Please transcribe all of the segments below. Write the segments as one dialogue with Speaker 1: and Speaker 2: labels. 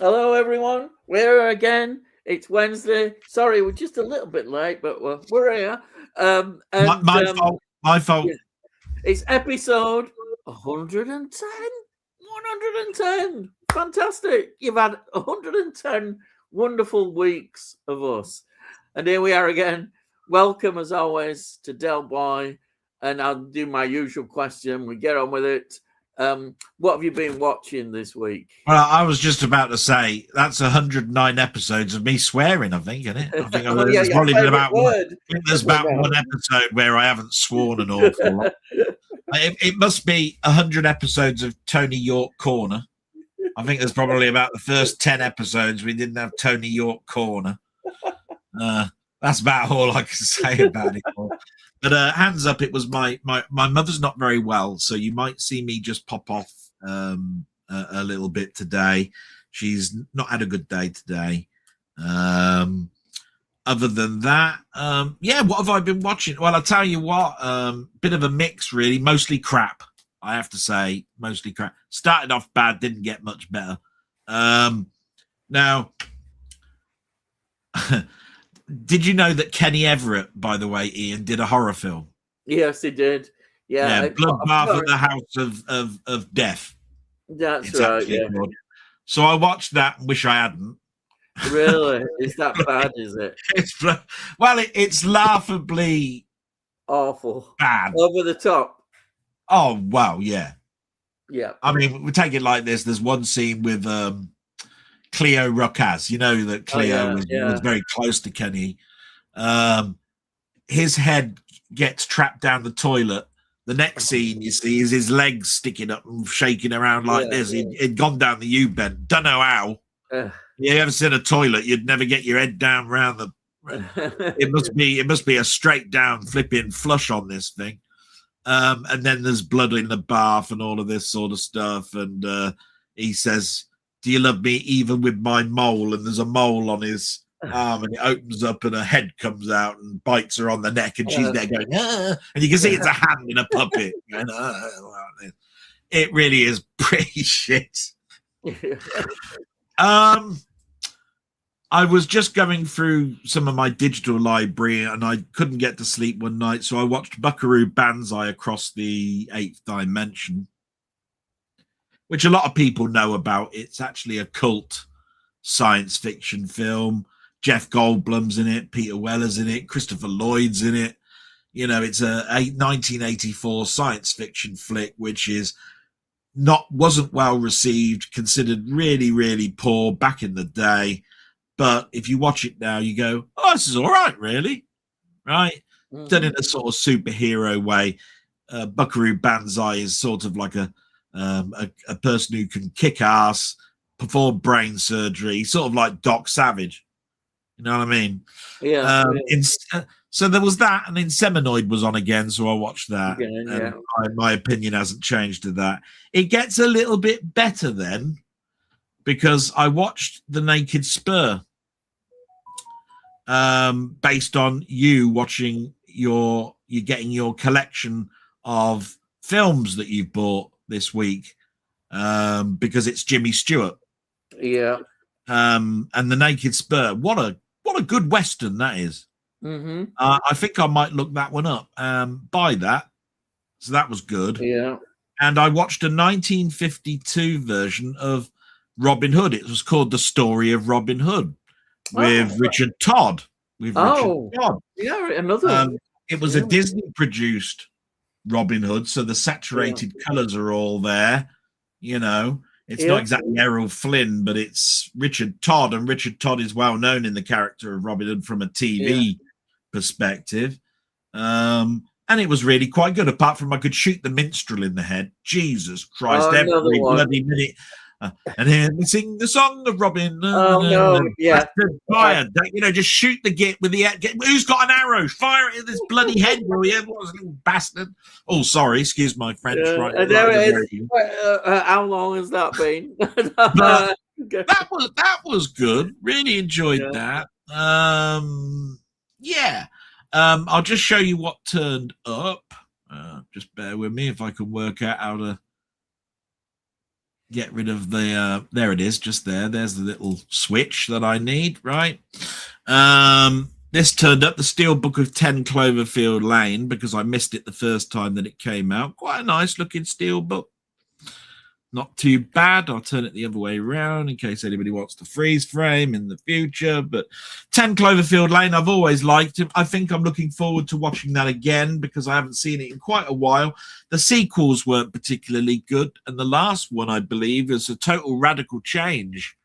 Speaker 1: Hello, everyone. We're here again. It's Wednesday. Sorry, we're just a little bit late, but we're here.
Speaker 2: My fault. My fault.
Speaker 1: Yeah, it's episode 110. 110. Fantastic. You've had 110 wonderful weeks of us. And here we are again. Welcome, as always, to Delboy. And I'll do my usual question. We get on with it. What have you been watching this week?
Speaker 2: Well, I was just about to say that's 109 episodes of me swearing. I think, isn't it? I think there's probably been about one episode where I haven't sworn an awful lot. It must be 100 episodes of Tony York Corner. I think there's probably about the first 10 episodes we didn't have Tony York Corner. That's about all I can say about it. But hands up, it was my mother's not very well, so you might see me just pop off a little bit today. She's not had a good day today. Other than that, what have I been watching? Well, I'll tell you what, bit of a mix, really. Mostly crap, I have to say. Mostly crap. Started off bad, didn't get much better. Now... Did you know that Kenny Everett, by the way, Ian, did a horror film?
Speaker 1: Yes, he did. Yeah,
Speaker 2: Bloodbath at the House of Death.
Speaker 1: That's right. Yeah.
Speaker 2: Called. So I watched that and wish I hadn't.
Speaker 1: Really? Is that bad? Is it?
Speaker 2: It's laughably
Speaker 1: awful,
Speaker 2: bad,
Speaker 1: over the top.
Speaker 2: Oh wow, yeah.
Speaker 1: I
Speaker 2: mean, we take it like this. There's one scene with Cleo Ruckas, you know that Cleo was very close to Kenny. His head gets trapped down the toilet. The next scene you see is his legs sticking up and shaking around like this. He'd gone down the U-bend. Don't know how. You ever seen a toilet? You'd never get your head down around the. It must be a straight down flipping flush on this thing. And then there's blood in the bath and all of this sort of stuff. And he says, "Do you love me even with my mole?" And there's a mole on his arm, and it opens up, and a head comes out and bites her on the neck, and she's there going, "Ah!" And you can see it's a hand in a puppet. Going, it really is pretty shit. I was just going through some of my digital library, and I couldn't get to sleep one night, so I watched Buckaroo Banzai Across the Eighth Dimension, which a lot of people know about. It's actually a cult science fiction film. Jeff Goldblum's in it, Peter Weller's in it, Christopher Lloyd's in it. You know, it's a 1984 science fiction flick, which wasn't well received, considered really, really poor back in the day. But if you watch it now, you go, "Oh, this is all right, really." Right? Mm-hmm. Done in a sort of superhero way. Buckaroo Banzai is sort of like a person who can kick ass, perform brain surgery, sort of like Doc Savage. You know what I mean?
Speaker 1: Yeah.
Speaker 2: So there was that, and then Seminoid was on again, so I watched that. My opinion hasn't changed to that. It gets a little bit better then, because I watched The Naked Spur, based on you watching you're getting your collection of films that you've bought this week, because it's Jimmy Stewart.
Speaker 1: Yeah.
Speaker 2: And The Naked Spur. What a good Western that is.
Speaker 1: Mm-hmm.
Speaker 2: I think I might look that one up, buy that. So that was good.
Speaker 1: Yeah.
Speaker 2: And I watched a 1952 version of Robin Hood. It was called The Story of Robin Hood with Richard Todd.
Speaker 1: Yeah, another.
Speaker 2: It was a Disney produced Robin Hood, so the saturated colors are all there. You know, it's not exactly Errol Flynn, but it's Richard Todd, and Richard Todd is well known in the character of Robin Hood from a TV perspective. And it was really quite good, apart from I could shoot the minstrel in the head. Jesus Christ, every bloody minute. And here we sing the song of Robin. Fire. You know, just shoot the git with the who's got an arrow? Fire it in this bloody head, will you? What was a little bastard? Oh, sorry, excuse my French.
Speaker 1: How long has that been?
Speaker 2: that was good. Really enjoyed that. I'll just show you what turned up. Just bear with me if I can work out how to. get rid of the there it is, just there's the little switch that I need, right? This turned up, the Steel Book of 10 Cloverfield Lane, because I missed it the first time that it came out. Quite a nice looking steel book, not too bad. I'll turn it the other way around in case anybody wants to freeze frame in the future. But 10 Cloverfield Lane, I've always liked him. I think I'm looking forward to watching that again because I haven't seen it in quite a while. The sequels weren't particularly good, and the last one, I believe, is a total radical change.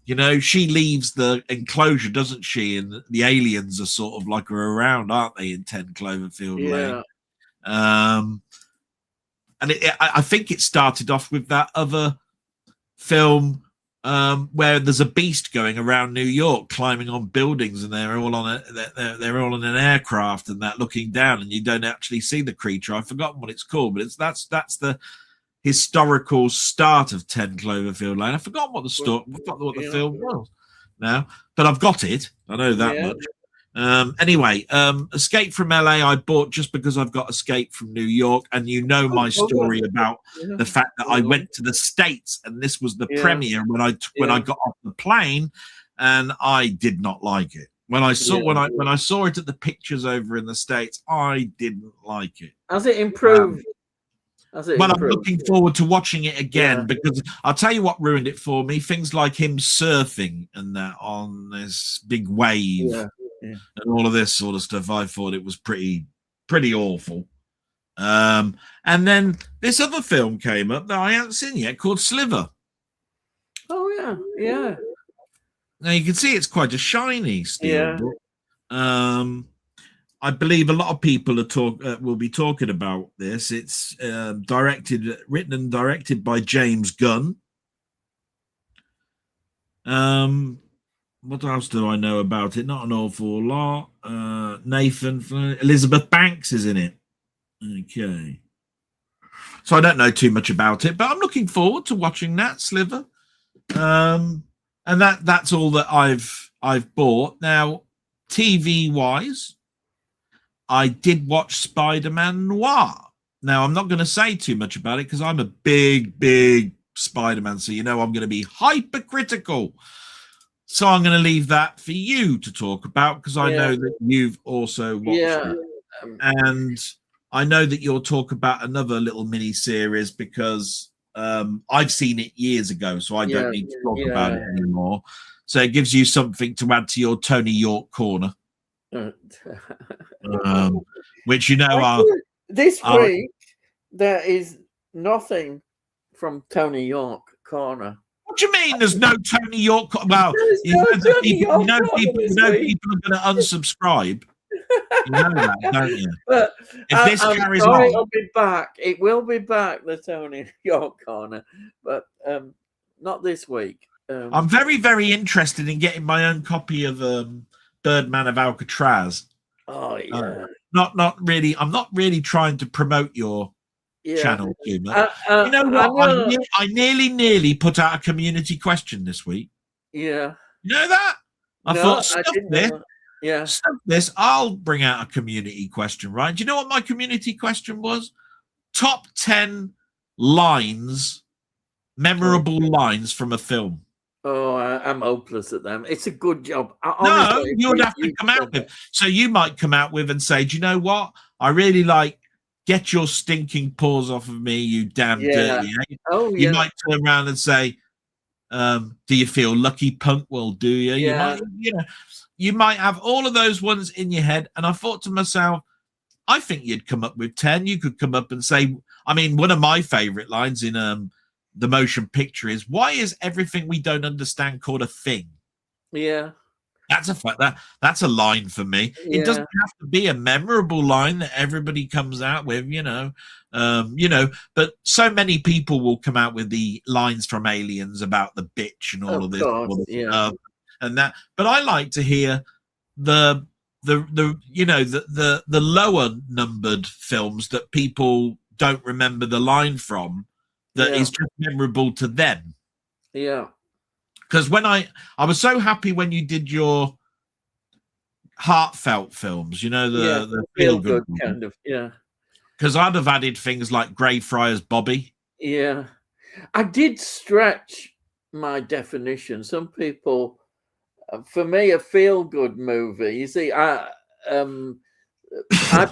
Speaker 2: You know, she leaves the enclosure, doesn't she? And the aliens are sort of like around, aren't they, in 10 Cloverfield Lane? And I think it started off with that other film where there's a beast going around New York, climbing on buildings, and they're all on they're all in an aircraft and that looking down, and you don't actually see the creature. I've forgotten what it's called, but that's the historical start of 10 Cloverfield Lane. I forgot what the film was now, but I've got it. I know that much. Anyway, Escape from LA I bought just because I've got Escape from New York, and you know my story about the fact that I went to the States and this was the premiere when I got off the plane, and I did not like it. When I saw when I saw it at the pictures over in the States, I didn't like it.
Speaker 1: Has it improved?
Speaker 2: Well, I'm looking forward to watching it again because I'll tell you what ruined it for me. Things like him surfing and that on this big wave and all of this sort of stuff. I thought it was pretty awful. And then this other film came up that I haven't seen yet called Sliver.
Speaker 1: Oh, yeah.
Speaker 2: Now you can see it's quite a shiny steel book. I believe a lot of people will be talking about this. It's written and directed by James Gunn. What else do I know about it? Not an awful lot. Elizabeth Banks is in it. Okay. So I don't know too much about it, but I'm looking forward to watching that, Sliver. And that's all that I've bought. Now, TV wise, I did watch Spider-Man Noir. Now, I'm not going to say too much about it because I'm a big Spider-Man, so you know I'm going to be hypercritical. So I'm going to leave that for you to talk about because I know that you've also watched it. And I know that you'll talk about another little mini-series because I've seen it years ago, so I don't need to talk about it anymore. So it gives you something to add to your Tony York corner. Which you know
Speaker 1: this week there is nothing from Tony York corner.
Speaker 2: What do you mean there's no Tony York? Well, you know people are going to unsubscribe. You know that, don't you?
Speaker 1: But
Speaker 2: if this carries on,
Speaker 1: it'll be back. It will be back, the Tony York corner, but not this week.
Speaker 2: I'm very interested in getting my own copy of Birdman of Alcatraz.
Speaker 1: Oh yeah.
Speaker 2: Not really. I'm not really trying to promote your channel too much. You know what? I nearly put out a community question this week.
Speaker 1: Yeah.
Speaker 2: You know that? I thought, stuff this.
Speaker 1: Yeah.
Speaker 2: Stuff this. I'll bring out a community question, right? Do you know what my community question was? Top 10 lines, memorable lines from a film.
Speaker 1: Oh, I'm hopeless at them. It's a good job.
Speaker 2: No, you would have to come out with. So you might come out with and say, do you know what? I really like get your stinking paws off of me, you damn dirty. Eh?
Speaker 1: Oh,
Speaker 2: you might turn around and say, do you feel lucky, punk? Well, do you?
Speaker 1: Yeah.
Speaker 2: You might have all of those ones in your head. And I thought to myself, I think you'd come up with 10. You could come up and say, I mean, one of my favorite lines in the motion picture is, why is everything we don't understand called a thing?
Speaker 1: Yeah.
Speaker 2: That's a fact. That's a line for me. It doesn't have to be a memorable line that everybody comes out with, but so many people will come out with the lines from Aliens about the bitch and all of this, and that. But I like to hear the lower numbered films that people don't remember the line from, that is just memorable to them.
Speaker 1: Yeah.
Speaker 2: Because when I was so happy when you did your heartfelt films, the feel good
Speaker 1: kind of,
Speaker 2: because I'd have added things like Greyfriars Bobby.
Speaker 1: Yeah. I did stretch my definition. Some people, for me, a feel-good movie. You see, I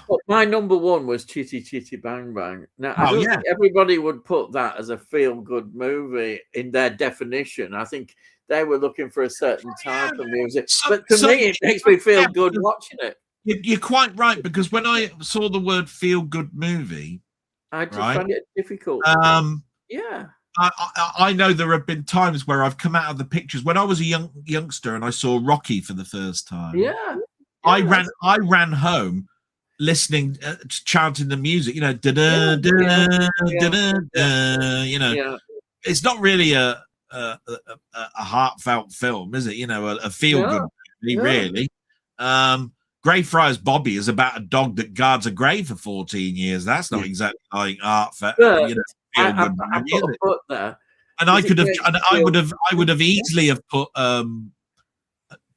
Speaker 1: put my number one was Chitty Chitty Bang Bang. Now, I
Speaker 2: Oh
Speaker 1: don't
Speaker 2: yeah,
Speaker 1: think everybody would put that as a feel-good movie in their definition. I think they were looking for a certain type of music. But to
Speaker 2: some,
Speaker 1: me, it makes me feel
Speaker 2: yeah,
Speaker 1: good watching it.
Speaker 2: you're quite right, because when I saw the word "feel good" movie,
Speaker 1: I just
Speaker 2: right?
Speaker 1: find it difficult. Yeah.
Speaker 2: I know there have been times where I've come out of the pictures when I was a youngster and I saw Rocky for the first time.
Speaker 1: Yeah.
Speaker 2: I ran home listening, chanting the music. You know, da da da da da. You know,
Speaker 1: Yeah.
Speaker 2: it's not really a heartfelt film, is it? You know, a feel good movie, really. Greyfriars Bobby is about a dog that guards a grave for 14 years. That's not exactly like heartfelt, you know, feel good
Speaker 1: I
Speaker 2: movie,
Speaker 1: put a foot there.
Speaker 2: and I could have, and I would have easily have put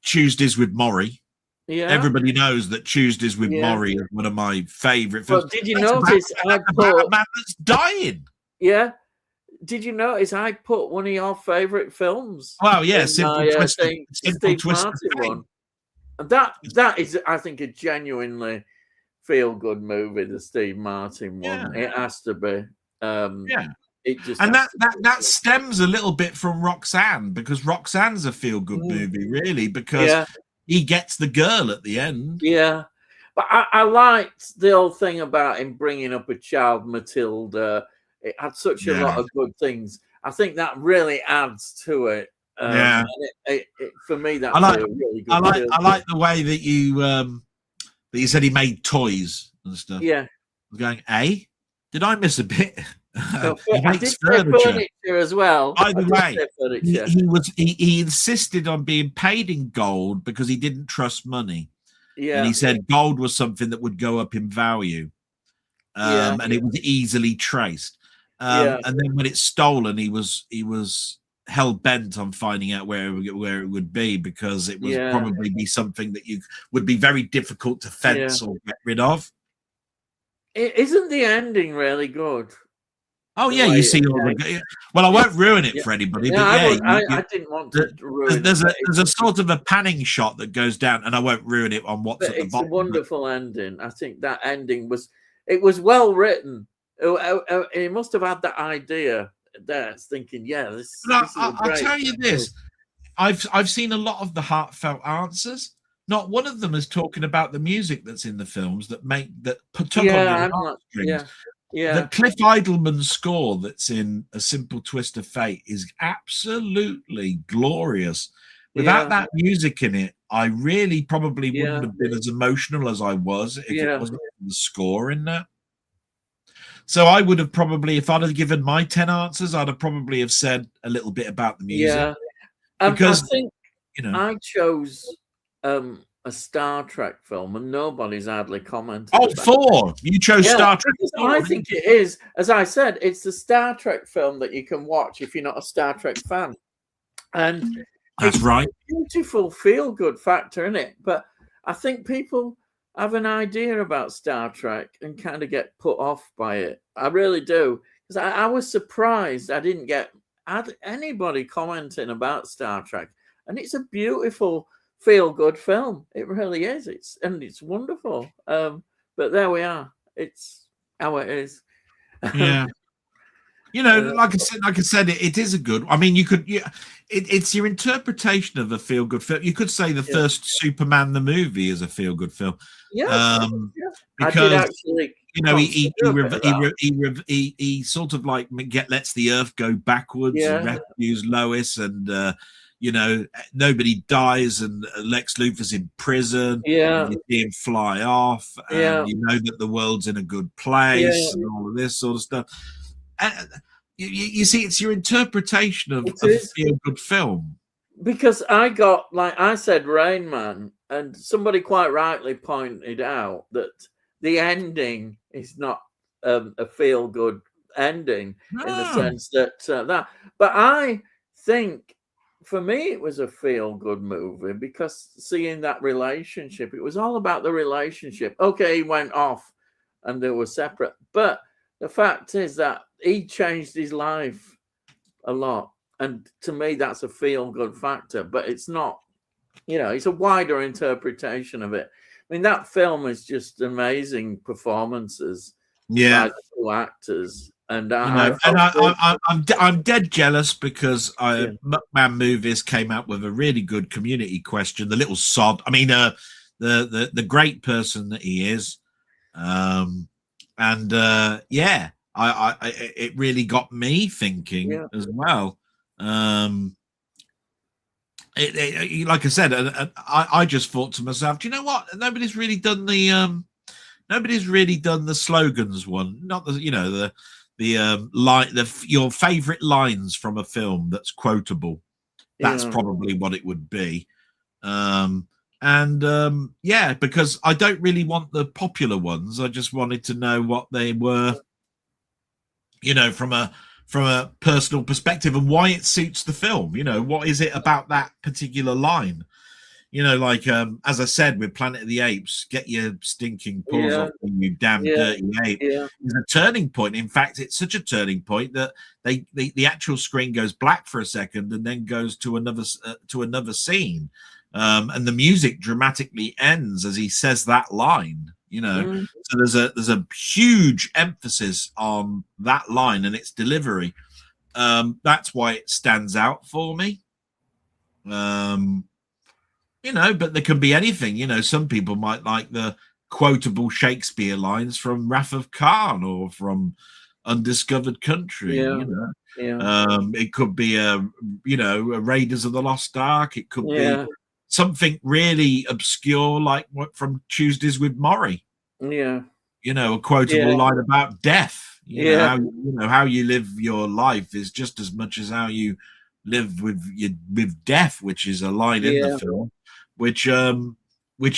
Speaker 2: Tuesdays with Maury.
Speaker 1: Yeah.
Speaker 2: Everybody knows that Tuesdays with Maury is one of my favourite films.
Speaker 1: But did you notice I put
Speaker 2: a man that's dying?
Speaker 1: Yeah. Did you notice I put one of your favourite films?
Speaker 2: Well, yeah, Simple Twist of
Speaker 1: Martin one. And that is, I think, a genuinely feel-good movie, the Steve Martin one. It has to be. It just,
Speaker 2: and that stems a little bit from Roxanne, because Roxanne's a feel-good movie, really, because he gets the girl at the end.
Speaker 1: Yeah, but I liked the whole thing about him bringing up a child, Matilda. It had such a lot of good things. I think that really adds to it. And for me, that's a really good.
Speaker 2: I like the way that you said he made toys and stuff.
Speaker 1: Yeah,
Speaker 2: I was going, did I miss a bit?
Speaker 1: He makes furniture as well.
Speaker 2: Either way, he insisted on being paid in gold because he didn't trust money.
Speaker 1: Yeah,
Speaker 2: and he said gold was something that would go up in value, and it was easily traced. And then when it's stolen, he was hell bent on finding out where it would be, because it would probably be something that you would be very difficult to fence or get rid of.
Speaker 1: Isn't the ending really good?
Speaker 2: Oh yeah, you see all the. Well, I won't ruin it for anybody, but
Speaker 1: I didn't want to ruin.
Speaker 2: There's a sort of a panning shot that goes down, and I won't ruin it on what's at the bottom.
Speaker 1: It's a wonderful ending. I think that ending was well written. He must have had that idea there, thinking, this.
Speaker 2: I'll tell you this: I've seen a lot of the heartfelt answers. Not one of them is talking about the music that's in the films that tug on your heartstrings. The Cliff Idleman score that's in A Simple Twist of Fate is absolutely glorious. Without that music in it, I really probably wouldn't have been as emotional as I was if it wasn't the score in that. So I would have probably, if I'd have given my 10 answers, I'd have probably have said a little bit about the music.
Speaker 1: Yeah, because I think I chose a Star Trek film, and nobody's hardly commented.
Speaker 2: Oh, four! You chose Star Trek.
Speaker 1: I think it is. As I said, it's the Star Trek film that you can watch if you're not a Star Trek fan. And
Speaker 2: that's right.
Speaker 1: Beautiful feel-good factor in it. But I think people have an idea about Star Trek and kind of get put off by it. I really do. Because I was surprised I didn't get anybody commenting about Star Trek. And it's a beautiful feel-good film. It really is. It's wonderful. But there we are. It's how it is.
Speaker 2: Yeah. Like I said, it is a good. I mean, you could. It's your interpretation of a feel-good film. You could say the first Superman the movie is a feel-good film.
Speaker 1: Yeah.
Speaker 2: Because he sort of like lets the Earth go backwards and rescues Lois, and nobody dies, and Lex Luthor's in prison.
Speaker 1: Yeah,
Speaker 2: and you see him fly off, and you know that the world's in a good place, and all of this sort of stuff. You see, it's your interpretation of a feel-good film.
Speaker 1: Because I said Rain Man, and somebody quite rightly pointed out that the ending is not a feel-good ending in the sense that. But I think, for me, it was a feel-good movie because seeing that relationship, it was all about the relationship. Okay, he went off and they were separate, but the fact is that he changed his life a lot. And to me, that's a feel-good factor. But it's not, it's a wider interpretation of it. I mean, that film is just amazing performances by
Speaker 2: Yeah.
Speaker 1: the two actors. And
Speaker 2: You
Speaker 1: I
Speaker 2: know, and
Speaker 1: felt good.
Speaker 2: I'm dead jealous because
Speaker 1: Yeah,
Speaker 2: Muckman Movies came out with a really good community question. The little sod, I mean, the great person that he is, and yeah, I it really got me thinking
Speaker 1: yeah,
Speaker 2: as well. Like I said, I just thought to myself, do you know what? Nobody's really done the slogans one, not the line, your favorite lines from a film that's quotable. That's
Speaker 1: yeah,
Speaker 2: probably what it would be. Yeah, because I don't really want the popular ones. I just wanted to know what they were, from a personal perspective, and why it suits the film. What is it about that particular line? Like as I said with Planet of the Apes, get your stinking paws
Speaker 1: yeah,
Speaker 2: off me, you damn
Speaker 1: yeah,
Speaker 2: dirty ape,
Speaker 1: yeah,
Speaker 2: is a turning point. In fact, it's such a turning point that the actual screen goes black for a second and then goes to another scene, and the music dramatically ends as he says that line.
Speaker 1: mm,
Speaker 2: So there's a huge emphasis on that line and its delivery. That's why it stands out for me. But there can be anything. Some people might like the quotable Shakespeare lines from Wrath of Khan or from Undiscovered Country.
Speaker 1: yeah, yeah,
Speaker 2: It could be a Raiders of the Lost Ark. It could be
Speaker 1: yeah,
Speaker 2: something really obscure like what from Tuesdays with Maury.
Speaker 1: yeah,
Speaker 2: A quotable
Speaker 1: yeah,
Speaker 2: line about death.
Speaker 1: yeah,
Speaker 2: How you live your life is just as much as how you live with death, which is a line in the
Speaker 1: yeah,
Speaker 2: film, which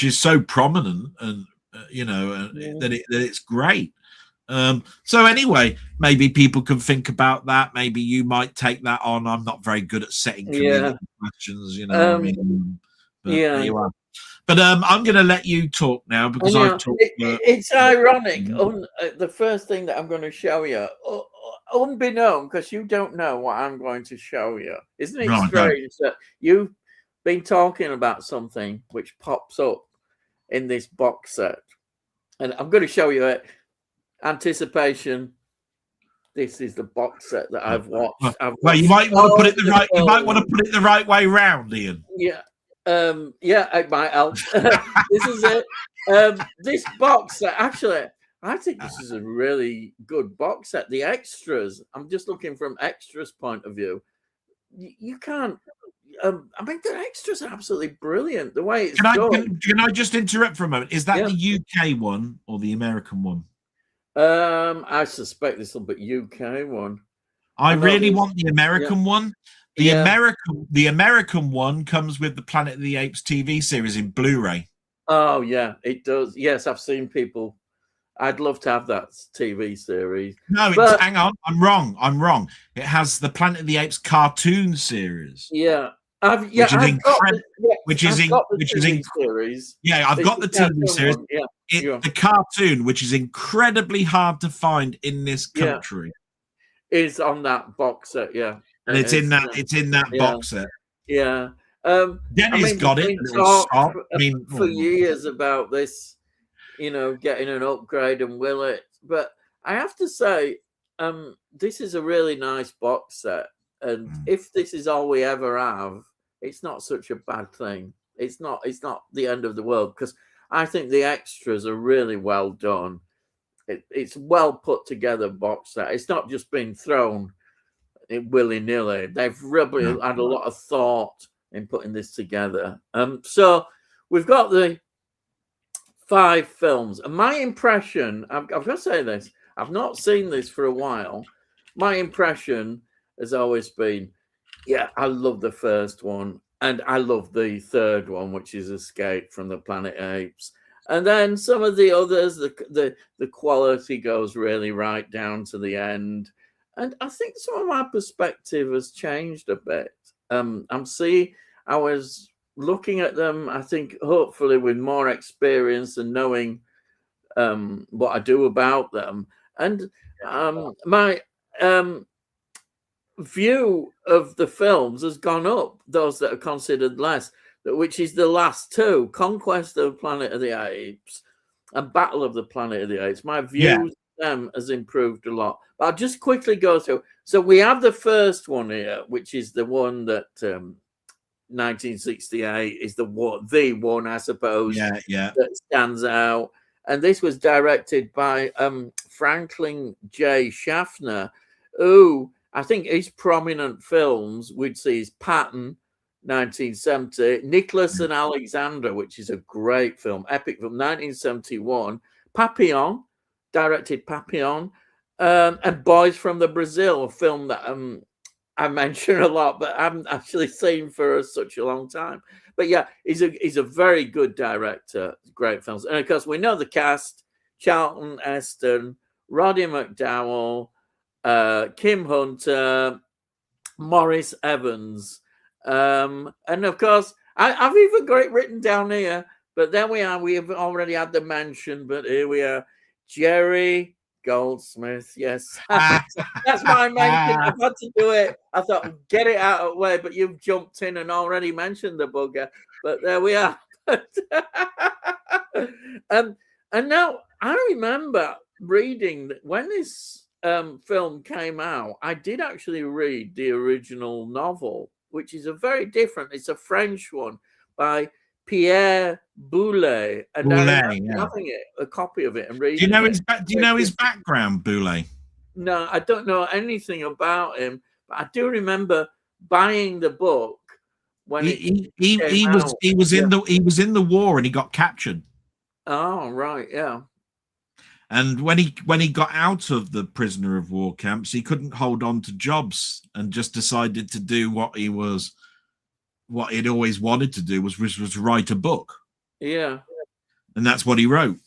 Speaker 2: is so prominent, and
Speaker 1: yeah,
Speaker 2: that it's great. So anyway, maybe people can think about that. Maybe you might take that on. I'm not very good at setting
Speaker 1: yeah.
Speaker 2: community questions, I
Speaker 1: Um,
Speaker 2: mean, but there
Speaker 1: yeah.
Speaker 2: you are. But I'm going to let you talk now because
Speaker 1: And
Speaker 2: I've talked.
Speaker 1: it's ironic. The first thing that I'm going to show you, unbeknown, because you don't know what I'm going to show you. Isn't it
Speaker 2: No, I don't.
Speaker 1: strange that you've been talking about something which pops up in this box set? And I'm going to show you it. Anticipation. This is the box set that I've watched.
Speaker 2: Well, you might want to put it the right. You might want to
Speaker 1: films.
Speaker 2: put it the right way round, Ian.
Speaker 1: Yeah. Yeah, it might help. This is it. This box set, actually, I think this is a really good box set. The extras, I'm just looking from extras point of view. You can't. I mean, the extras are absolutely brilliant. The way it's done.
Speaker 2: Can I just interrupt for a moment? Is that
Speaker 1: Yeah.
Speaker 2: the UK one or the American one?
Speaker 1: I suspect this will be UK one.
Speaker 2: I
Speaker 1: know
Speaker 2: really
Speaker 1: this-
Speaker 2: want the American one. The
Speaker 1: Yeah.
Speaker 2: American one comes with the Planet of the Apes TV series in Blu-ray.
Speaker 1: Oh yeah, it does. Yes, I've seen people. I'd love to have that TV series.
Speaker 2: No,
Speaker 1: But
Speaker 2: hang on. I'm wrong. It has the Planet of the Apes cartoon series.
Speaker 1: yeah,
Speaker 2: Which is incredible.
Speaker 1: Which is TV series.
Speaker 2: Yeah, I've got the TV series.
Speaker 1: One. Yeah,
Speaker 2: The cartoon, which is incredibly hard to find in this country,
Speaker 1: is on that box set. Yeah,
Speaker 2: and it's in that box set.
Speaker 1: Yeah,
Speaker 2: Denny's got it.
Speaker 1: For years about this, getting an upgrade, and will it? But I have to say, this is a really nice box set, and if this is all we ever have, it's not such a bad thing. It's not the end of the world, because I think the extras are really well done. It's well put together box set. It's not just been thrown willy-nilly. They've really had a lot of thought in putting this together. So we've got the 5 films, and my impression, I've got to say this, I've not seen this for a while. My impression has always been, yeah, I love the first one, and I love the third one, which is Escape from the Planet Apes. And then some of the others, the quality goes really right down to the end. And I think some of my perspective has changed a bit. I was looking at them, I think, hopefully with more experience and knowing what I do about them. And view of the films has gone up, those that are considered less, which is the last two, Conquest of Planet of the Apes and Battle of the Planet of the Apes. My
Speaker 2: Yeah.
Speaker 1: views of them has improved a lot. But I'll just quickly go through. So we have the first one here, which is the one that 1968 is the one, I suppose, that stands out. And this was directed by Franklin J. Schaffner, who I think his prominent films we'd see is Patton, 1970, Nicholas and Alexandra, which is a great film, epic film, 1971, Papillon, directed Papillon, and Boys from the Brazil, a film that I mention a lot, but I haven't actually seen for such a long time. But yeah, he's a very good director, great films. And of course, we know the cast, Charlton Heston, Roddy McDowall, Kim Hunter, Maurice Evans. And of course, I've even got it written down here, but there we are. We have already had the mention, but here we are. Jerry Goldsmith, yes. That's why I mentioned. I've had to do it. I thought, get it out of the way, but you've jumped in and already mentioned the bugger. But there we are. And now I remember reading that when this film came out, I did actually read the original novel, which is a very different. It's a French one by Pierre Boulez, and I remember having a copy of it and reading.
Speaker 2: Do you know his background, Boulez?
Speaker 1: No, I don't know anything about him, but I do remember buying the book when
Speaker 2: he was in the war and he got captured.
Speaker 1: Oh right, yeah.
Speaker 2: And when he got out of the prisoner of war camps, he couldn't hold on to jobs and just decided to do what he'd always wanted to do was write a book.
Speaker 1: Yeah.
Speaker 2: And that's what he wrote.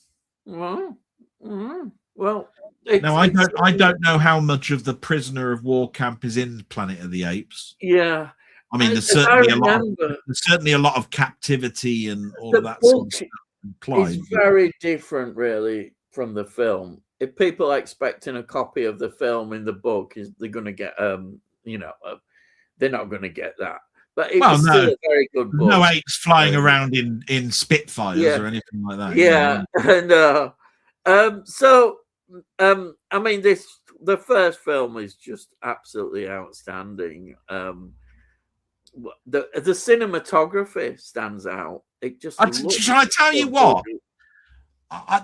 Speaker 1: Well, well.
Speaker 2: Now I don't know how much of the prisoner of war camp is in Planet of the Apes.
Speaker 1: Yeah.
Speaker 2: I mean, there's certainly a lot of captivity and all of that sort of stuff.
Speaker 1: It's very different, really, from the film. If people are expecting a copy of the film in the book, they're going to get, they're not going to get that. But it was still a very good book.
Speaker 2: No apes flying around in Spitfires or anything like that.
Speaker 1: Yeah, and I mean, the first film is just absolutely outstanding. The cinematography stands out. It just.
Speaker 2: Shall I tell you what?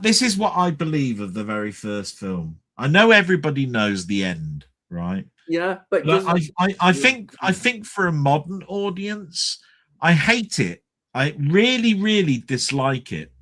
Speaker 2: This is what I believe of the very first film. I know everybody knows the end, right?
Speaker 1: Yeah, but
Speaker 2: I think for a modern audience, I hate it. I really, really dislike it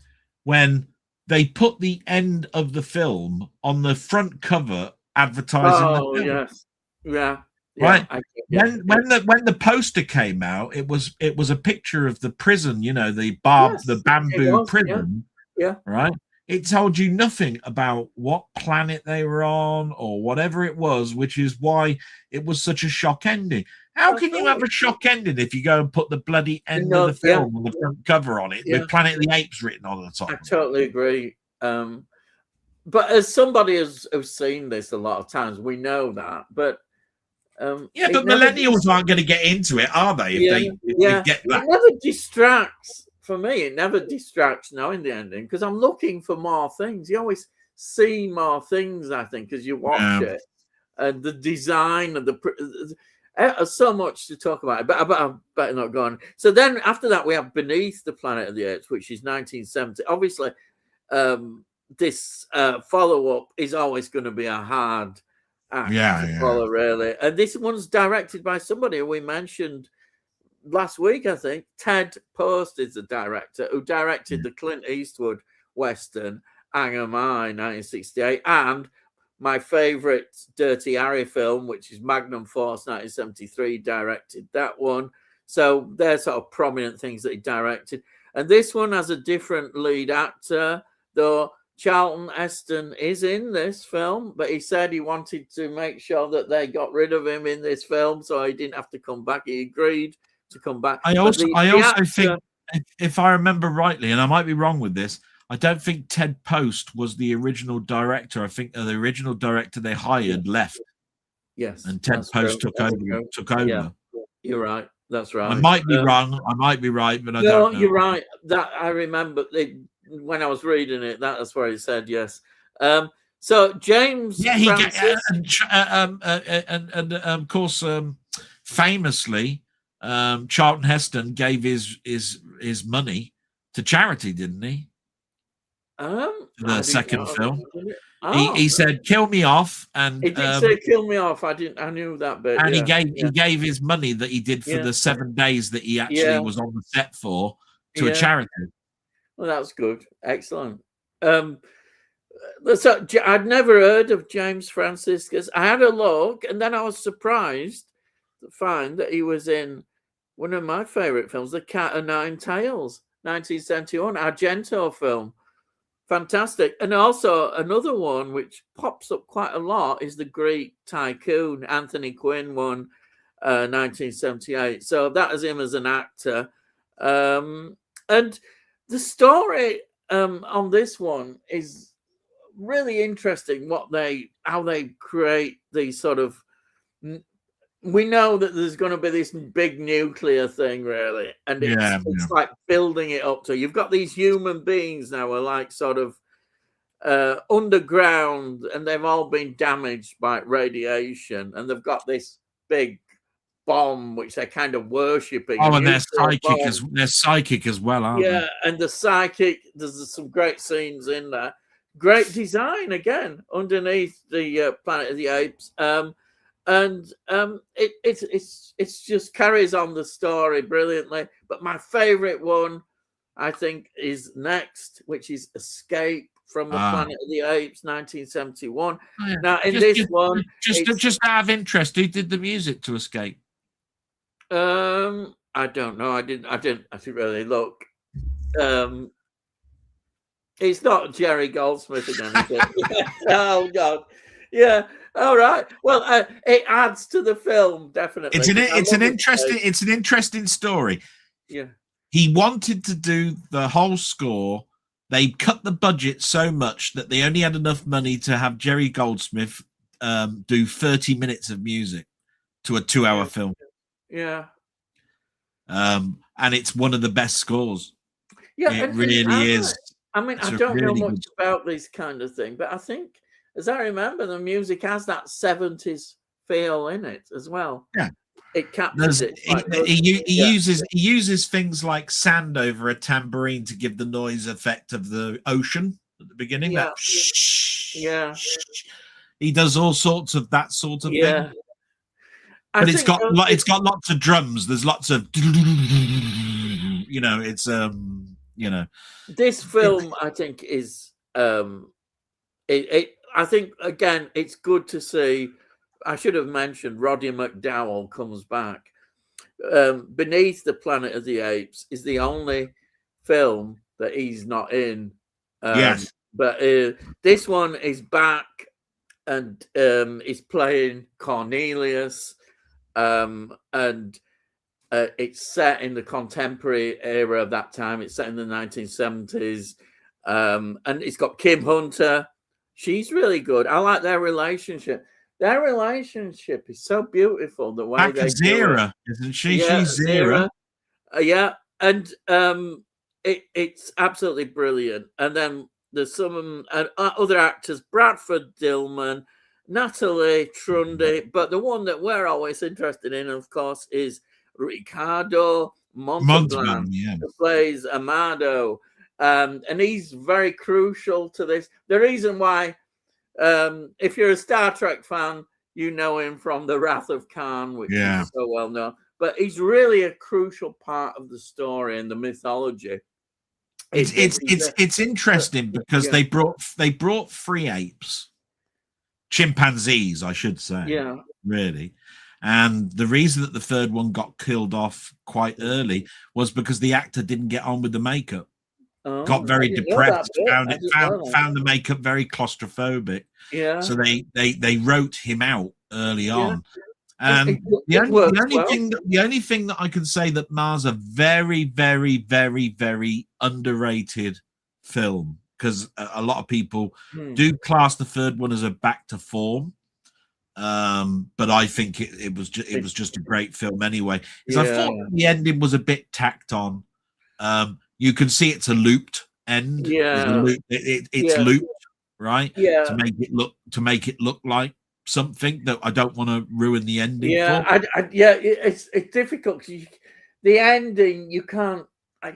Speaker 2: when they put the end of the film on the front cover advertising the film.
Speaker 1: Yes. Yeah.
Speaker 2: Right. When the poster came out, it was a picture of the prison, the bamboo prison.
Speaker 1: Yeah.
Speaker 2: Right. It told you nothing about what planet they were on or whatever it was, which is why it was such a shock ending. How can you have a shock ending if you go and put the bloody end of the film on the front cover on it with Planet of the Apes written on the top?
Speaker 1: I totally agree. But as somebody who's seen this a lot of times, we know that. But
Speaker 2: but millennials aren't going to get into it, are they? If they get that.
Speaker 1: It never distracts. For me, it never distracts knowing the ending because I'm looking for more things. You always see more things, I think, as you watch it. And the design of so much to talk about. But I better not go on. So then after that, we have Beneath the Planet of the Apes, which is 1970. Obviously, this follow-up is always going to be a hard act to follow, really. And this one's directed by somebody we mentioned last week, I think. Ted Post is the director who directed the Clint Eastwood Western, Ang Am I, 1968, and my favorite Dirty Harry film, which is Magnum Force, 1973, directed that one. So they're sort of prominent things that he directed. And this one has a different lead actor, though Charlton Heston is in this film, but he said he wanted to make sure that they got rid of him in this film, so he didn't have to come back. He agreed to come back.
Speaker 2: I also think, if I remember rightly, and I might be wrong with this, I don't think Ted Post was the original director. I think the original director they hired left.
Speaker 1: Yes,
Speaker 2: and Ted
Speaker 1: that's
Speaker 2: Post
Speaker 1: true.
Speaker 2: took
Speaker 1: That's
Speaker 2: over.
Speaker 1: true.
Speaker 2: Took
Speaker 1: Yeah,
Speaker 2: over.
Speaker 1: you're right. That's
Speaker 2: I
Speaker 1: right.
Speaker 2: might be wrong. I might be right, but I
Speaker 1: No,
Speaker 2: don't know.
Speaker 1: you're right. That I remember when I was reading it. That's where he said yes. So James
Speaker 2: Yeah, he get
Speaker 1: Francis.
Speaker 2: and of course, famously, Charlton Heston gave his money to charity, didn't he? For the
Speaker 1: I didn't
Speaker 2: second
Speaker 1: know.
Speaker 2: film,
Speaker 1: Oh,
Speaker 2: he said, "Kill me off,"
Speaker 1: he did say "kill me off." I didn't. I knew that bit.
Speaker 2: and
Speaker 1: Yeah,
Speaker 2: he gave his money that he did for
Speaker 1: yeah,
Speaker 2: the 7 days that he actually
Speaker 1: yeah,
Speaker 2: was on the set for to a
Speaker 1: yeah.
Speaker 2: charity.
Speaker 1: Well, that's good. Excellent. So I'd never heard of James Francis because I had a look, and then I was surprised to find that he was in one of my favorite films, The Cat o' Nine Tails, 1971, Argento film. Fantastic. And also another one which pops up quite a lot is The Greek Tycoon, Anthony Quinn one, 1978. So that is him as an actor. And the story on this one is really interesting, how they create these sort of, we know that there's going to be this big nuclear thing, really, and it's like building it up to, you've got these human beings now who are like sort of underground, and they've all been damaged by radiation, and they've got this big bomb which they're kind of worshipping.
Speaker 2: Oh, and they're psychic as well, aren't they?
Speaker 1: Yeah, and the psychic, there's some great scenes in there. Great design again underneath the Planet of the Apes. It's just carries on the story brilliantly. But my favorite one, I think, is next, which is Escape from the Planet of the Apes, 1971. Yeah. Now, in
Speaker 2: just out of interest, who did the music to Escape?
Speaker 1: I don't know. I didn't really look. It's not Jerry Goldsmith again, is it? Oh God, yeah. All right. Well, it adds to the film, definitely.
Speaker 2: It's an interesting story.
Speaker 1: Yeah.
Speaker 2: He wanted to do the whole score. They cut the budget so much that they only had enough money to have Jerry Goldsmith do 30 minutes of music to a 2-hour film.
Speaker 1: Yeah.
Speaker 2: And it's one of the best scores.
Speaker 1: Yeah,
Speaker 2: it really is.
Speaker 1: I mean, I don't know much about this kind of thing, but I think, as I remember, the music has that 70s feel in it as well.
Speaker 2: Yeah.
Speaker 1: It captures it.
Speaker 2: He uses things like sand over a tambourine to give the noise effect of the ocean at the beginning.
Speaker 1: Yeah.
Speaker 2: Yeah. He does all sorts of that sort of thing. But it's got lots of drums. There's lots of it's
Speaker 1: This film, I think, is I think, again, it's good to see. I should have mentioned Roddy McDowall comes back. Beneath the Planet of the Apes is the only film that he's not in.
Speaker 2: Yes.
Speaker 1: But this one is back, and he's playing Cornelius, and it's set in the contemporary era of that time. It's set in the 1970s, and it's got Kim Hunter. She's really good. I like their relationship. Their relationship is so beautiful. The way
Speaker 2: back
Speaker 1: they
Speaker 2: Zira, isn't she? Yeah, she's Zira.
Speaker 1: Yeah, and it's absolutely brilliant. And then there's some other actors: Bradford Dillman, Natalie Trundy. But the one that we're always interested in, of course, is Ricardo Montalban, who plays Amado. And he's very crucial to this. The reason why, if you're a Star Trek fan, you know him from The Wrath of Khan, which is so well known. But he's really a crucial part of the story and the mythology.
Speaker 2: It's interesting because they brought 3 apes, chimpanzees, I should say.
Speaker 1: Yeah,
Speaker 2: really. And the reason that the third one got killed off quite early was because the actor didn't get on with the makeup. Got very depressed, found the makeup very claustrophobic.
Speaker 1: Yeah.
Speaker 2: So they wrote him out early on. And the only thing that I can say that Mars a very, very, very, very underrated film, because a lot of people do class the third one as a back to form. But I think it was just a great film anyway. Because I
Speaker 1: Yeah.
Speaker 2: thought the ending was a bit tacked on. You can see it's a looped end.
Speaker 1: Yeah.
Speaker 2: It's
Speaker 1: Yeah.
Speaker 2: looped, right?
Speaker 1: Yeah.
Speaker 2: To make it look like something that I don't want to ruin the ending
Speaker 1: Yeah.
Speaker 2: for.
Speaker 1: It's difficult because the ending you can't.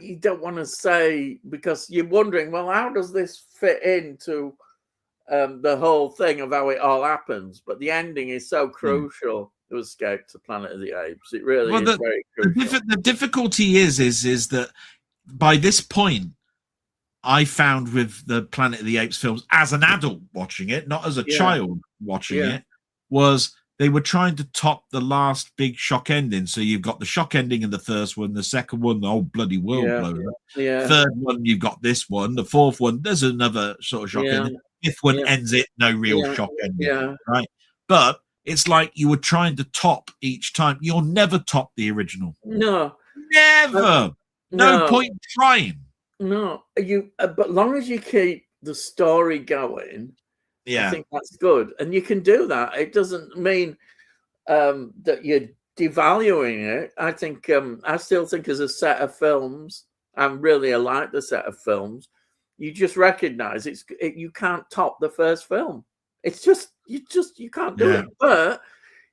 Speaker 1: You don't want to say because you're wondering, well, how does this fit into the whole thing of how it all happens? But the ending is so crucial to Escape to Planet of the Apes. It really is very crucial.
Speaker 2: The difficulty is that by this point, I found with the Planet of the Apes films as an adult watching it, not as a child watching it, was they were trying to top the last big shock ending. So you've got the shock ending in the first one, the second one, the whole bloody world blows up. Third one, you've got this one. The fourth one, there's another sort of shock ending. Fifth one ends it, no real shock ending. Right. But it's like you were trying to top each time. You'll never top the original.
Speaker 1: No.
Speaker 2: Never. No point trying.
Speaker 1: No. But long as you keep the story going, I think that's good. And you can do that. It doesn't mean that you're devaluing it. I think I still think as a set of films, I really like the set of films. You just recognize you can't top the first film. It's just you can't do it. But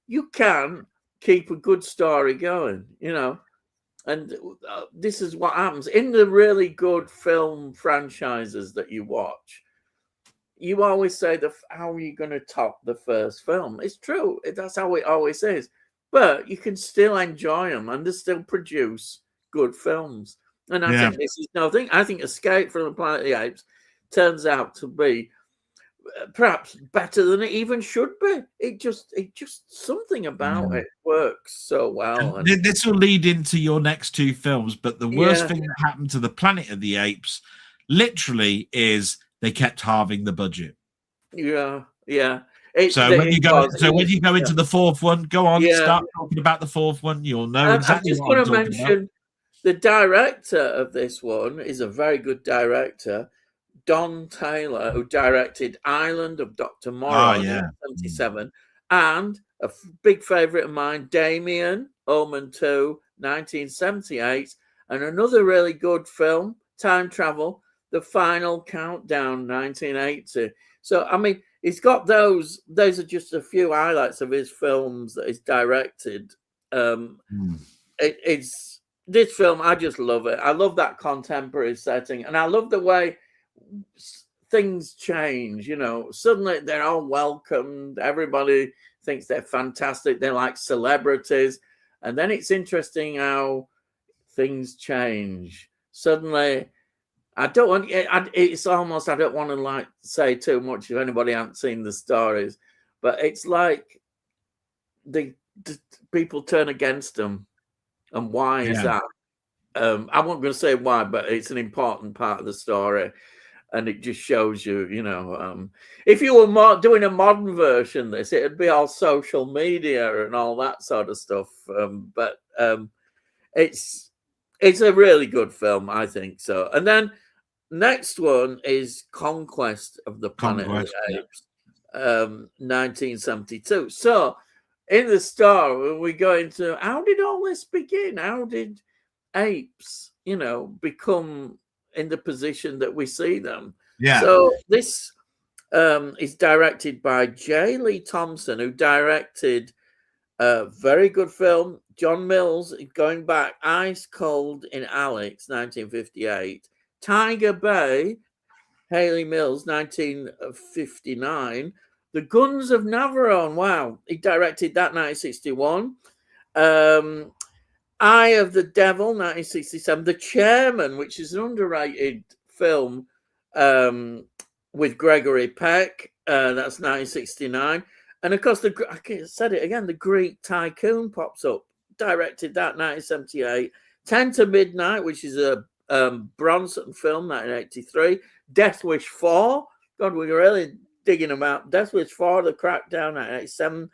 Speaker 1: you can keep a good story going, you know. And this is what happens in the really good film franchises that you watch. You always say, how are you going to top the first film? It's true. That's how it always is. But you can still enjoy them and they still produce good films. And I think this is nothing. I think Escape from the Planet of the Apes turns out to be perhaps better than it even should be. It just something about it works so well.
Speaker 2: And this will lead into your next two films. But the worst thing that happened to the Planet of the Apes literally is they kept halving the budget.
Speaker 1: Yeah.
Speaker 2: So when you go into the fourth one, go on, start talking about the fourth one. You'll know exactly what I'm talking about.
Speaker 1: The director of this one is a very good director, Don Taylor, who directed Island of Dr. Moreau in 1977, and a big favourite of mine, Damien, Omen 2, 1978, and another really good film, Time Travel, The Final Countdown, 1980. So, I mean, he's got those. Those are just a few highlights of his films that he's directed. It's this film, I just love it. I love that contemporary setting, and I love the way things change. You know, suddenly they're all welcomed. Everybody thinks they're fantastic. They're like celebrities, and then it's interesting how things change. Suddenly, I don't want. It's almost I don't want to like say too much if anybody hasn't seen the stories, but it's like the people turn against them. And why is that? I'm not going to say why, but it's an important part of the story. And it just shows you, you know, if you were doing a modern version of this, it'd be all social media and all that sort of stuff. But it's a really good film, I think so. And then next one is Conquest of the Planet of the Apes, 1972. So in the story, we go into how did all this begin? How did apes, you know, become in the position that we see them? So this is directed by J. Lee Thompson, who directed a very good film, John Mills, going back, Ice Cold in Alex, 1958, Tiger Bay, Haley Mills, 1959, The Guns of Navarone. Wow, he directed that 1961. Eye of the Devil, 1967. The Chairman, which is an underrated film with Gregory Peck. That's 1969. And of course, I said it again, The Greek Tycoon pops up. Directed that 1978. 10 to Midnight, which is a Bronson film, 1983. Death Wish 4. God, we were really digging about Death Wish 4, The Crackdown, 1987.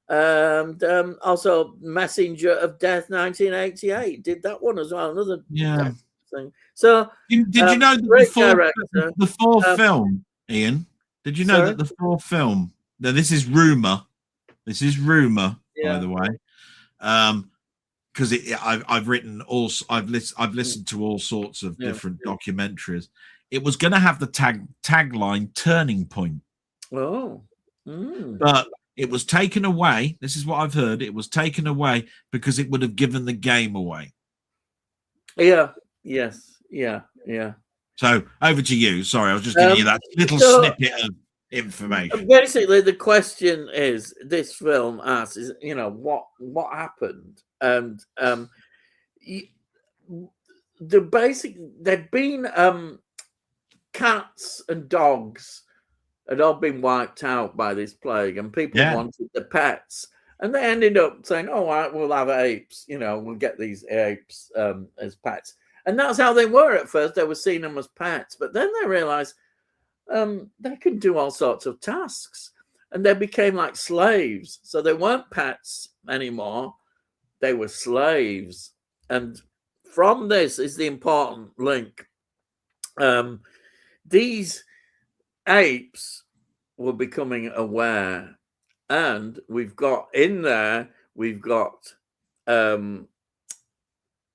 Speaker 1: And also Messenger of Death, 1988. Did that one as well. Another thing. So,
Speaker 2: did you know that the fourth film, Ian? Did you know that the fourth film? Now, this is rumor. This is rumor, by
Speaker 1: Yeah.
Speaker 2: the way. Because I've written I've listened to all sorts of different documentaries. It was going to have the tagline "Turning Point,"
Speaker 1: Oh.
Speaker 2: but it was taken away. This is what I've heard. It was taken away because it would have given the game away.
Speaker 1: Yeah. Yes. Yeah. Yeah.
Speaker 2: So over to you. Sorry, I was just giving you that little snippet of information.
Speaker 1: Basically, the question is: this film asks, is what happened, and there'd been cats and dogs had all been wiped out by this plague, and people wanted the pets, and they ended up saying, "Oh, all right, we'll have apes. We'll get these apes as pets." And that's how they were at first. They were seeing them as pets, but then they realized they could do all sorts of tasks, and they became like slaves. So they weren't pets anymore; they were slaves. And from this is the important link. These apes were becoming aware, and we've got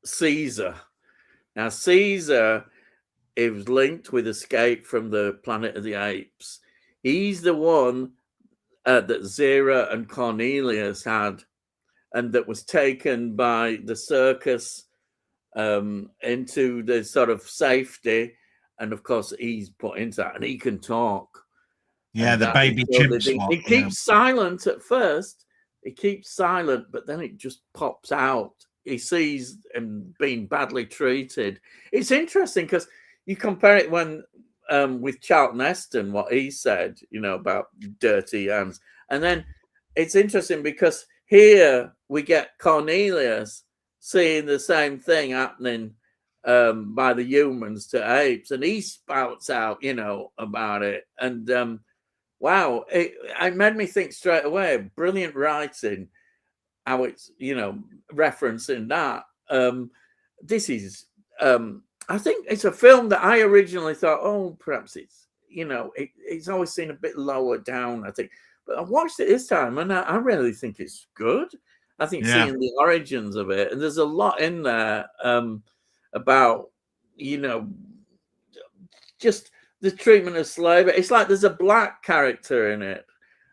Speaker 1: Caesar. Now Caesar is linked with Escape from the Planet of the Apes. He's the one that Zira and Cornelius had, and that was taken by the circus into the sort of safety. And of course, he's put into that, and he can talk.
Speaker 2: Yeah, the baby chimp slot.
Speaker 1: He keeps silent at first. He keeps silent, but then it just pops out. He sees him being badly treated. It's interesting because you compare it with Charlton Heston, what he said, about dirty hands. And then it's interesting because here we get Cornelius seeing the same thing happening by the humans to apes, and he spouts out, about it. And wow, it made me think straight away. Brilliant writing, how it's referencing that. This is, I think it's a film that I originally thought, oh, perhaps it's it's always seen a bit lower down, I think. But I watched it this time, and I really think it's good. I think seeing the origins of it, and there's a lot in there about just the treatment of slavery. It's like there's a black character in it,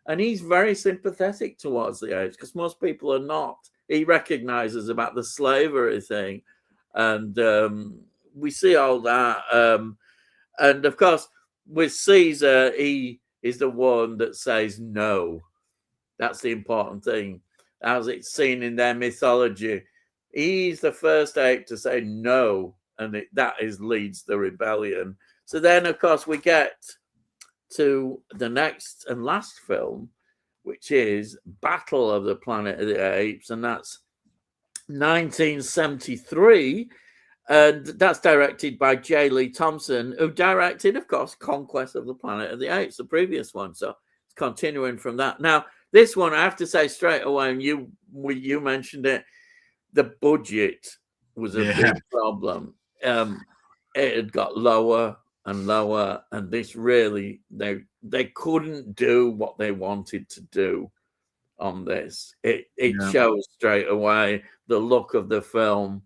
Speaker 1: and he's very sympathetic towards the apes because most people are not. He recognizes about the slavery thing, and we see all that. And of course, with Caesar, he is the one that says no. That's the important thing, as it's seen in their mythology. He's the first ape to say no, and that leads the rebellion. So then, of course, we get to the next and last film, which is Battle of the Planet of the Apes, and that's 1973, and that's directed by J. Lee Thompson, who directed, of course, Conquest of the Planet of the Apes, the previous one. So it's continuing from that. Now, this one, I have to say straight away, and you mentioned it, the budget was a big problem. It had got lower and lower, and this really, they couldn't do what they wanted to do on this. It shows straight away. The look of the film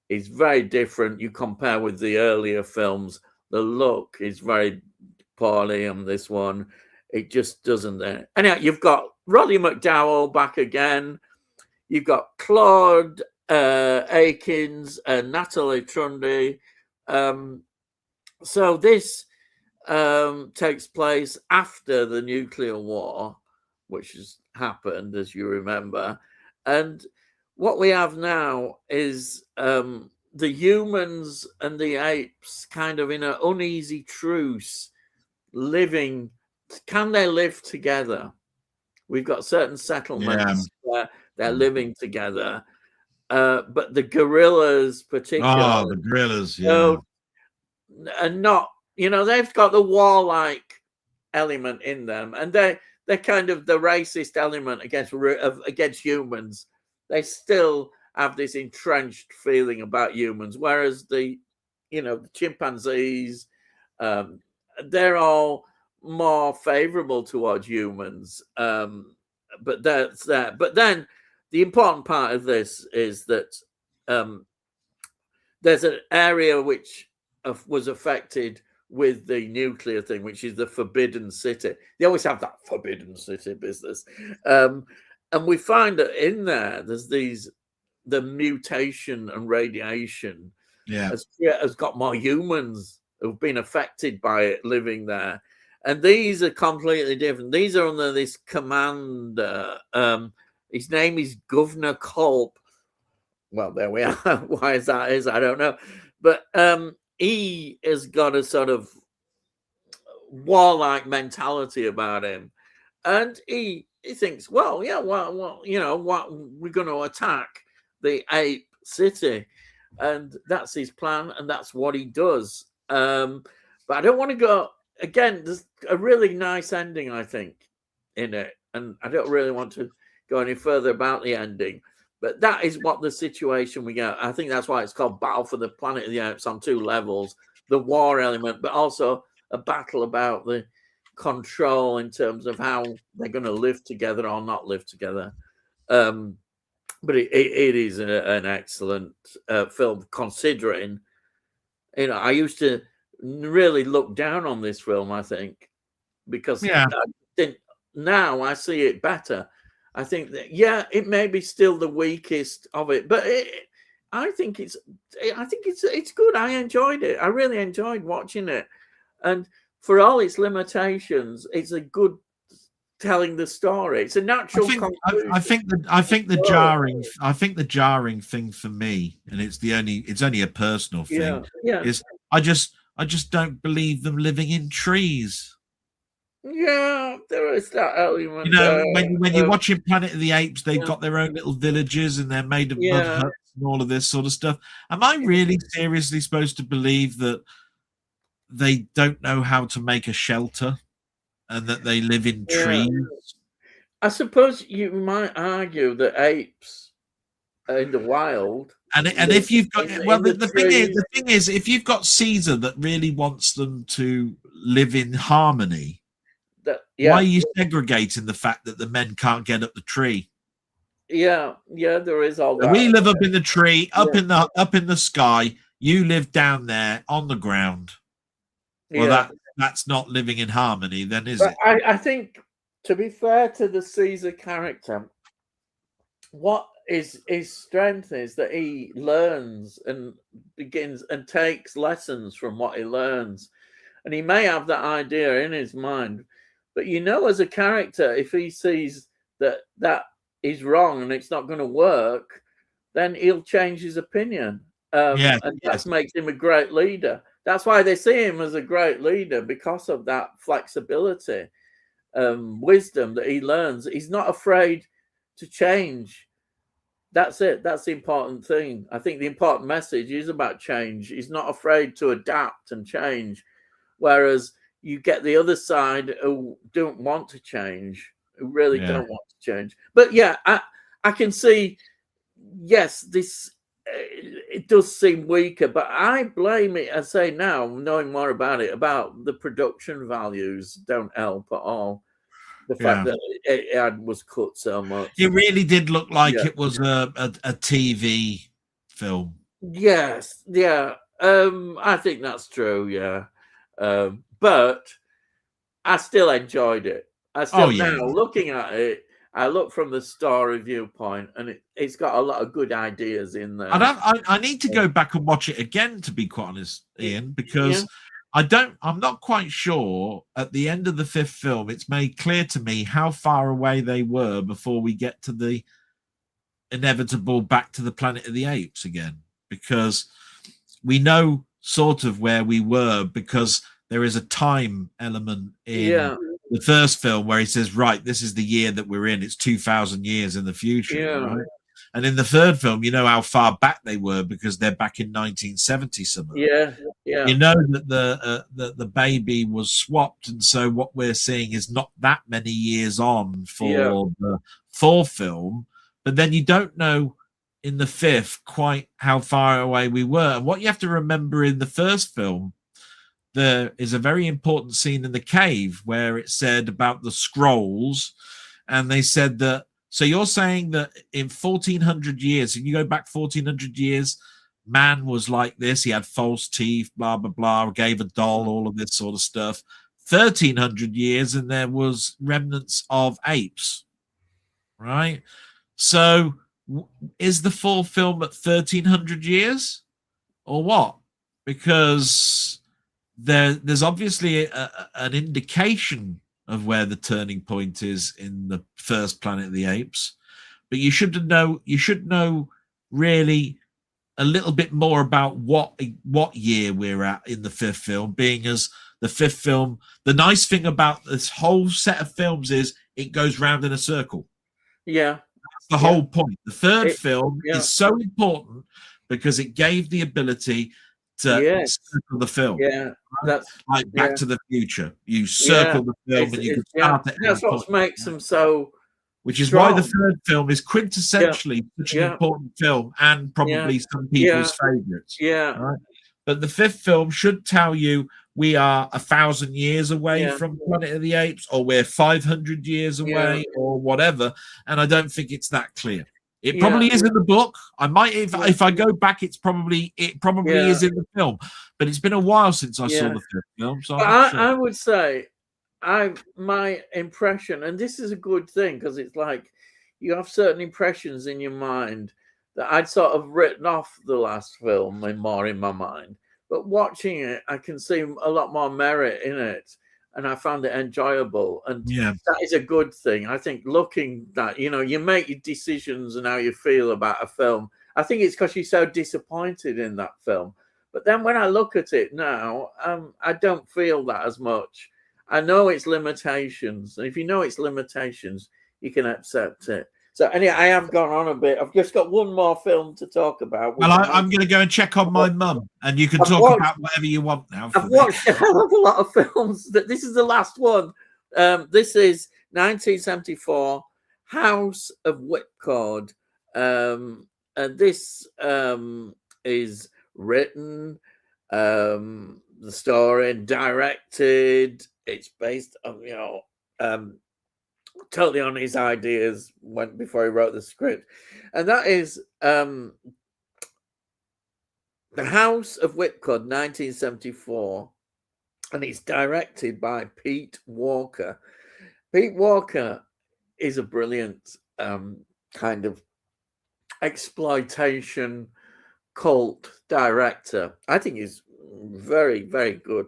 Speaker 1: is very different. You compare with the earlier films, the look is very poorly on this one. It just doesn't there. Anyhow, you've got Roddy McDowall back again. You've got Claude Akins and Natalie Trundy. So this takes place after the nuclear war, which has happened, as you remember. And what we have now is the humans and the apes kind of in an uneasy truce, living. Can they live together? We've got certain settlements where they're living together. But the gorillas, particularly,
Speaker 2: the gorillas,
Speaker 1: and not, they've got the warlike element in them, and they're kind of the racist element against humans. They still have this entrenched feeling about humans, whereas the chimpanzees, they're all more favorable towards humans. but that's that. But then the important part of this is that there's an area which was affected with the nuclear thing, which is the Forbidden City. They always have that Forbidden City business, and we find that in there's the mutation and radiation has got more humans who've been affected by it living there. And these are completely different. These are under this commander. His name is Governor Culp. Well, there we are. Why is that? I don't know. But he has got a sort of warlike mentality about him. And he thinks, well, yeah, well, what we're going to attack the ape city. And that's his plan, and that's what he does. But I don't want to go again. There's a really nice ending, I think, in it, and I don't really want to go any further about the ending. But that is what the situation we get. I think that's why it's called Battle for the Planet of the Apes on two levels: the war element, but also a battle about the control in terms of how they're going to live together or not live together. But it is an excellent film, considering, I used to really look down on this film, I think, because now I see it better. I think that, it may be still the weakest of it, but I think it's good. I enjoyed it. I really enjoyed watching it, and for all its limitations, it's a good telling the story. It's a natural conclusion.
Speaker 2: I think the jarring thing for me, and it's only a personal thing, is I just don't believe them living in trees.
Speaker 1: Yeah, there is that element.
Speaker 2: When you're watching Planet of the Apes, they've got their own little villages and they're made of mud huts and all of this sort of stuff. Am I really seriously supposed to believe that they don't know how to make a shelter and that they live in trees?
Speaker 1: I suppose you might argue that apes in the wild.
Speaker 2: And if you've got the thing is, if you've got Caesar that really wants them to live in harmony, why are you segregating the fact that the men can't get up the tree?
Speaker 1: Yeah, there is all that.
Speaker 2: We live up in the tree, up in the sky. You live down there on the ground. Well, that's not living in harmony, then, is it?
Speaker 1: I think, to be fair to the Caesar character, what his strength is that he learns and begins and takes lessons from what he learns, and he may have that idea in his mind, but as a character, if he sees that is wrong and it's not going to work, then he'll change his opinion. And that makes him a great leader. That's why they see him as a great leader, because of that flexibility, wisdom that he learns. He's not afraid to change. That's it. That's the important thing. I think the important message is about change. He's not afraid to adapt and change, whereas you get the other side who don't want to change, who really don't want to change. But I can see, yes, this it does seem weaker, but I blame it, I say now, knowing more about it, about the production values don't help at all. The fact that it was cut so much.
Speaker 2: It really did look like it was a TV film.
Speaker 1: Yes, I think that's true, but I still enjoyed it. Now looking at it, I look from the story viewpoint, and it's got a lot of good ideas in there.
Speaker 2: I need to go back and watch it again, to be quite honest, Ian, because I'm not quite sure at the end of the fifth film, it's made clear to me how far away they were before we get to the inevitable back to the Planet of the Apes again, because we know sort of where we were, because there is a time element in the first film where he says, right, this is the year that we're in. It's 2,000 years in the future. Right? And in the third film, you know how far back they were, because they're back in 1970 somewhere. You know that the baby was swapped, and so what we're seeing is not that many years on for the fourth film. But then you don't know in the fifth quite how far away we were. And what you have to remember, in the first film, there is a very important scene in the cave where it said about the scrolls, and they said that. So you're saying that in 1400 years, and you go back 1400 years, man was like this. He had false teeth, blah blah blah. Gave a doll, all of this sort of stuff. 1300 years, and there was remnants of apes, right? So is the full film at 1300 years or what? Because there's obviously an indication of where the turning point is in the first Planet of the Apes, but you should know really a little bit more about what year we're at in the fifth film, being as the fifth film. The nice thing about this whole set of films is it goes round in a circle.
Speaker 1: Yeah.
Speaker 2: That's the whole point. The third film is so important because it gave the ability to circle the film.
Speaker 1: Yeah, that's
Speaker 2: like Back to the Future. You circle the film and you can start it.
Speaker 1: That's what makes them so.
Speaker 2: Which is why the third film is quintessentially such an important film and probably some people's favorites.
Speaker 1: Yeah.
Speaker 2: Right? But the fifth film should tell you we are 1,000 years away from Planet of the Apes, or we're 500 years away, or whatever. And I don't think it's that clear. It probably is in the book. I might, if I go back, it probably is in the film. But it's been a while since I saw the fifth film. So
Speaker 1: I would say, my impression, and this is a good thing because it's like you have certain impressions in your mind that I'd sort of written off the last film and more in my mind. But watching it, I can see a lot more merit in it, and I found it enjoyable. And that is a good thing. I think looking that, you make your decisions and how you feel about a film. I think it's because you're so disappointed in that film. But then when I look at it now, I don't feel that as much. I know its limitations. And if you know its limitations, you can accept it. So anyway, I have gone on a bit. I've just got one more film to talk about.
Speaker 2: Well, I'm going to go and check on my mum, and you can talk about whatever you want now.
Speaker 1: I've watched a hell of a lot of films. This is the last one. This is 1974, House of Whipcord. And this is written, the story, and directed. It's based on, totally on his ideas before he wrote the script, and that is The House of Whipcord, 1974, and it's directed by Pete Walker. Pete Walker is a brilliant kind of exploitation cult director. I think he's very, very good.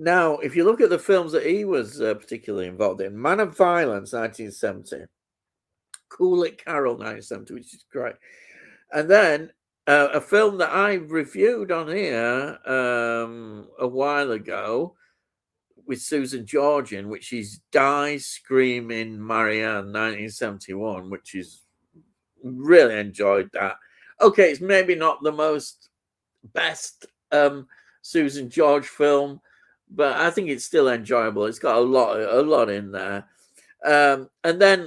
Speaker 1: Now, if you look at the films that he was particularly involved in, Man of Violence, 1970, Cool It Carol, 1970, which is great. And then a film that I reviewed on here a while ago with Susan Georgian, which is Die Screaming Marianne, 1971, which is really enjoyed that. Okay, it's maybe not the best Susan George film, but I think it's still enjoyable. It's got a lot in there. And then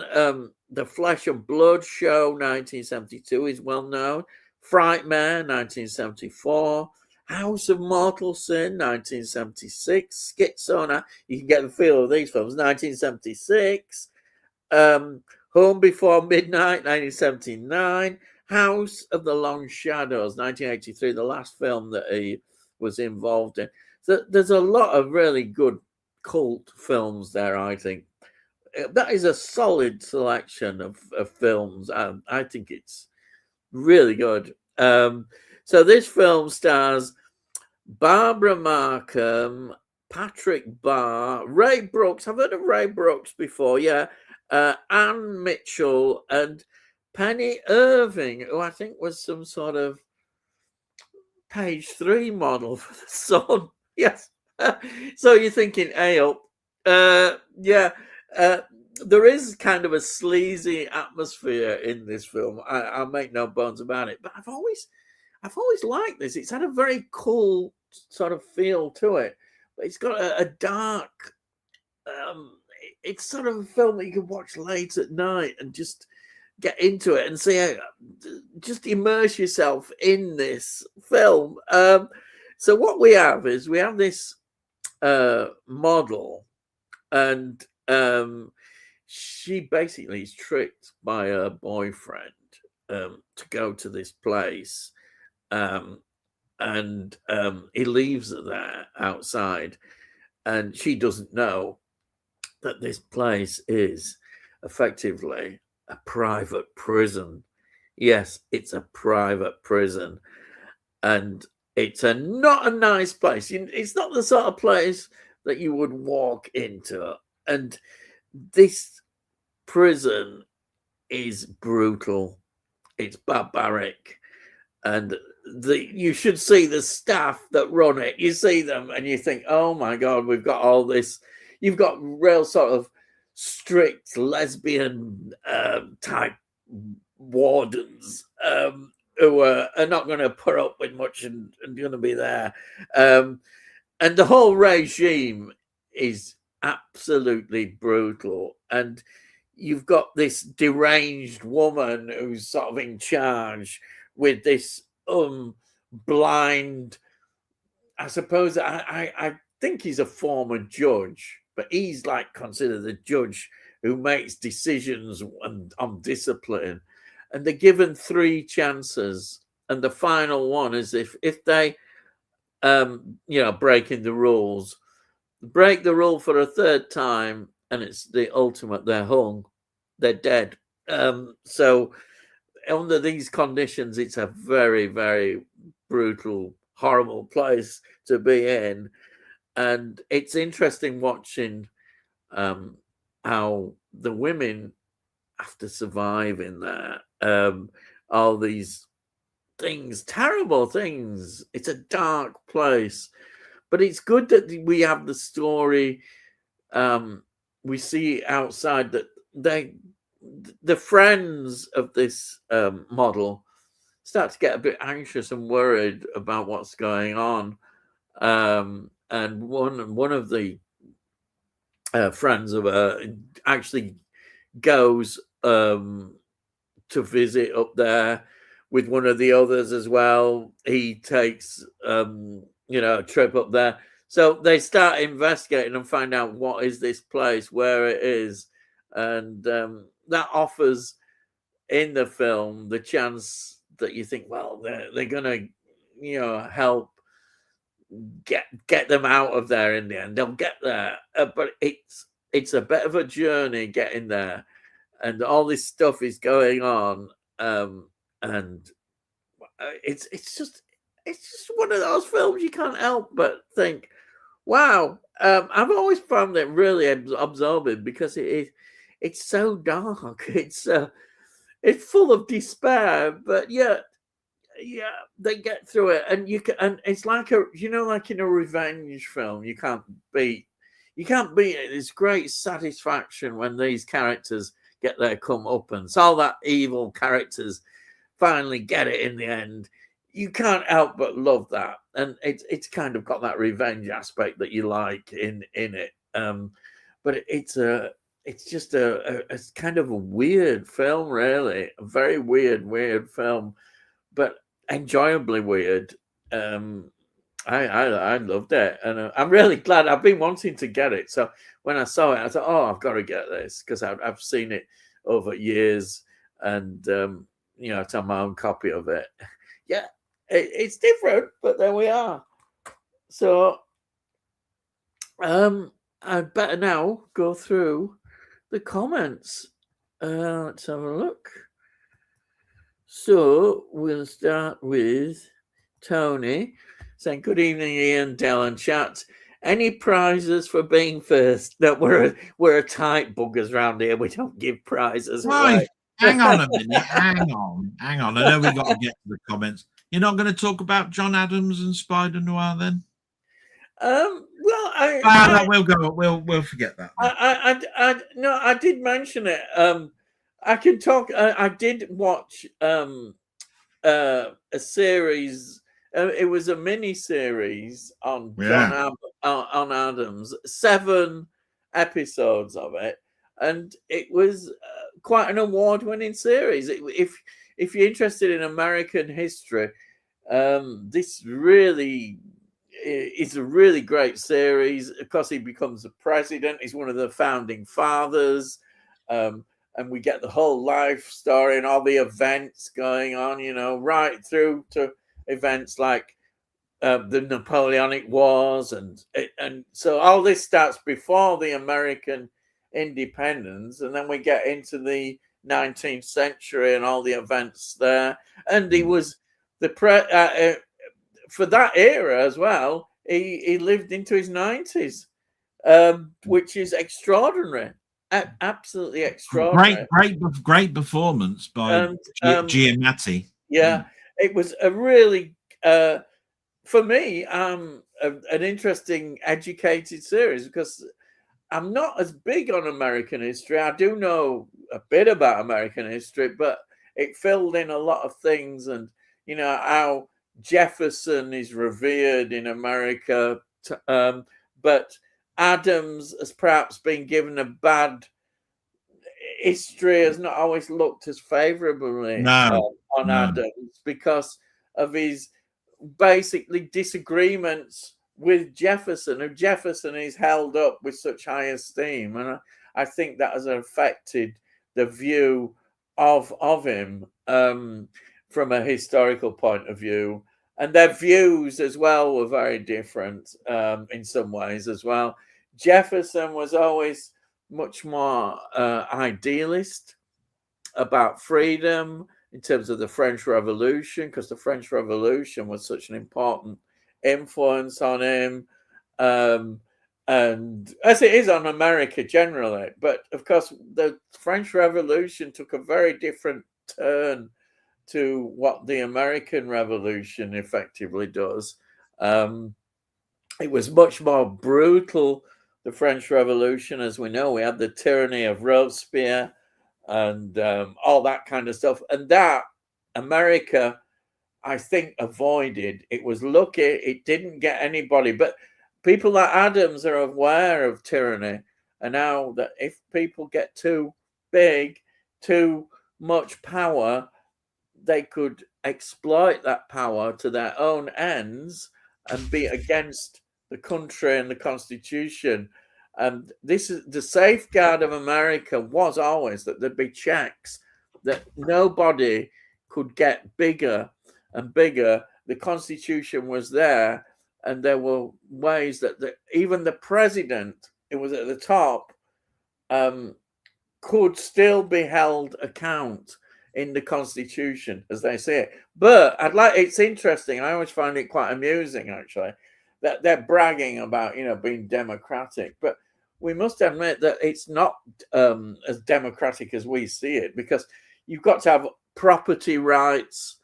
Speaker 1: The Flesh and Blood Show, 1972, is well known. Frightmare, 1974. House of Mortal Sin, 1976. Schizo, you can get the feel of these films, 1976. Home Before Midnight, 1979. House of the Long Shadows, 1983, the last film that he was involved in. So there's a lot of really good cult films there, I think. That is a solid selection of films. I think it's really good. So this film stars Barbara Markham, Patrick Barr, Ray Brooks. I've heard of Ray Brooks before, Anne Mitchell and Penny Irving, who I think was some sort of page 3 model for the Sun. Yes. So you're thinking, hey up. There is kind of a sleazy atmosphere in this film. I'll make no bones about it. But I've always liked this. It's had a very cool sort of feel to it. But it's got a dark. It's sort of a film that you can watch late at night and just get into it and see, just immerse yourself in this film. So what we have is this model, and she basically is tricked by her boyfriend to go to this place, and he leaves her there outside, and she doesn't know that this place is effectively a private prison. Yes, it's a private prison, and it's not a nice place. It's not the sort of place that you would walk into. And this prison is brutal. It's barbaric, and you should see the staff that run it. You see them, and you think, "Oh my God, we've got all this." You've got real sort of strict lesbian type wardens who are not going to put up with much and going to be there. And the whole regime is absolutely brutal. And you've got this deranged woman who's sort of in charge with this blind, I suppose, I think he's a former judge, but he's like considered the judge who makes decisions on discipline. And they're given 3 chances, and the final one is if they breaking the rules, break the rule for a 3rd time, and it's the ultimate, they're hung, they're dead. So under these conditions, it's a very, very brutal, horrible place to be in. And it's interesting watching how the women have to survive in there. All these things, terrible things. It's a dark place, but it's good that we have the story. We see outside that the friends of this model start to get a bit anxious and worried about what's going on. And one of the friends of her actually goes to visit up there with one of the others as well. He takes a trip up there. So they start investigating and find out what is this place, where it is. And that offers in the film the chance that you think, well, they're going to, help get them out of there in the end. They'll get there. But it's a bit of a journey getting there. And all this stuff is going on. And it's just one of those films you can't help but think, wow. I've always found it really absorbing because it's so dark. It's full of despair, but yeah, they get through it, and it's like like in a revenge film, you can't beat it. It's great satisfaction when these characters get their comeuppance. All that evil characters finally get it in the end. You can't help but love that, and it's kind of got that revenge aspect that you like in it. But it's just a kind of a weird film, really, a very weird film, but enjoyably weird. I loved it, and I'm really glad. I've been wanting to get it, so when I saw it, I thought, oh, I've got to get this because I've seen it over years, and to have my own copy of it. Yeah, it's different, but there we are. So I'd better now go through the comments. Let's have a look. So we'll start with Tony saying, "Good evening, Ian, Del, and chat. Any prizes for being first?" No, we're a tight buggers around here. We don't give prizes.
Speaker 2: Right. Hang on a minute. Hang on. I know we got to get to the comments. You're not going to talk about John Adams and Spider Noir then?
Speaker 1: Well,
Speaker 2: we'll go. We'll forget that.
Speaker 1: I did mention it. I can talk. I did watch a series. It was a mini series on on Adams. 7 episodes of it, and it was quite an award-winning series. If you're interested in American history, this really it's a really great series. Of course, he becomes the president. He's one of the founding fathers. And we get the whole life story and all the events going on, right through to events like the Napoleonic Wars, and so all this starts before the American independence, and then we get into the 19th century and all the events there. And he was for that era as well. He lived into his 90s, which is extraordinary. Absolutely extraordinary.
Speaker 2: Great performance by Giamatti.
Speaker 1: Yeah, it was a really, for me, an interesting, educated series, because I'm not as big on American history. I do know a bit about American history, but it filled in a lot of things, and how Jefferson is revered in America, but Adams has perhaps been given a bad history, has not always looked as favorably on Adams because of his basically disagreements with Jefferson, who Jefferson is held up with such high esteem, and I think that has affected the view of him from a historical point of view. And their views as well were very different in some ways as well. Jefferson was always much more idealist about freedom in terms of the French Revolution, because the French Revolution was such an important influence on him, and as it is on America generally. But of course, the French Revolution took a very different turn to what the American Revolution effectively does. It was much more brutal, the French Revolution. As we know, we had the tyranny of Robespierre and all that kind of stuff. And that America, I think, avoided. It was lucky it didn't get anybody. But people like Adams are aware of tyranny. And now that if people get too big, too much power, they could exploit that power to their own ends and be against the country and the Constitution. And this is the safeguard of America, was always that there'd be checks, that nobody could get bigger and bigger. The Constitution was there, and there were ways that even the president, it was at the top, could still be held account in the Constitution, as they say it. But it's interesting. I always find it quite amusing, actually, that they're bragging about, being democratic. But we must admit that it's not as democratic as we see it, because you've got to have property rights.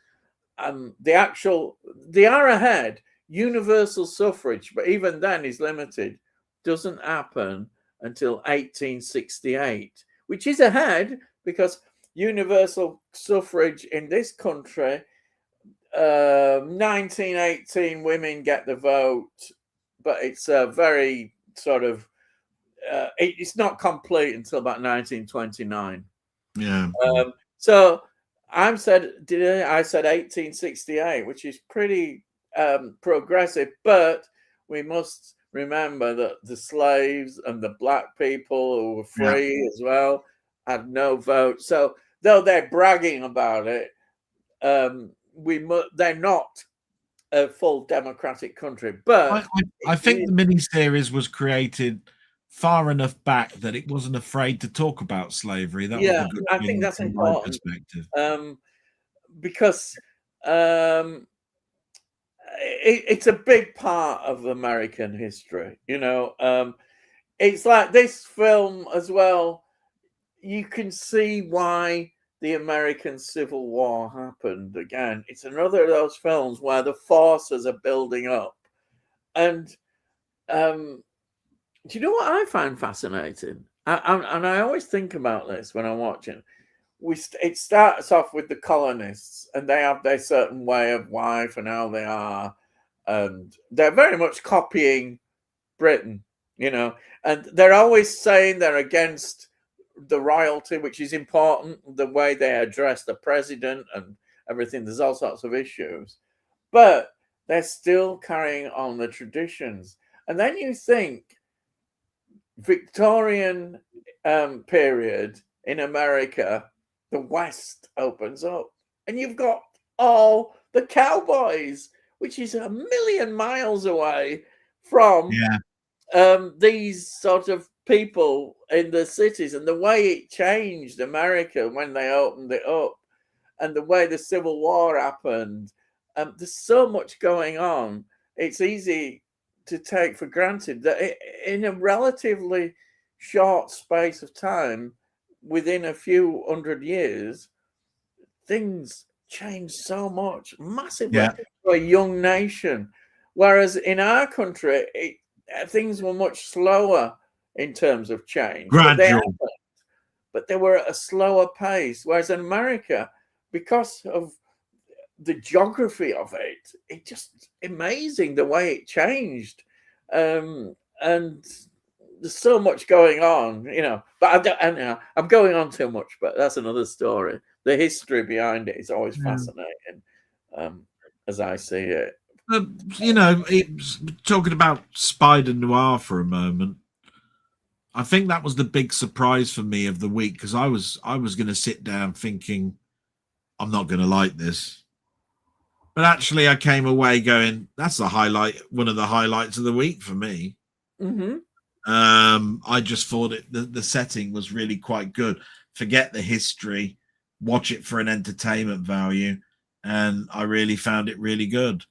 Speaker 1: They are ahead. Universal suffrage, but even then is limited, doesn't happen until 1868, which is ahead, because universal suffrage in this country, 1918 women get the vote, but it's a very sort of it's not complete until about 1929.
Speaker 2: Yeah.
Speaker 1: So I said 1868, which is pretty progressive, but we must remember that the slaves and the black people who were free as well had no vote. So though they're bragging about it, they're not a full democratic country. But
Speaker 2: I think the miniseries was created far enough back that it wasn't afraid to talk about slavery. That was a good
Speaker 1: I think that's
Speaker 2: from
Speaker 1: important.
Speaker 2: my perspective.
Speaker 1: Because it's a big part of American history. It's like this film as well. You can see why the American Civil War happened again. It's another of those films where the forces are building up. And do you know what I find fascinating? And I always think about this when I'm watching. It starts off with the colonists, and they have their certain way of life and how they are. And they're very much copying Britain, and they're always saying they're against the royalty, which is important, the way they address the president and everything. There's all sorts of issues. But they're still carrying on the traditions. And then you think Victorian period in America, the West opens up, and you've got all the cowboys, which is a million miles away from these sort of people in the cities, and the way it changed America when they opened it up, and the way the Civil War happened. There's so much going on. It's easy to take for granted that in a relatively short space of time, within a few hundred years, things change so much, massively, for a young nation. Whereas in our country, things were much slower in terms of change.
Speaker 2: Gradual.
Speaker 1: But they were at a slower pace. Whereas in America, because of the geography of it, it's just amazing the way it changed. And there's so much going on, but I'm going on too much, but that's another story. The history behind it is always fascinating, as I see it.
Speaker 2: Talking about Spider Noir for a moment, I think that was the big surprise for me of the week, because I was going to sit down thinking I'm not going to like this, but actually I came away going, that's one of the highlights of the week for me.
Speaker 1: Mm-hmm.
Speaker 2: I just thought the setting was really quite good. Forget the history, watch it for an entertainment value, and I really found it really good.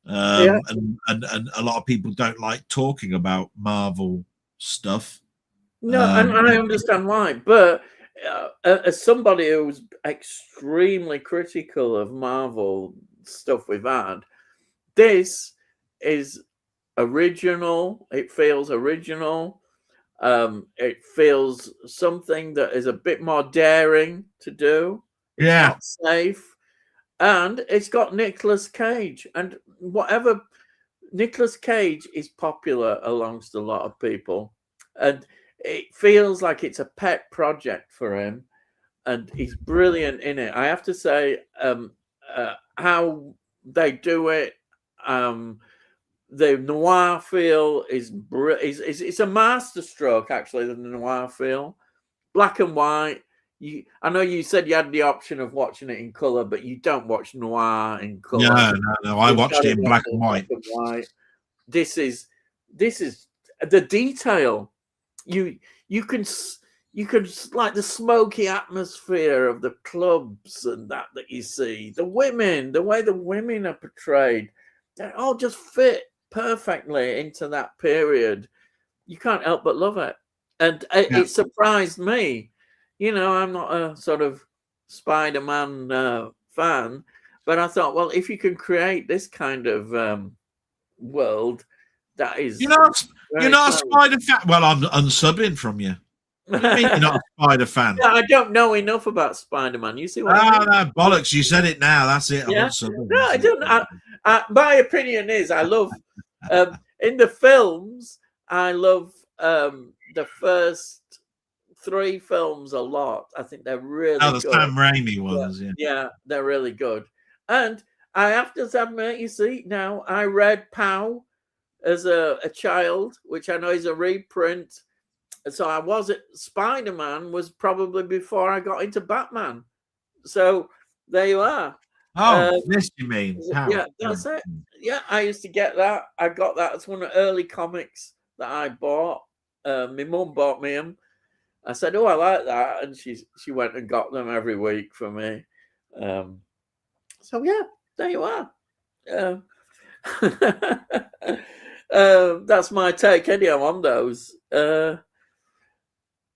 Speaker 2: And a lot of people don't like talking about Marvel stuff.
Speaker 1: No, and I understand why, but as somebody who's extremely critical of Marvel stuff we've had, this is original. It feels original. It feels something that is a bit more daring to do. It's not safe. And it's got Nicolas Cage. And whatever, Nicolas Cage is popular amongst a lot of people. And it feels like it's a pet project for him. And he's brilliant in it. I have to say, how they do it, the noir feel is it's a masterstroke, actually, the noir feel. Black and white. I know you said you had the option of watching it in color, but you don't watch noir in color.
Speaker 2: No. I watched it in black and white.
Speaker 1: This is the detail. You can like the smoky atmosphere of the clubs and that you see. The women, the way the women are portrayed, they all just fit perfectly into that period. You can't help but love it. And it surprised me. I'm not a sort of Spider-Man fan, but I thought, well, if you can create this kind of world, that is...
Speaker 2: You're not a Spider fan? Well, I'm unsubbing from you. What do you mean you're not a Spider fan?
Speaker 1: Yeah, I don't know enough about Spider-Man. You see what I mean?
Speaker 2: No, bollocks. You said it now. That's it.
Speaker 1: Yeah. No, I don't. My opinion is I love... in the films, I love the first 3 films a lot. I think they're really good.
Speaker 2: The Sam Raimi ones,
Speaker 1: yeah, they're really good. And I have to admit, you see, now I read Pow as a child, which I know is a reprint. So I was at Spider-Man was probably before I got into Batman. So there you are.
Speaker 2: This you mean?
Speaker 1: Yeah, that's it. Yeah, I used to get that. I got that as one of the early comics that I bought. My mum bought me them. I said, "Oh, I like that," and she went and got them every week for me. So yeah, there you are. That's my take, anyhow, on those.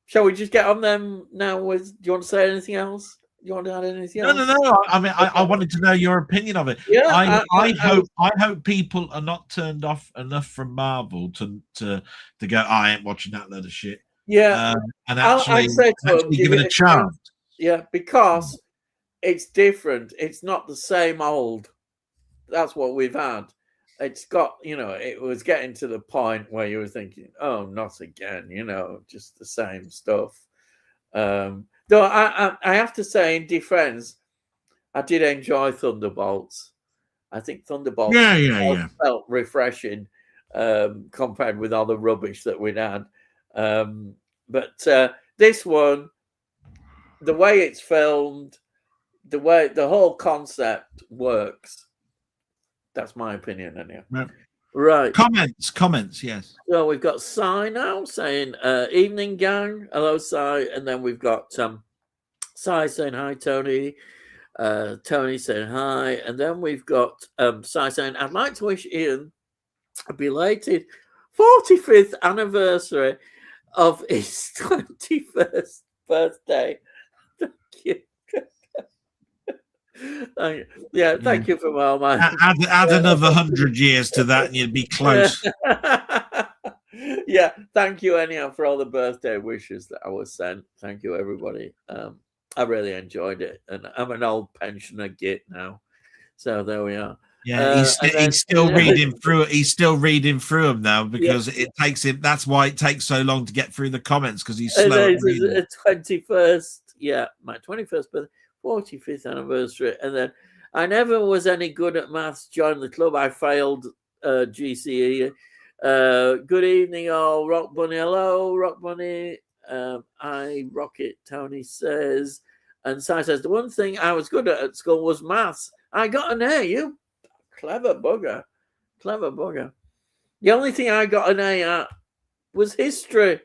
Speaker 1: Shall we just get on them now? Do you want to say anything else? You want to add anything else?
Speaker 2: No. I mean, I wanted to know your opinion of it.
Speaker 1: Yeah,
Speaker 2: I hope people are not turned off enough from Marvel to go, I ain't watching that load of shit.
Speaker 1: Yeah,
Speaker 2: and actually give it a chance.
Speaker 1: Yeah, because it's different. It's not the same old. That's what we've had. It's got, it was getting to the point where you were thinking, oh, not again, just the same stuff. Though I have to say, in defense, I did enjoy Thunderbolts. I think Thunderbolts
Speaker 2: Yeah.
Speaker 1: felt refreshing compared with all the rubbish that we'd had. But this one, the way it's filmed, the way the whole concept works. That's my opinion, anyhow.
Speaker 2: Yep.
Speaker 1: Right.
Speaker 2: Comments, yes.
Speaker 1: So we've got Cy now saying, evening gang. Hello, Cy. And then we've got Cy saying hi, Tony. Tony saying hi. And then we've got Cy saying, I'd like to wish Ian a belated 45th anniversary of his 21st birthday. Thank you. Thank you for all my.
Speaker 2: Add another 100 years to that, and you'd be close.
Speaker 1: Yeah, thank you anyhow for all the birthday wishes that I was sent. Thank you, everybody. I really enjoyed it, and I'm an old pensioner git now, so there we are.
Speaker 2: Yeah, he's still reading through. He's still reading through them now because it takes him. That's why it takes so long to get through the comments, because he's slow at reading.
Speaker 1: 21st, my 21st birthday. 45th anniversary, and then I never was any good at maths. Joined the club. I failed GCE. Good evening, all. Rock Bunny, hello, Rock Bunny. I Rocket. Tony says, and Si says the one thing I was good at school was maths. I got an A. You clever bugger, clever bugger. The only thing I got an A at was history.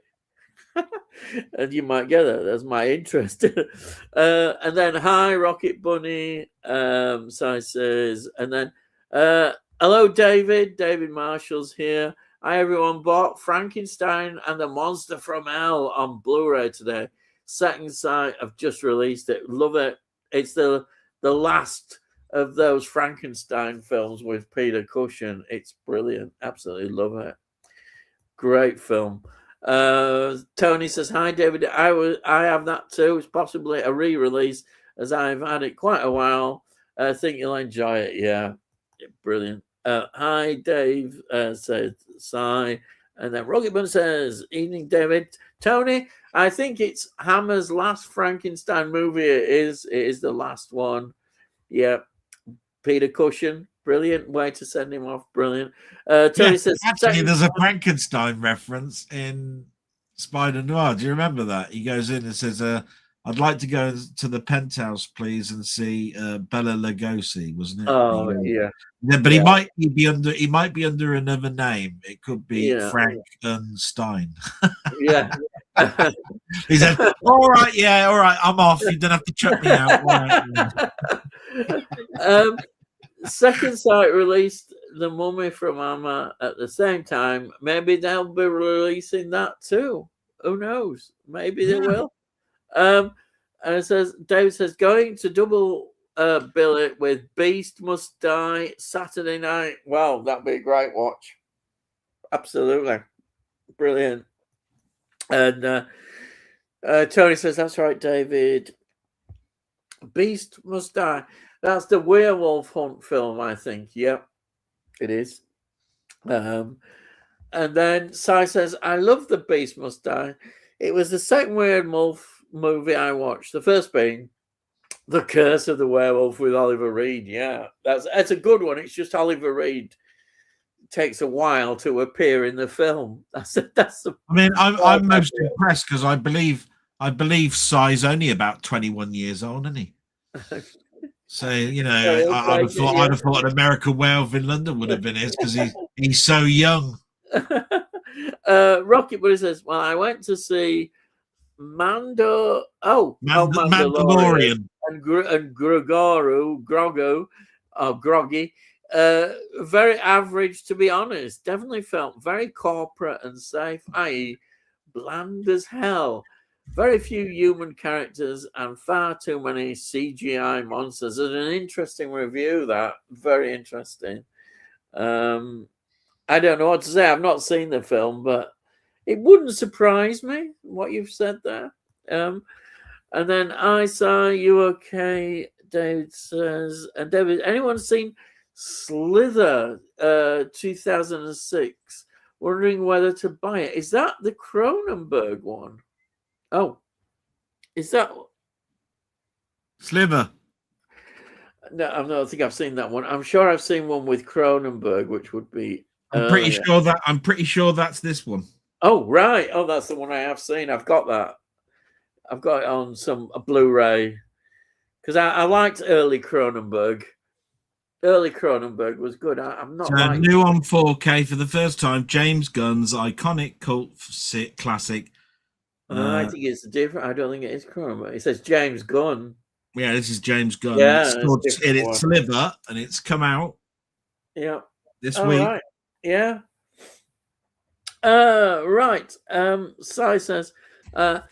Speaker 1: And you might get it. That's my interest. And then hi, Rocket Bunny. Si says, and then hello, David. David Marshall's here. Hi, everyone. Bought Frankenstein and the Monster from Hell on Blu-ray today. Second sight. I've just released it. Love it. It's the last of those Frankenstein films with Peter Cushing. It's brilliant. Absolutely love it. Great film. Tony says, hi, David. I have that too. It's possibly a re-release, as I've had it quite a while. I think you'll enjoy it. Yeah, brilliant. Hi, Dave, says Si. And then Rocket Bun says, evening, David. Tony, I think it's Hammer's last Frankenstein movie. It is the last one. Yeah. Peter Cushing. Brilliant way to send him off. Brilliant. Tony says,
Speaker 2: actually, there's a Frankenstein reference in Spider Noir. Do you remember that? He goes in and says, I'd like to go to the penthouse, please, and see Bela Lugosi, wasn't it?
Speaker 1: Oh, yeah.
Speaker 2: But he might be under another name. It could be Frankenstein.
Speaker 1: Yeah.
Speaker 2: He said, all right, I'm off. You don't have to chuck me out.
Speaker 1: Second Sight released The Mummy from Hammer at the same time. Maybe they'll be releasing that too. Who knows? Maybe they will. And it says, David says, going to double bill it with Beast Must Die Saturday night. Well, that'd be a great watch. Absolutely. Brilliant. And Tony says, that's right, David. Beast Must Die. That's the werewolf hunt film, I think. Yep, it is. And then Si says, I love The Beast Must Die. It was the second werewolf movie I watched. The first being The Curse of the Werewolf with Oliver Reed. Yeah, that's a good one. It's just Oliver Reed takes a while to appear in the film.
Speaker 2: I'm most impressed because I believe Si's only about 21 years old, isn't he? So, I'd have thought an American Werewolf in London would have been his because he's so young.
Speaker 1: Rocket Buddy says, well, I went to see Mandalorian and Groggy. Very average, to be honest. Definitely felt very corporate and safe, i.e. bland as hell. Very few human characters and far too many CGI monsters. It's an interesting review, that. Very interesting. I don't know what to say. I've not seen the film, but it wouldn't surprise me what you've said there. And then I saw you okay, David says. And David, anyone seen Slither 2006? Wondering whether to buy it. Is that the Cronenberg one? Oh, is that
Speaker 2: Sliver?
Speaker 1: No, I don't think I've seen that one. I'm sure I've seen one with Cronenberg, which would be
Speaker 2: I'm pretty
Speaker 1: earlier.
Speaker 2: sure that's this one.
Speaker 1: Oh, right. Oh, that's the one I have seen. I've got that. I've got it on a Blu-ray because I liked early Cronenberg. Early Cronenberg was good. I'm not
Speaker 2: So
Speaker 1: like.
Speaker 2: new on 4K for the first time. James Gunn's iconic cult classic.
Speaker 1: I think it's different. I don't think it is Cronenberg. It says James Gunn.
Speaker 2: Yeah, this is James Gunn.
Speaker 1: Yeah,
Speaker 2: It's Sliver, and it's come out.
Speaker 1: Yeah.
Speaker 2: This
Speaker 1: All
Speaker 2: week.
Speaker 1: right. Yeah. Right. Sai says, I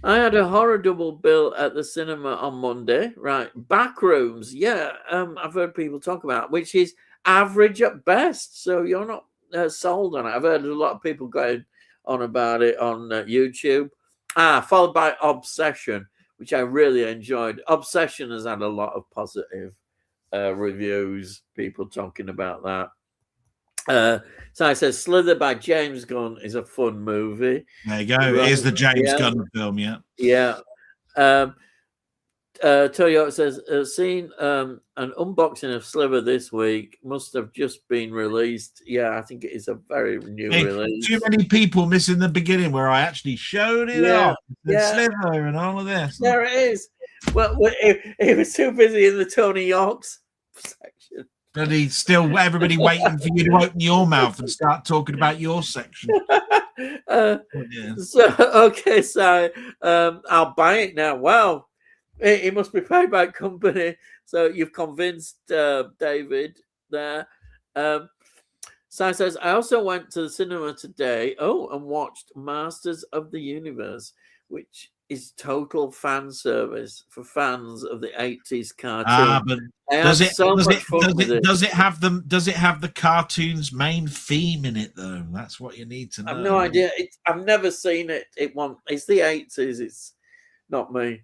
Speaker 1: had a horror double bill at the cinema on Monday. Right. Backrooms. Yeah. I've heard people talk about it, which is average at best. So you're not sold on it. I've heard a lot of people going on about it on YouTube. Followed by Obsession, which I really enjoyed. Obsession has had a lot of positive reviews, people talking about that. So I said Slither by James Gunn is a fun movie.
Speaker 2: There you go. It is the James Gunn film, yeah.
Speaker 1: Yeah. Toyo says, seen an unboxing of Sliver this week. Must have just been released. Yeah, I think it is a very new release.
Speaker 2: Too many people missing the beginning where I actually showed it off. Sliver and all of this.
Speaker 1: There it is. Well, he was too busy in the Tony York's section.
Speaker 2: But he's still everybody waiting for you to open your mouth and start talking about your section.
Speaker 1: So I'll buy it now. Wow, he must be paid by company. So you've convinced David there. Si says, I also went to the cinema today. And watched Masters of the Universe, which is total fan service for fans of the 80s cartoon.
Speaker 2: But does it have the cartoon's main theme in it though? That's what you need to know.
Speaker 1: I've no idea. I've never seen it. It's the 80s. It's not me.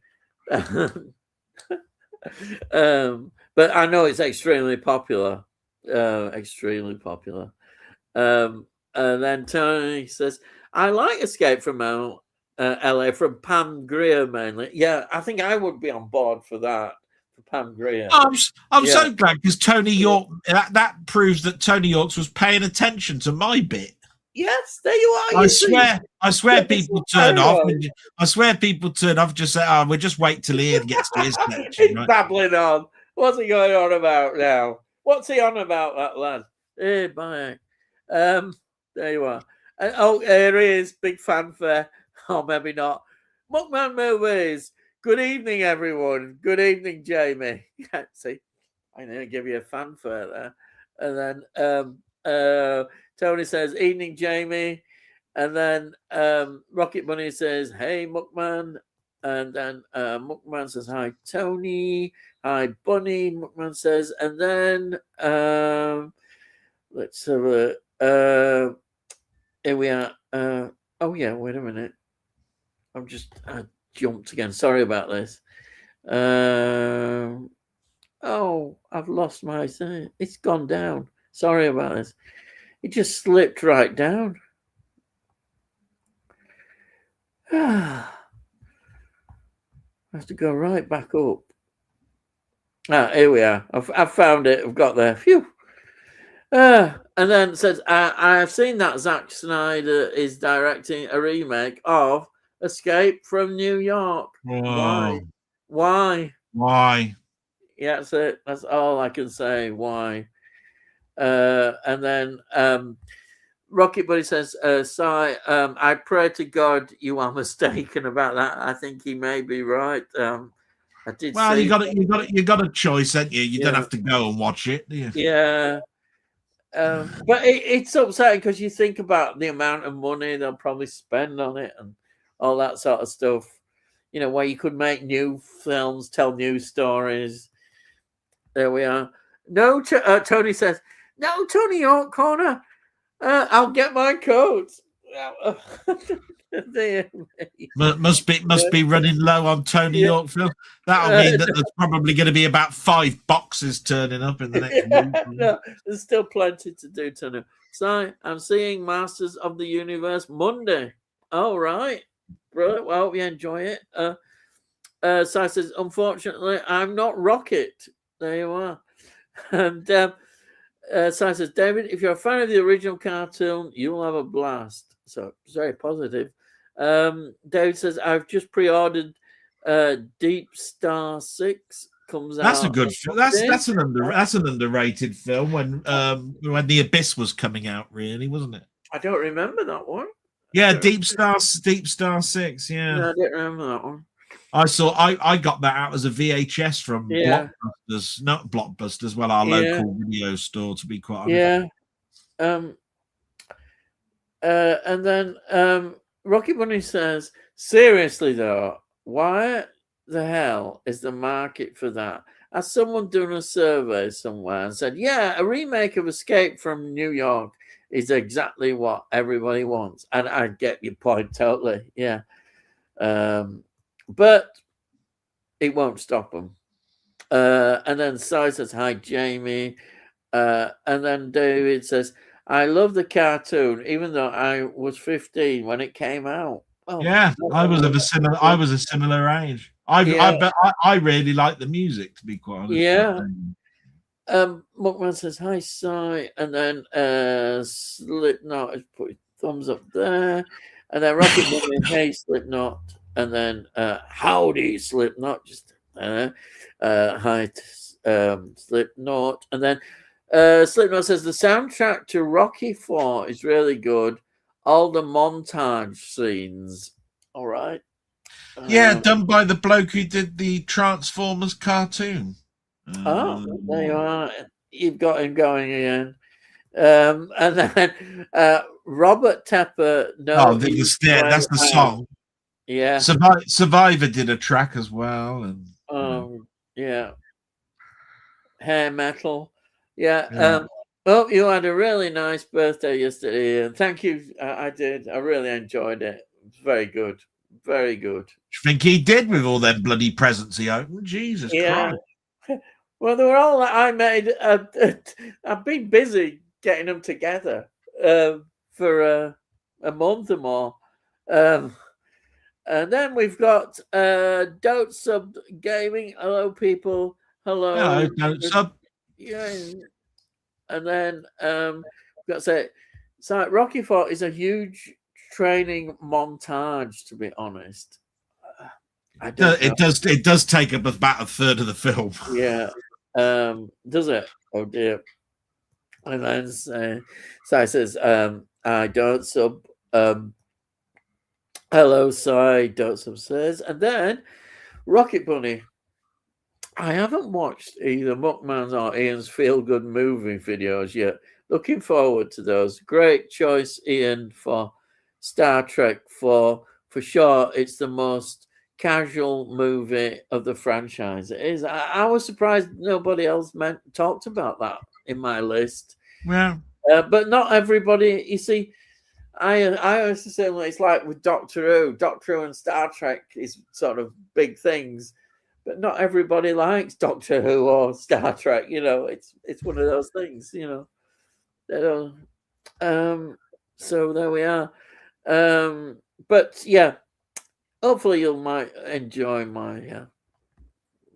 Speaker 1: But I know it's extremely popular. Extremely popular. And then Tony says, I like Escape from LA from Pam Grier mainly. Yeah, I think I would be on board for that. For Pam Grier.
Speaker 2: I'm so glad because Tony York, that proves that Tony York was paying attention to my bit.
Speaker 1: Yes, there you are.
Speaker 2: I swear people turn off. I swear people turn off. Just say, we'll just wait till Ian gets to his section.
Speaker 1: He's babbling on. What's he going on about now? What's he on about, that lad? Hey, bye. There you are. Here he is. Big fanfare. Oh, maybe not. Muckman Movies. Good evening, everyone. Good evening, Jamie. See, I'm going to give you a fanfare there. And then Tony says, evening, Jamie. And then Rocket Bunny says, hey, Muckman. And then Muckman says, hi, Tony. Hi, Bunny, Muckman says. And then let's have a... here we are. Wait a minute. I jumped again. Sorry about this. I've lost my thing. It's gone down. Sorry about this. It just slipped right down. I have to go right back up. Here we are. I've found it. I've got there. Phew. And then it says, I have seen that Zack Snyder is directing a remake of Escape from New York.
Speaker 2: Whoa.
Speaker 1: Why? Yeah, that's it. That's all I can say. Why? And then Rocket Buddy says, Sai, I pray to God you are mistaken about that. I think he may be right. I did.
Speaker 2: Well, you got a choice, haven't you? You don't have to go and watch it, do you?
Speaker 1: Yeah. But it's upsetting because you think about the amount of money they'll probably spend on it and all that sort of stuff. You know, where you could make new films, tell new stories. There we are. No, Tony says, no, Tony York corner. I'll get my coat.
Speaker 2: Must be running low on Tony York film. That'll mean that there's probably going to be about 5 boxes turning up in the next week.
Speaker 1: No, there's still plenty to do, Tony. So I'm seeing Masters of the Universe Monday. All right. Brilliant. Well, we enjoy it. So I says, unfortunately, I'm not Rocket. There you are. And Sai says, David, if you're a fan of the original cartoon, you'll have a blast. So it's very positive. David says, I've just pre-ordered Deep Star 6. Comes
Speaker 2: That's a
Speaker 1: out.
Speaker 2: good film. That's an underrated film when The Abyss was coming out, really, wasn't it?
Speaker 1: I don't remember that one.
Speaker 2: Yeah, Deep Star 6. Yeah,
Speaker 1: No, I didn't remember that one.
Speaker 2: I got that out as a VHS from Blockbusters, not Blockbusters, well, our local video store, to be quite honest.
Speaker 1: Yeah. And then Rocky Bunny says, seriously though, why the hell is the market for that? Has someone done a survey somewhere and said, yeah, a remake of Escape from New York is exactly what everybody wants? And I get your point totally. Yeah. But it won't stop them. And then Sai says, hi, Jamie. And then David says, I love the cartoon, even though I was 15 when it came out.
Speaker 2: Oh, yeah, I was a similar age. I really like the music, to be quite honest.
Speaker 1: Yeah. Muckman says, hi, Sai. And then Slipknot has put his thumbs up there. And then Rocket Bunny, hey, Slipknot. And then howdy, Slipknot. Just hi, Slipknot. And then Slipknot says, the soundtrack to Rocky 4 is really good. All the montage scenes. All right.
Speaker 2: Yeah, done by the bloke who did the Transformers cartoon.
Speaker 1: There you are. You've got him going again. And then Robert Tepper. No,
Speaker 2: that's the song.
Speaker 1: Yeah.
Speaker 2: Survivor did a track as well. And
Speaker 1: yeah. Hair metal. Yeah. Well, you had a really nice birthday yesterday, and thank you. I did. I really enjoyed it. It was very good. Very good.
Speaker 2: You think he did with all them bloody presents he opened? Jesus Christ.
Speaker 1: Well, they were all that I made. I've been busy getting them together for a month or more. And then we've got Don't Sub Gaming. Hello, people. Hello.
Speaker 2: Don't Sub.
Speaker 1: Yeah. And then I've got to say, so Rocky 4 is a huge training montage, to be honest.
Speaker 2: It does take up about a third of the film.
Speaker 1: Yeah. Does it? Oh dear. And then Sai says, I don't sub. Hello, Sai, don't sub says. And then Rocket Bunny. I haven't watched either Muckman's or Ian's Feel Good movie videos yet. Looking forward to those. Great choice, Ian, for Star Trek 4. For sure, it's the most casual movie of the franchise. It is. I was surprised nobody else talked about that in my list.
Speaker 2: Yeah.
Speaker 1: But not everybody. You see, I used to say it's like with Doctor Who. Doctor Who and Star Trek is sort of big things. But not everybody likes Doctor Who or Star Trek. You know, it's one of those things. You know, so there we are. But yeah, hopefully you might enjoy my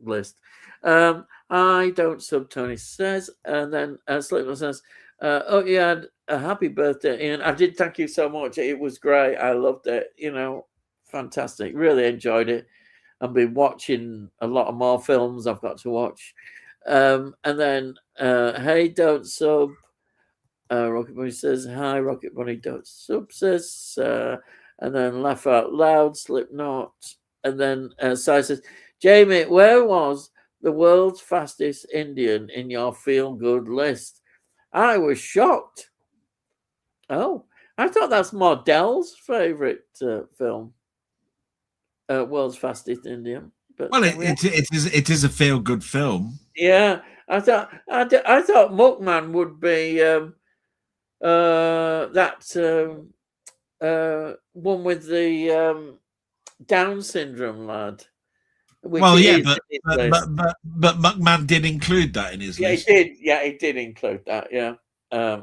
Speaker 1: list. I don't sub. Tony says, and then Slipknot says, "Oh, you had a happy birthday, Ian. I did. Thank you so much. It was great. I loved it. You know, fantastic. Really enjoyed it." I've been watching a lot of more films I've got to watch. And then, hey, don't sub. Rocket Bunny says, hi, Rocket Bunny, don't sub, says. And then Laugh Out Loud, Slipknot. And then Sai says, Jamie, where was the world's fastest Indian in your feel-good list? I was shocked. Oh, I thought that's more Dell's favourite film. World's Fastest Indian. But
Speaker 2: well, it is a feel good film.
Speaker 1: Yeah, I thought Muckman would be that one with the Down syndrome lad.
Speaker 2: Well, yeah, but Muckman did include that in his list.
Speaker 1: He did. Yeah, he did include that. Yeah. I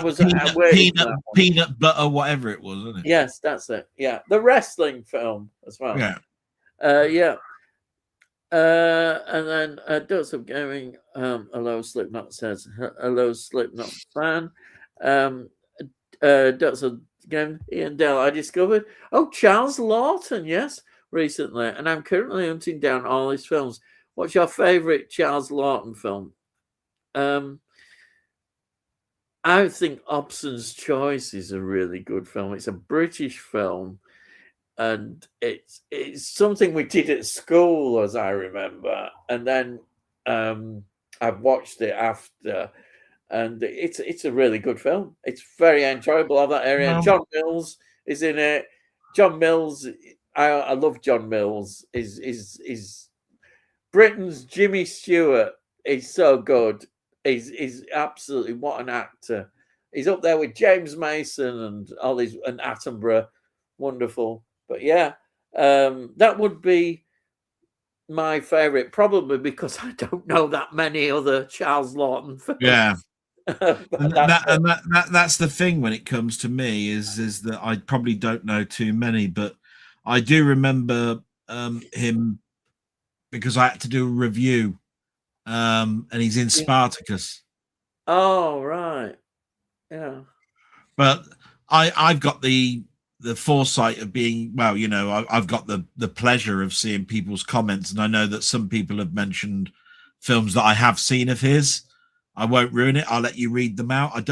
Speaker 1: was
Speaker 2: peanut butter, whatever it was, wasn't it?
Speaker 1: Yes, that's it. Yeah, the wrestling film as well.
Speaker 2: Yeah.
Speaker 1: Yeah. And then Dose of Gaming, hello Slipknot says, hello Slipknot fan. Dose of Gaming, Ian Dale, I discovered, Charles Lawton, yes, recently, and I'm currently hunting down all his films. What's your favourite Charles Lawton film? I think Obson's Choice is a really good film. It's a British film, and it's something we did at school, as I remember. And then I've watched it after, and it's a really good film. It's very enjoyable. All that area.
Speaker 2: Well,
Speaker 1: John Mills is in it. John Mills, I love John Mills. Is Britain's Jimmy Stewart. He's so good. He's absolutely, what an actor. He's up there with James Mason and all these, and Attenborough. Wonderful. But yeah, that would be my favorite, probably because I don't know that many other Charles Lawton films.
Speaker 2: Yeah. That's the thing when it comes to me is that I probably don't know too many, but I do remember him because I had to do a review, and he's in Spartacus.
Speaker 1: Oh, right. Yeah.
Speaker 2: But I've got the foresight of being, well, you know, I've got the pleasure of seeing people's comments, and I know that some people have mentioned films that I have seen of his. I won't ruin it. I'll let you read them out.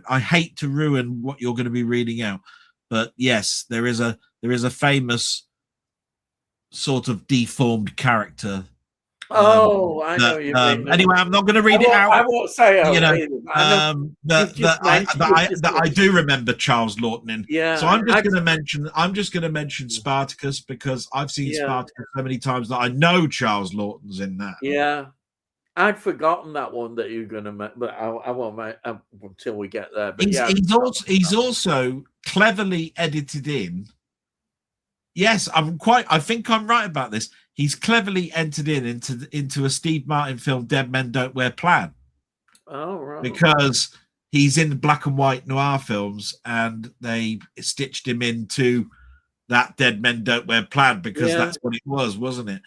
Speaker 2: I hate to ruin what you're going to be reading out, but yes, there is a famous sort of deformed character.
Speaker 1: I know you mean.
Speaker 2: Anyway, I'm not going to read it out.
Speaker 1: I won't say
Speaker 2: you know, that I do remember Charles Lawton in.
Speaker 1: Yeah.
Speaker 2: So I'm just going to mention Spartacus because I've seen Spartacus so many times that I know Charles Lawton's in that.
Speaker 1: Yeah. I'd forgotten that one that you're going to make, but I won't make until we get there. But
Speaker 2: he's also cleverly edited in. Yes, I think I'm right about this. He's cleverly entered into a Steve Martin film, Dead Men Don't Wear Plaid.
Speaker 1: Oh, right.
Speaker 2: Because he's in the black and white noir films, and they stitched him into that Dead Men Don't Wear Plaid because that's what it was, wasn't it?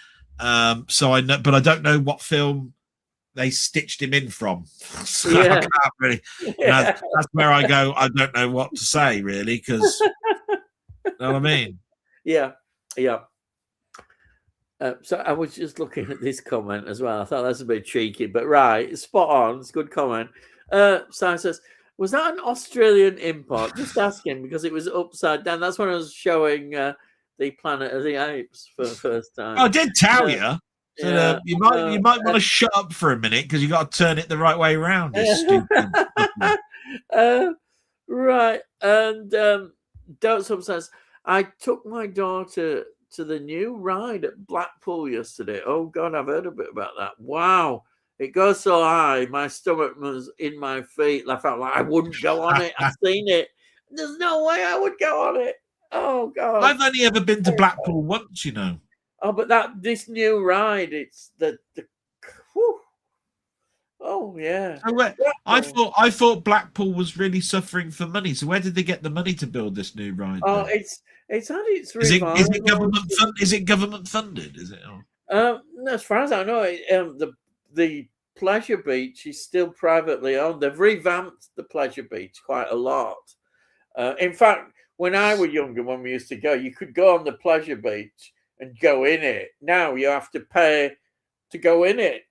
Speaker 2: So I know, but I don't know what film they stitched him in from. So I can't really, that's where I go. I don't know what to say really, because you know what I mean.
Speaker 1: Yeah. So I was just looking at this comment as well. I thought that's a bit cheeky, but right, spot on. It's a good comment. Simon says, was that an Australian import? Just asking because it was upside down. That's when I was showing the Planet of the Apes for the first time.
Speaker 2: I did tell you. So you might want to shut up for a minute because you got to turn it the right way around.
Speaker 1: Right. And Dotsum says, I took my daughter to the new ride at Blackpool yesterday. Oh, God, I've heard a bit about that. Wow. It goes so high. My stomach was in my feet. I felt like I wouldn't go on it. I've seen it. There's no way I would go on it. Oh, God.
Speaker 2: I've only ever been to Blackpool once, you know.
Speaker 1: Oh, but this new ride, it's the whew. Oh, yeah.
Speaker 2: So I thought Blackpool was really suffering for money. So where did they get the money to build this new ride?
Speaker 1: Oh, it's had its
Speaker 2: revival. Is it government funded? Is it?
Speaker 1: As far as I know, the pleasure beach is still privately owned. They've revamped the pleasure beach quite a lot. In fact, when I was younger, when we used to go, you could go on the pleasure beach and go in it. Now you have to pay to go in it.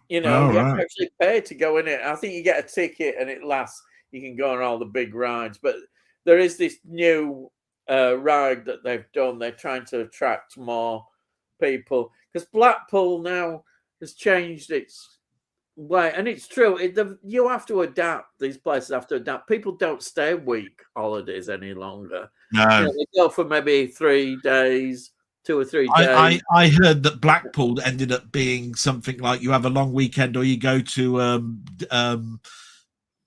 Speaker 1: You know, you have to actually pay to go in it. I think you get a ticket and it lasts. You can go on all the big rides. But there is this new ride that they've done. They're trying to attract more people because Blackpool now has changed its way. And it's true. You have to adapt. These places have to adapt. People don't stay week holidays any longer.
Speaker 2: No.
Speaker 1: They go for maybe 3 days. 2 or 3 days.
Speaker 2: I heard that Blackpool ended up being something like you have a long weekend or you go to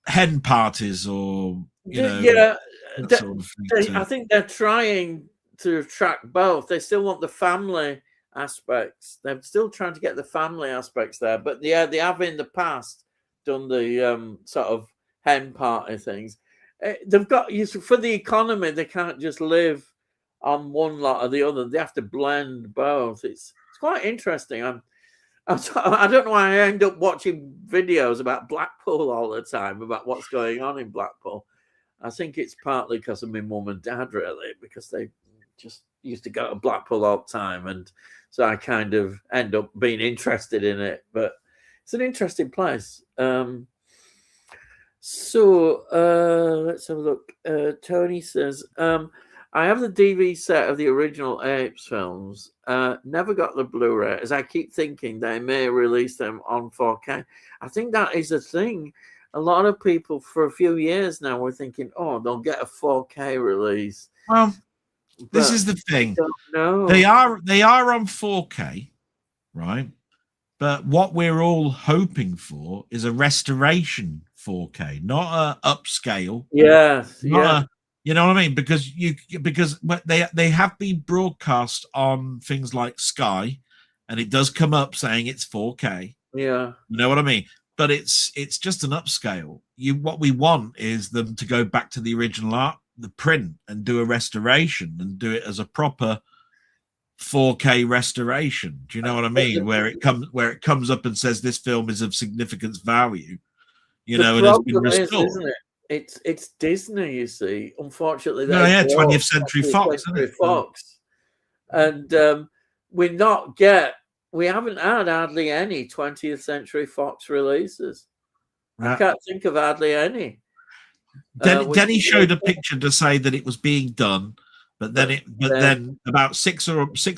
Speaker 2: hen parties or
Speaker 1: sort of thing. I think they're trying to attract both. They still want the family aspects. They're still trying to get the family aspects there. But they have in the past done the sort of hen party things. They've got for the economy. They can't just live on one lot or the other. They have to blend both. It's quite interesting. I don't know why I end up watching videos about Blackpool all the time, about what's going on in Blackpool. I think it's partly because of my mum and dad, really, because they just used to go to Blackpool all the time. And so I kind of end up being interested in it. But it's an interesting place. Let's have a look. Tony says, I have the DV set of the original Apes films. Never got the Blu-ray, as I keep thinking they may release them on 4K. I think that is a thing. A lot of people for a few years now were thinking, oh, they'll get a 4K release.
Speaker 2: Well, this is the thing.
Speaker 1: No,
Speaker 2: they are on 4K, right? But what we're all hoping for is a restoration 4K, not a upscale.
Speaker 1: Yes,
Speaker 2: You know what I mean? Because they have been broadcast on things like Sky, and it does come up saying it's 4K.
Speaker 1: Yeah,
Speaker 2: you know what I mean. But it's just an upscale. What we want is them to go back to the original art, the print, and do a restoration and do it as a proper 4K restoration. Do you know what I mean? Where it comes up and says this film is of significant value, and has been restored.
Speaker 1: isn't it? It's Disney, you see. Unfortunately,
Speaker 2: 20th Century Fox,
Speaker 1: and we haven't had hardly any 20th Century Fox releases. I can't think of hardly any.
Speaker 2: Denny showed a picture to say that it was being done, but then about 6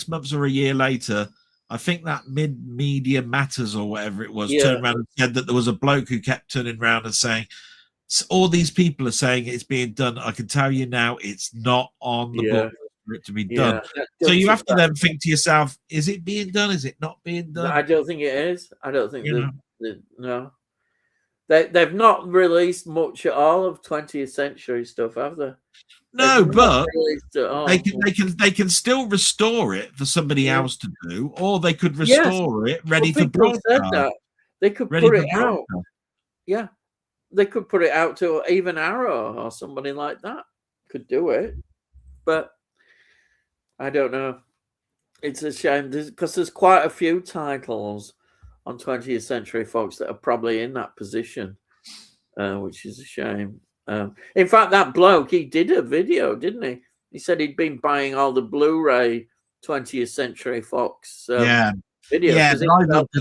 Speaker 2: months or a year later, I think that Media Matters or whatever it was turned around and said that there was a bloke who kept turning around and saying, all these people are saying it's being done. I can tell you now, it's not on the book for it to be done. So you have to then think to yourself, is it being done? Is it not being done?
Speaker 1: I don't think it is. I don't think no. They've not released much at all of 20th century stuff, have they?
Speaker 2: No, but they can still restore it for somebody else to do, or they could restore it ready for broadcast.
Speaker 1: They could put it out. Yeah, they could put it out to even Arrow or somebody like that could do it, but I don't know. It's a shame because there's quite a few titles on 20th Century Fox that are probably in that position, which is a shame. In fact, that bloke, he did a video, didn't he? He said he'd been buying all the Blu-ray 20th Century Fox videos.
Speaker 2: Yeah, I looked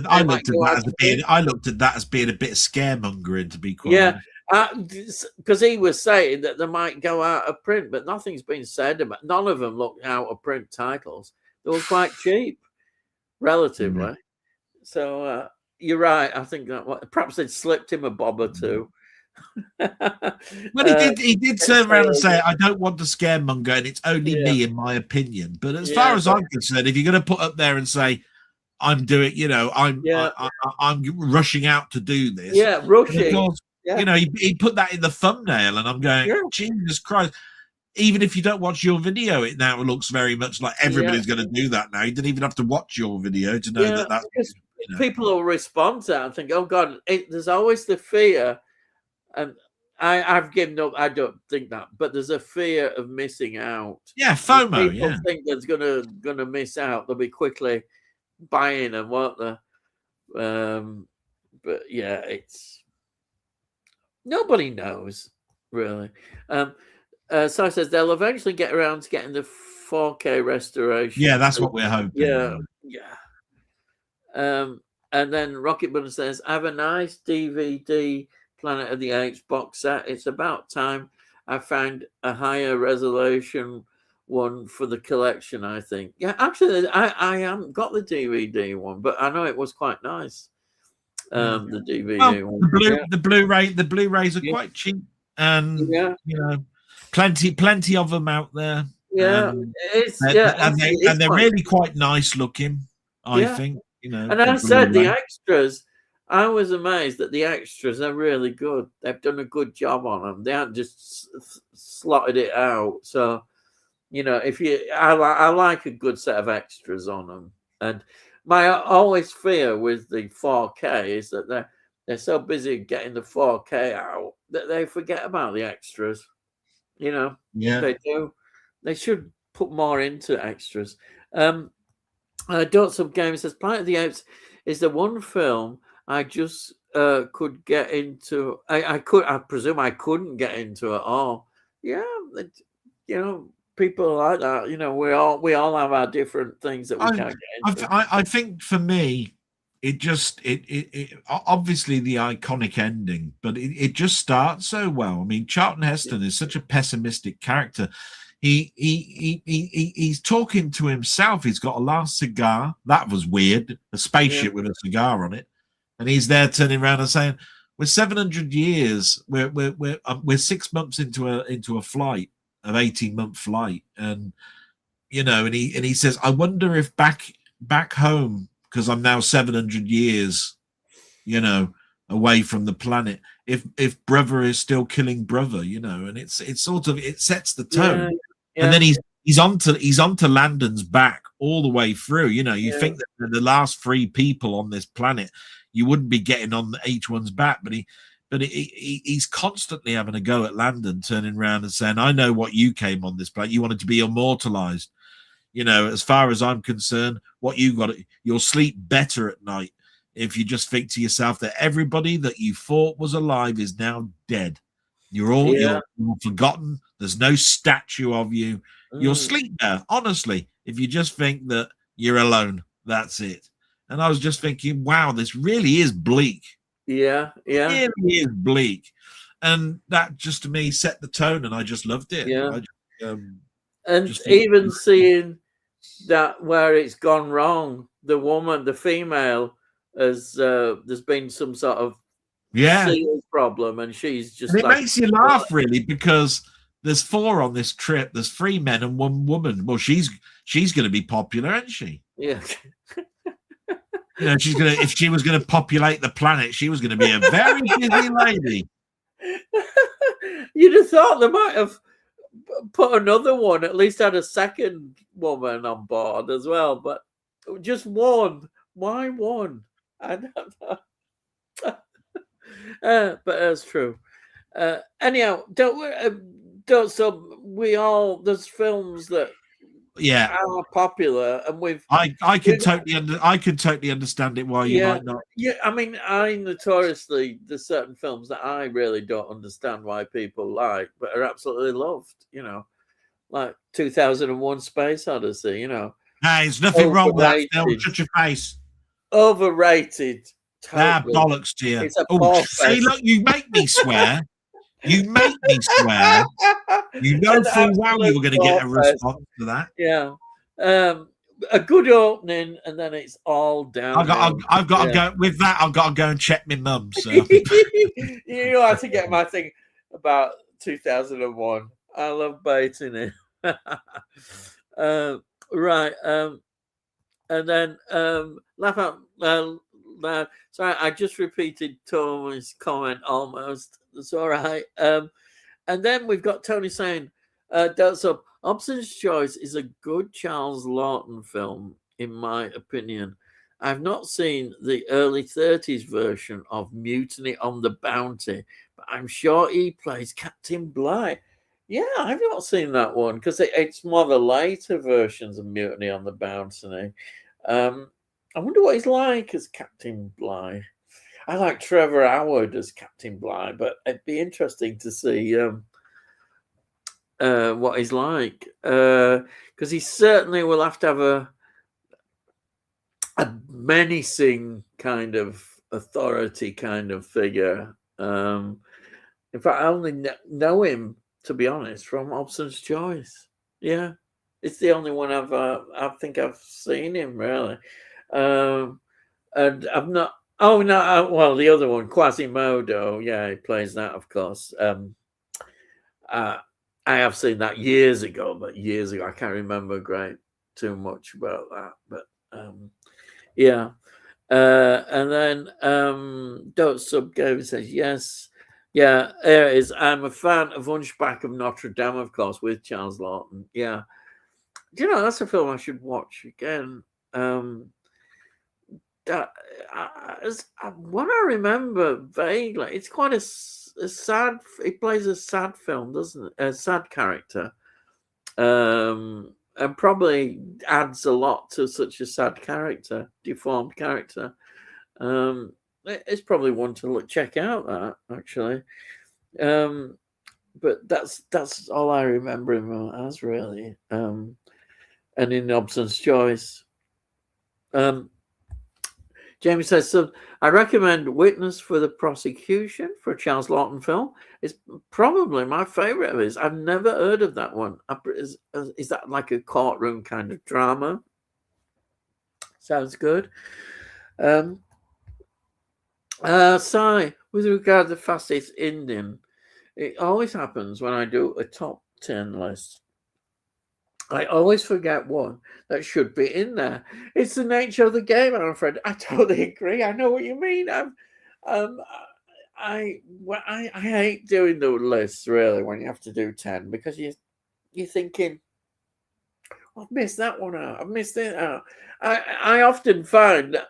Speaker 2: at that as being a bit of scaremongering, to be quite honest.
Speaker 1: Because he was saying that they might go out of print, but nothing's been said about. None of them looked out of print titles. They were quite cheap, relatively. Mm-hmm. So you're right. I think that perhaps they'd slipped him a bob or two.
Speaker 2: Well, he did turn around and say, "I don't want to scaremonger, and it's only me, in my opinion." But as far as I'm concerned, if you're going to put up there and say, "I'm doing," I'm rushing out to do this.
Speaker 1: Yeah, rushing.
Speaker 2: Course, he put that in the thumbnail, and I'm going, Jesus Christ. Even if you don't watch your video, it now looks very much like everybody's going to do that now. You didn't even have to watch your video to know that's.
Speaker 1: People will respond to that and think, "Oh God," there's always the fear, and I've given up. I don't think that, but there's a fear of missing out.
Speaker 2: Yeah, FOMO.
Speaker 1: People think there's gonna miss out. They'll be quickly buying them, won't they? But it's nobody knows really. So I says they'll eventually get around to getting the 4K restoration.
Speaker 2: Yeah, that's what we're hoping.
Speaker 1: Yeah. And then Rocket Bunny says, I have a nice DVD Planet of the Apes box set. It's about time I found a higher resolution one for the collection, I think. Yeah, actually, I haven't got the DVD one, but I know it was quite nice. The DVD one.
Speaker 2: The Blu-rays are quite cheap, and plenty of them out there.
Speaker 1: Yeah,
Speaker 2: they're really quite nice looking. I think.
Speaker 1: And I said the extras, I was amazed that the extras are really good. They've done a good job on them. They haven't just slotted it out. So, I like a good set of extras on them. And my always fear with the 4K is that they're so busy getting the 4K out that they forget about the extras. They do. They should put more into extras. Don't Some Games says Planet of the Apes is the one film I just could get into. I presume I couldn't get into at all. Yeah, you know, people like that. You know, we all have our different things that we
Speaker 2: I,
Speaker 1: can't get into.
Speaker 2: I think for me, it obviously the iconic ending, but it just starts so well. I mean, Charlton Heston is such a pessimistic character. He's talking to himself. He's got a last cigar. That was weird. A
Speaker 1: Yeah,
Speaker 2: spaceship with a cigar on it, and he's there turning around and saying, "We're 700 years. We're 6 months into a flight of 18-month flight, and and he says, I wonder if back home, because I'm now 700 years, away from the planet, if brother is still killing brother, and it's sort of it sets the
Speaker 1: yeah,
Speaker 2: tone, and
Speaker 1: yeah,
Speaker 2: then he's onto Landon's back all the way through. You
Speaker 1: yeah,
Speaker 2: think that the last three people on this planet, you wouldn't be getting on each one's back, but he's constantly having a go at Landon, turning around and saying, I know what you came on this planet. You wanted to be immortalized. As far as I'm concerned, what you got, you'll sleep better at night if you just think to yourself that everybody that you thought was alive is now dead.
Speaker 1: yeah.
Speaker 2: You're forgotten. There's no statue of you. You'll
Speaker 1: Mm,
Speaker 2: sleep there, honestly, if you just think that you're alone. That's it. And I was just thinking, wow, this really is bleak.
Speaker 1: yeah, yeah,
Speaker 2: It really is bleak. And that just to me set the tone, and I just loved it.
Speaker 1: yeah.
Speaker 2: I
Speaker 1: And
Speaker 2: just thought,
Speaker 1: even seeing that where it's gone wrong, the female, has there's been some sort of
Speaker 2: yeah.
Speaker 1: seal problem, and she's
Speaker 2: And
Speaker 1: just
Speaker 2: it
Speaker 1: like,
Speaker 2: makes you laugh really because there's four on this trip. There's three men and one woman. Well, she's going to be popular, isn't she?
Speaker 1: yeah.
Speaker 2: She's gonna if she was going to populate the planet, she was going to be a very busy lady.
Speaker 1: You'd have thought they might have put another one, at least had a second woman on board as well, but just one. Why one? I don't know. But that's true. Anyhow, don't so we all there's films that
Speaker 2: Yeah,
Speaker 1: are popular, and
Speaker 2: I could totally understand it. Why you
Speaker 1: yeah,
Speaker 2: might not.
Speaker 1: yeah. I mean, I notoriously there's certain films that I really don't understand why people like, but are absolutely loved. Like 2001: Space Odyssey.
Speaker 2: Hey, there's nothing wrong with that film.
Speaker 1: Overrated,
Speaker 2: Shut your face.
Speaker 1: overrated.
Speaker 2: Ah,
Speaker 1: Totally,
Speaker 2: bollocks to you.
Speaker 1: it's a
Speaker 2: Oh,
Speaker 1: poor
Speaker 2: see,
Speaker 1: fest.
Speaker 2: look, you make me swear. You make me swear. You know
Speaker 1: An
Speaker 2: full well you
Speaker 1: absolute
Speaker 2: were going to get
Speaker 1: poor
Speaker 2: a
Speaker 1: fest.
Speaker 2: response to that.
Speaker 1: Yeah. A good opening, and then it's all downhill.
Speaker 2: I've got to
Speaker 1: Yeah.
Speaker 2: go with that. I've got to go and check my mum. So
Speaker 1: You know how to get my thing about 2001. I love baiting it. Right. And then laugh out loud. Sorry, I just repeated Tony's comment almost. It's all right. And then we've got Tony saying, that's up. Hobson's Choice is a good Charles Lawton film, in my opinion. I've not seen the early 30s version of Mutiny on the Bounty, but I'm sure he plays Captain Bligh. Yeah, I've not seen that one because it's more the later versions of Mutiny on the Bounty. I wonder what he's like as Captain Bligh. I like Trevor Howard as Captain Bligh, but it'd be interesting to see what he's like, because he certainly will have to have a menacing kind of authority kind of figure. In fact, I only know him, to be honest, from Hobson's Choice. Yeah, it's the only one I think I've seen him really, and I've not. Oh no! Well, the other one, Quasimodo. Yeah, he plays that, of course. I have seen that years ago, but years ago I can't remember too much about that. But yeah. And then Don't Sub Gavin says yes. Yeah, there it is. I'm a fan of Hunchback of Notre Dame, of course, with Charles Lawton. Yeah. That's a film I should watch again. That what I remember vaguely, it's quite a sad. He plays a sad film, doesn't it? A sad character, and probably adds a lot to such a sad character, deformed character. It's probably one to check out, that actually. But that's all I remember him as, really. And in Hobson's Choice. Jamie says, so I recommend Witness for the Prosecution for a Charles Lawton film. It's probably my favourite of his. I've never heard of that one. Is that like a courtroom kind of drama? Sounds good. Si, with regard to Fastest Indian, it always happens when I do a top 10 list. I always forget one that should be in there. It's the nature of the game, I'm afraid. I totally agree. I know what you mean. I hate doing the lists, really, when you have to do 10, because you're thinking, I've missed that one out. I've missed it out. I often find that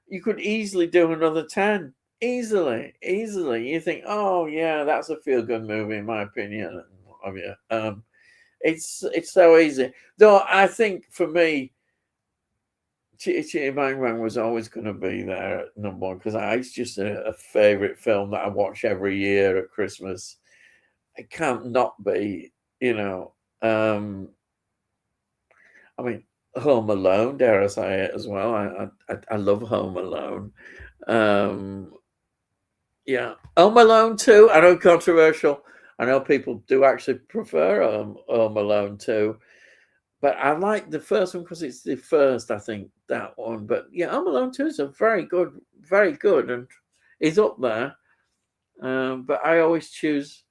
Speaker 1: you could easily do another 10. Easily. You think, oh yeah, that's a feel-good movie, in my opinion. It's so easy. Though I think for me, Chitty Chitty Bang Bang was always going to be there at number one, because it's just a favourite film that I watch every year at Christmas. It can't not be, I mean, Home Alone, dare I say it as well. I love Home Alone. Yeah, Home Alone 2. I know, controversial. I know people do actually prefer Home Alone 2. But I like the first one because it's the first, I think, that one. But yeah, Home Alone 2 is a very good, and is up there. But I always choose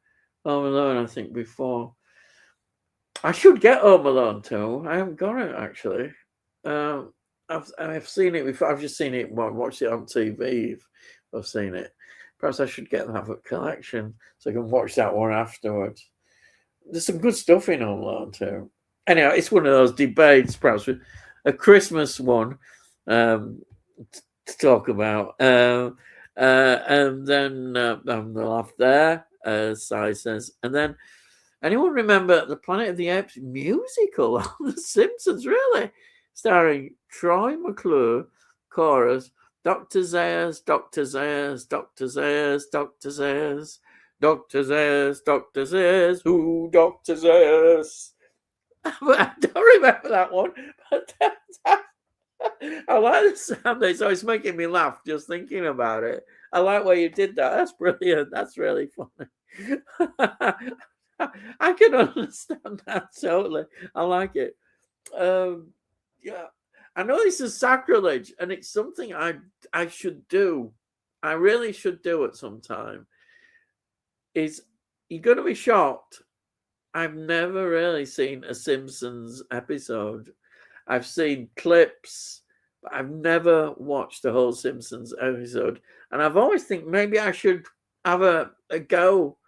Speaker 1: Home Alone, I think, before. I should get Home Alone 2. I haven't got it, actually. I've seen it before. I've just seen it, watched it on TV. I've seen it. Perhaps I should get that for collection so I can watch that one afterwards. There's some good stuff in Home Alone 2. Anyway, it's one of those debates, perhaps a Christmas one to talk about. And then I'm off there, as Si says. And then, anyone remember the Planet of the Apes musical on The Simpsons? Really? Starring Troy McClure, chorus, Dr. Zayas, Dr. Zayas, Dr. Zayas, Dr. Zayas, Dr. Zayas, Dr. Zayas, who Dr. Zayas? I don't remember that one, but I like the sound. So it's making me laugh just thinking about it. I like where you did that. That's brilliant. That's really funny. I can understand that totally. I like it. Yeah, I know this is sacrilege, and it's something I should do. I really should do it sometime. You're going to be shocked. I've never really seen a Simpsons episode. I've seen clips, but I've never watched the whole Simpsons episode. And I've always think maybe I should have a go,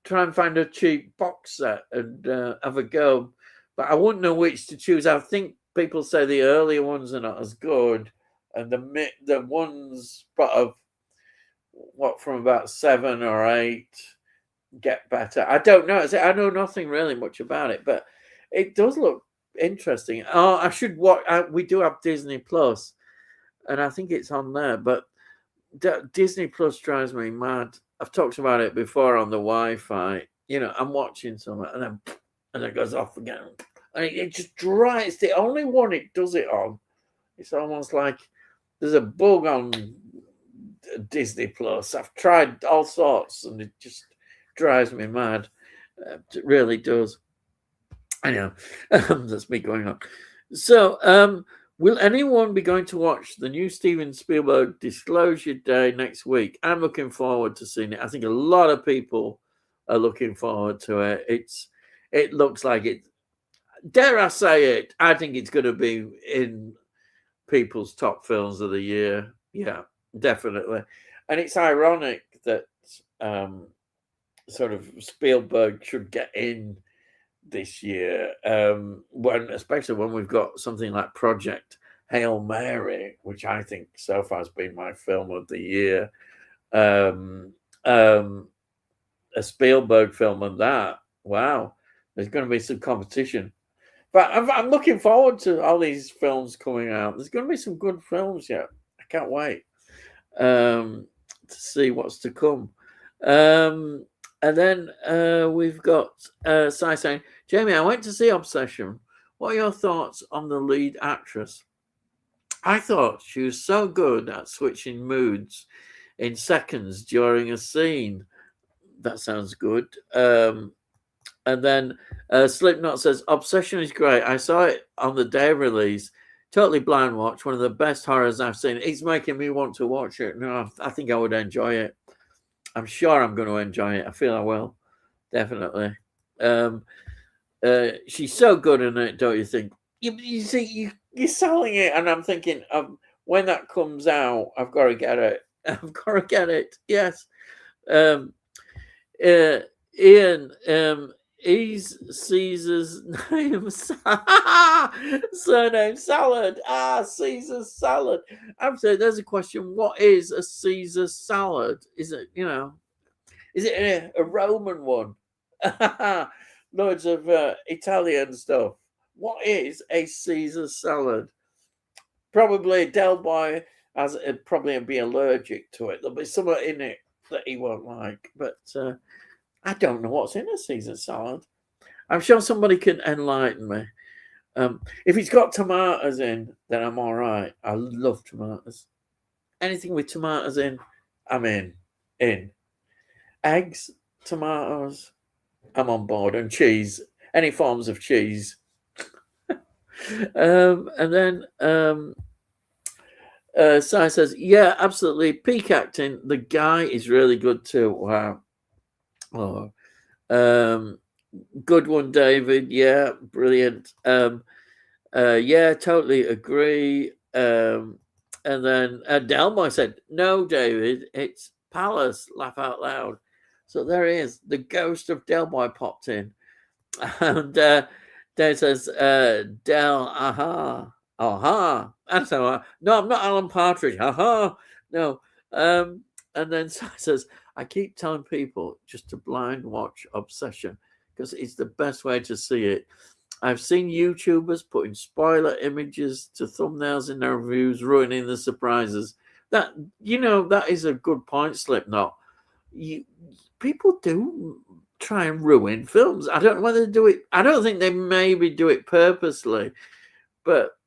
Speaker 1: try and find a cheap box set and have a go. But I wouldn't know which to choose. I think people say the earlier ones are not as good, and the ones from about 7 or 8 get better. I don't know. I know nothing really much about it, but it does look interesting. Oh, I should watch. We do have Disney Plus, and I think it's on there. But Disney Plus drives me mad. I've talked about it before on the Wi-Fi. I'm watching something, and it goes off again, and it just dries. It's the only one it does it on. It's almost like there's a bug on Disney Plus. I've tried all sorts, and it just drives me mad. It really does. I know. That's me going on. So, will anyone be going to watch the new Steven Spielberg Disclosure Day next week? I'm looking forward to seeing it. I think a lot of people are looking forward to it. It looks like it. Dare I say it? I think it's going to be in people's top films of the year. Yeah, definitely. And it's ironic that sort of Spielberg should get in this year, especially when we've got something like Project Hail Mary, which I think so far has been my film of the year. A Spielberg film and that. Wow, there's going to be some competition. But I'm looking forward to all these films coming out. There's going to be some good films yet. I can't wait. to see what's to come. And then we've got Sai saying, Jamie, I went to see Obsession. What are your thoughts on the lead actress? I thought she was so good at switching moods in seconds during a scene. That sounds good. And then Slipknot says, Obsession is great. I saw it on the day of release. Totally blind watch. One of the best horrors I've seen. It's making me want to watch it. No, I think I would enjoy it. I'm sure I'm going to enjoy it. I feel I will. Definitely. She's so good in it, don't you think? You see, you're selling it, and I'm thinking, when that comes out, I've got to get it. I've got to get it. Yes. Ian, he's Caesar's name. Surname Salad. Caesar's salad. I'm saying there's a question. What is a Caesar salad? Is it, is it a Roman one? Loads of Italian stuff. What is a Caesar salad? Probably Delboy has probably be allergic to it. There'll be something in it that he won't like. But I don't know what's in a Caesar salad. I'm sure somebody can enlighten me. If it's got tomatoes in, then I'm all right. I love tomatoes. Anything with tomatoes in, I'm in. Eggs, tomatoes, I'm on board. And cheese, any forms of cheese. And then Sai says, yeah, absolutely. Peak acting. The guy is really good too. Wow. Oh, good one, David. Yeah, brilliant. Yeah, totally agree. And then Delboy said, no, David, it's Palace. Laugh out loud. So there he is. The ghost of Delboy popped in. And Dave says, Del, aha. And so, no, I'm not Alan Partridge. Aha. No. And then says, I keep telling people just to blind watch Obsession because it's the best way to see it. I've seen YouTubers putting spoiler images to thumbnails in their reviews, ruining the surprises. That is a good point, Slipknot. People do try and ruin films. I don't know whether they do it. I don't think they maybe do it purposely, but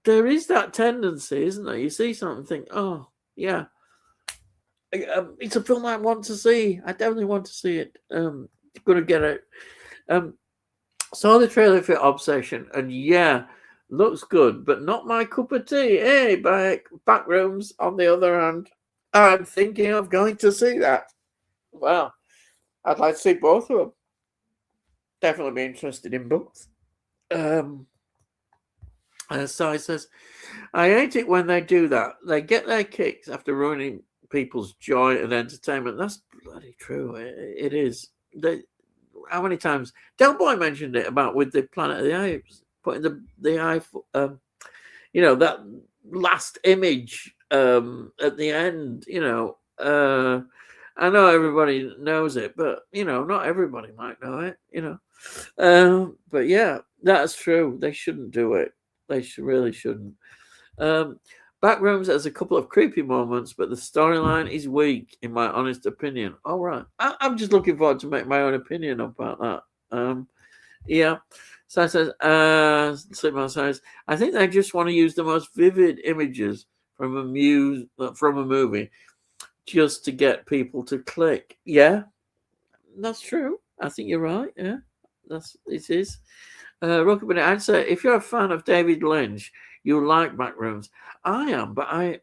Speaker 1: there is that tendency, isn't there? You see something, think, oh yeah, it's a film I want to see. I definitely want to see it. Gonna get it. Saw the trailer for Obsession, and yeah, looks good, but not my cup of tea. Hey, Backrooms, on the other hand, I'm thinking of going to see that. Well, I'd like to see both of them. Definitely be interested in both. Sai says, I hate it when they do that. They get their kicks after ruining people's joy and entertainment. That's bloody true. It is. How many times Delboy mentioned it about with the Planet of the Apes, putting the eye, that last image at the end. I know everybody knows it, but not everybody might know it. But yeah, that's true. They shouldn't do it. They really shouldn't. Backrooms has a couple of creepy moments, but the storyline is weak, in my honest opinion. All right. I'm just looking forward to make my own opinion about that. Yeah. So I says, says, I think they just want to use the most vivid images from a movie just to get people to click. Yeah, that's true. I think you're right. Yeah, it is. Rocky, I'd say if you're a fan of David Lynch, you like Backrooms. I am, but I'd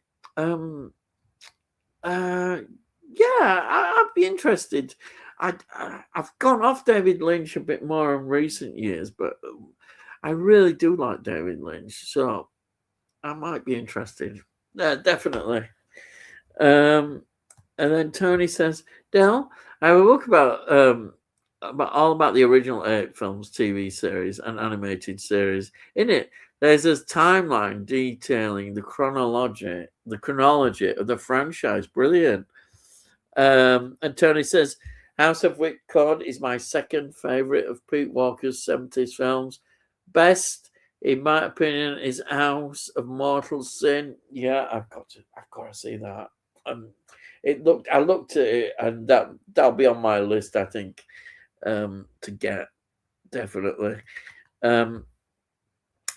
Speaker 1: be interested. I've gone off David Lynch a bit more in recent years, but I really do like David Lynch, so I might be interested. Definitely. And then Tony says, Del, I have a book about all about the original 8 films, TV series, and animated series. In it, there's this timeline detailing the chronology of the franchise. Brilliant. And Tony says, House of Whipcord is my second favorite of Pete Walker's 70s films. Best in my opinion, is House of Mortal Sin. Yeah, I've got to see that. I looked at it, and that'll be on my list, I think, to get, definitely.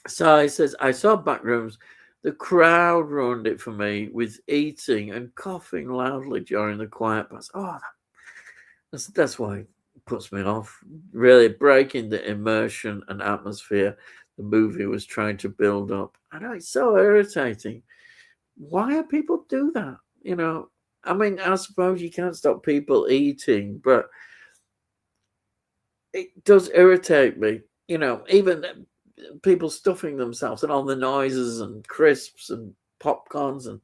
Speaker 1: So says, I saw Backrooms. The crowd ruined it for me with eating and coughing loudly during the quiet parts. Oh, that's why it puts me off. Really breaking the immersion and atmosphere the movie was trying to build up. I know, it's so irritating. Why do people do that? I mean, I suppose you can't stop people eating, but it does irritate me. Even people stuffing themselves and all the noises and crisps and popcorns, and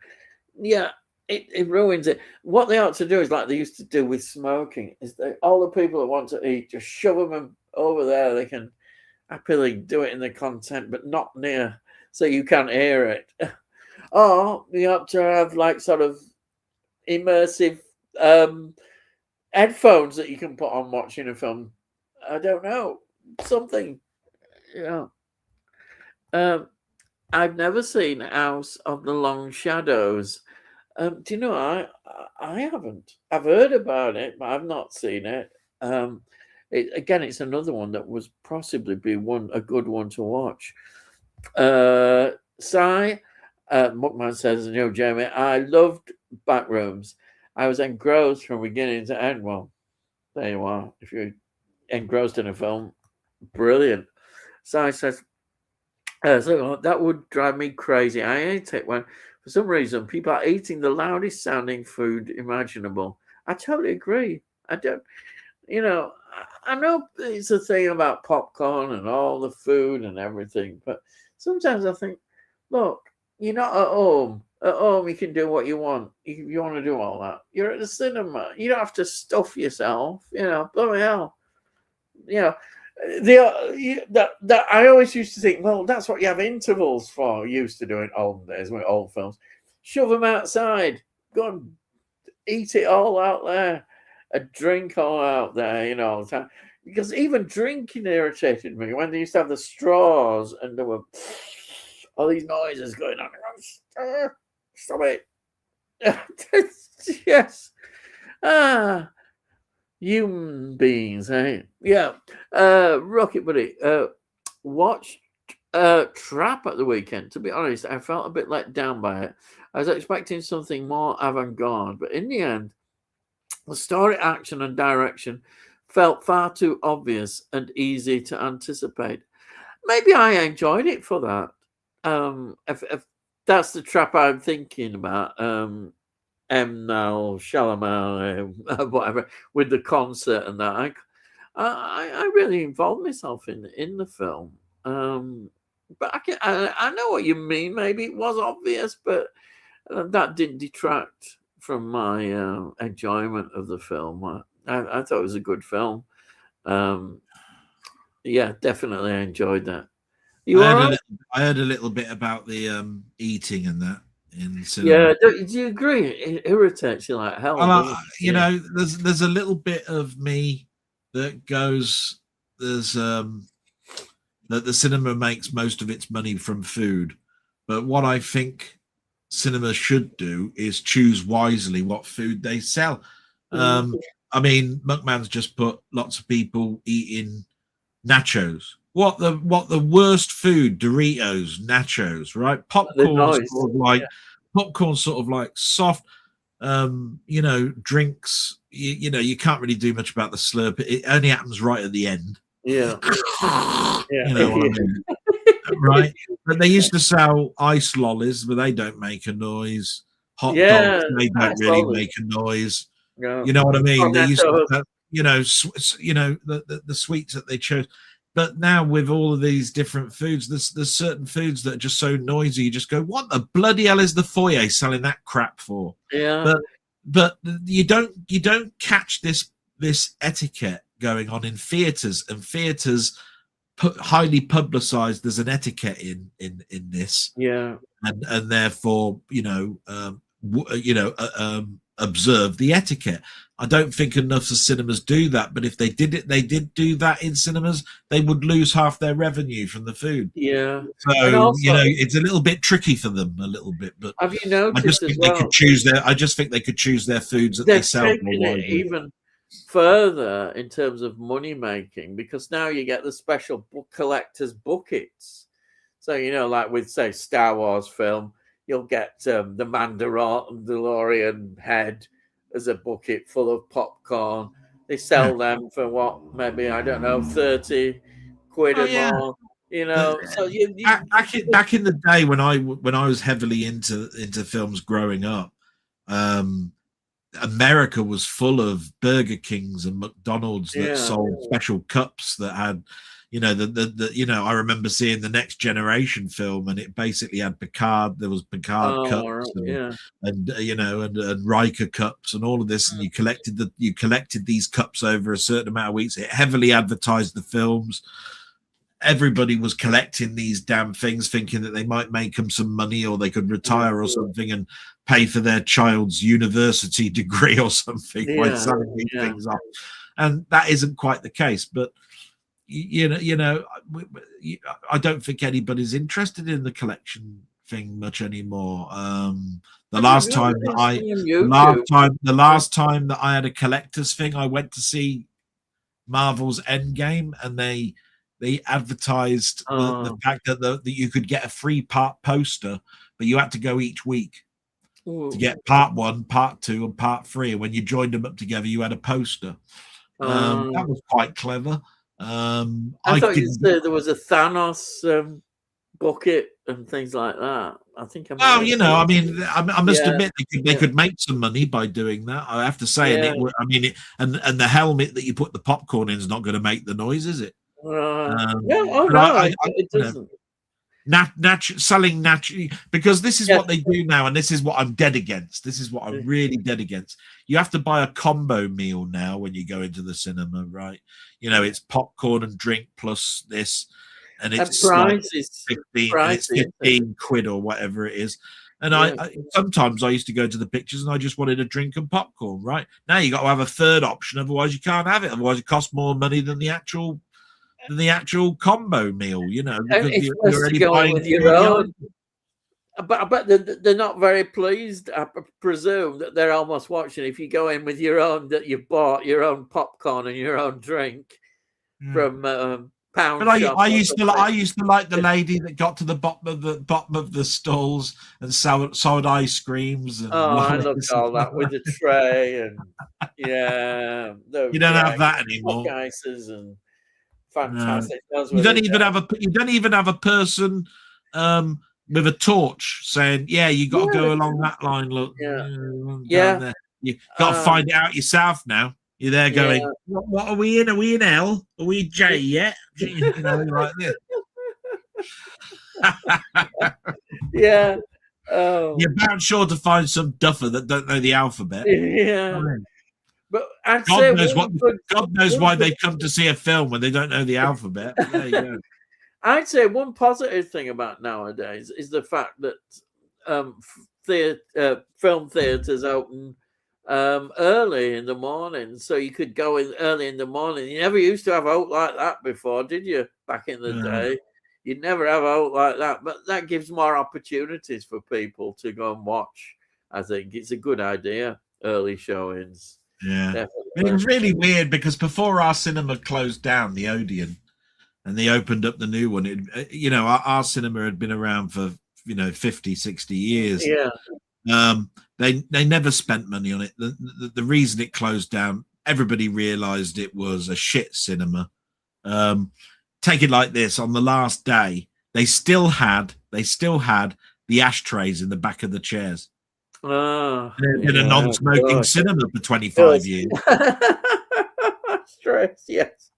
Speaker 1: yeah, it ruins it. What they ought to do is like they used to do with smoking, is all the people that want to eat, just shove them over there. They can happily do it in the content, but not near, so you can't hear it. Or you have to have like sort of immersive headphones that you can put on watching a film. I don't know, something. I've never seen House of the Long Shadows. Do you know, I haven't. I've heard about it, but I've not seen it. It's another one that was possibly be a good one to watch. Muckman says, Jeremy, I loved Backrooms. I was engrossed from beginning to end. Well, there you are. If you're engrossed in a film, brilliant. Sai says, so that would drive me crazy. I hate it when, for some reason, people are eating the loudest sounding food imaginable. I totally agree. I don't, I know it's a thing about popcorn and all the food and everything, but sometimes I think, look, you're not at home. At home, you can do what you want. You want to do all that. You're at the cinema. You don't have to stuff yourself. Bloody hell. That I always used to think, well, that's what you have intervals for. Used to do in olden days with old films. Shove them outside. Go and eat it all out there. A drink all out there, all the time. Because even drinking irritated me when they used to have the straws and there were all these noises going on. Stop it. Yes. Human beings, eh? Yeah. Rocket Buddy. Watched Trap at the weekend. To be honest, I felt a bit let down by it. I was expecting something more avant-garde, but in the end, the story, action, and direction felt far too obvious and easy to anticipate. Maybe I enjoyed it for that. If that's the Trap I'm thinking about, Now Chalamet, whatever, with the concert and that, I really involved myself in the film. But I know what you mean. Maybe it was obvious, but that didn't detract from my enjoyment of the film. I thought it was a good film. Yeah, definitely I enjoyed that.
Speaker 2: I heard a little bit about the eating and that in cinema.
Speaker 1: Yeah, do you agree? It irritates you like hell.
Speaker 2: There's a little bit of me that goes, that the cinema makes most of its money from food, but what I think cinema should do is choose wisely what food they sell. I mean, Muckman's just put lots of people eating nachos. What the worst food? Doritos, nachos, right? Popcorn, sort of like soft. Drinks. You can't really do much about the slurp. It only happens right at the end.
Speaker 1: Yeah.
Speaker 2: You know what I mean? Right? But they used to sell ice lollies, but they don't make a noise. Hot dogs, they don't really make a noise. Yeah. You know what I mean? They used to, the sweets that they chose. But now with all of these different foods, there's certain foods that are just so noisy. You just go, what the bloody hell is the foyer selling that crap for?
Speaker 1: Yeah.
Speaker 2: But you don't catch this etiquette going on in theaters, and theaters highly publicized. There's an etiquette in this.
Speaker 1: Yeah.
Speaker 2: And therefore, observe the etiquette. I don't think enough of cinemas do that, but if they did do that in cinemas, they would lose half their revenue from the food.
Speaker 1: Yeah. And
Speaker 2: So,
Speaker 1: also,
Speaker 2: it's a little bit tricky for them, a little bit, but
Speaker 1: have you
Speaker 2: I just
Speaker 1: noticed as
Speaker 2: think they could
Speaker 1: well,
Speaker 2: choose their foods that they
Speaker 1: they've
Speaker 2: sell more
Speaker 1: taken it
Speaker 2: widely.
Speaker 1: even further in terms of money making, because now you get the special book collectors buckets. So, like with, say, Star Wars film, you'll get the Mandalorian head as a bucket full of popcorn. They sell them for what, maybe, I don't know, 30 quid
Speaker 2: Oh
Speaker 1: or
Speaker 2: yeah.
Speaker 1: more. So
Speaker 2: Back in the day when I was heavily into films growing up, America was full of Burger Kings and McDonald's that sold special cups that had, I remember seeing the Next Generation film, and it basically had Picard. There was Picard cups, and Riker cups, and all of this. And you collected these cups over a certain amount of weeks. It heavily advertised the films. Everybody was collecting these damn things, thinking that they might make them some money, or they could retire or something and pay for their child's university degree or something by selling these things off. And that isn't quite the case. But I don't think anybody's interested in the collection thing much anymore. The last time that I had a collector's thing, I went to see Marvel's Endgame, and they advertised the fact that you could get a free part poster, but you had to go each week to get part 1, part 2, and part 3. And when you joined them up together, you had a poster. That was quite clever.
Speaker 1: I thought you said there was a Thanos bucket and things like that. I think
Speaker 2: I must admit they could make some money by doing that. I have to say, and the helmet that you put the popcorn in is not going to make the noise, is it?
Speaker 1: It doesn't.
Speaker 2: Selling naturally, because this is what they do now, and this is what I'm dead against. This is what I'm really dead against. You have to buy a combo meal now when you go into the cinema, right? It's popcorn and drink plus this, and it's like 15 quid or whatever it is. And I sometimes I used to go to the pictures and I just wanted a drink and popcorn. Right now, you got to have a third option, otherwise you can't have it. Otherwise, it costs more money than the actual combo meal, because
Speaker 1: you're already buying with your own. But they're not very pleased, I presume, that they're almost watching. If you go in with your own, that you bought your own popcorn and your own drink from pound shop.
Speaker 2: I used to like the lady that got to the bottom of the stalls and sold ice creams. And
Speaker 1: I looked all that with the tray, and you don't
Speaker 2: have that anymore.
Speaker 1: Ices and fantastic.
Speaker 2: You don't even have a person with a torch saying, you got to go along that line. Look, you got to find it out yourself now. You're there going, what are we in? Are we in L? Are we J yet? Like this. You're bound sure to find some duffer that don't know the alphabet.
Speaker 1: But
Speaker 2: God knows why they come to see a film when they don't know the alphabet. There you go.
Speaker 1: I'd say one positive thing about nowadays is the fact that film theaters open early in the morning, so you could go in early in the morning. You never used to have out like that before, did you? Back in the day, you'd never have out like that. But that gives more opportunities for people to go and watch. I think it's a good idea. Early showings.
Speaker 2: Yeah, it was really weird because before our cinema closed down, the Odeon, and they opened up the new one, our cinema had been around for 50, 60 years. They never spent money on it. The reason it closed down, everybody realized it was a shit cinema. Take it like this: on the last day, they still had the ashtrays in the back of the chairs. In a non-smoking cinema for 25 years.
Speaker 1: Stress, yes.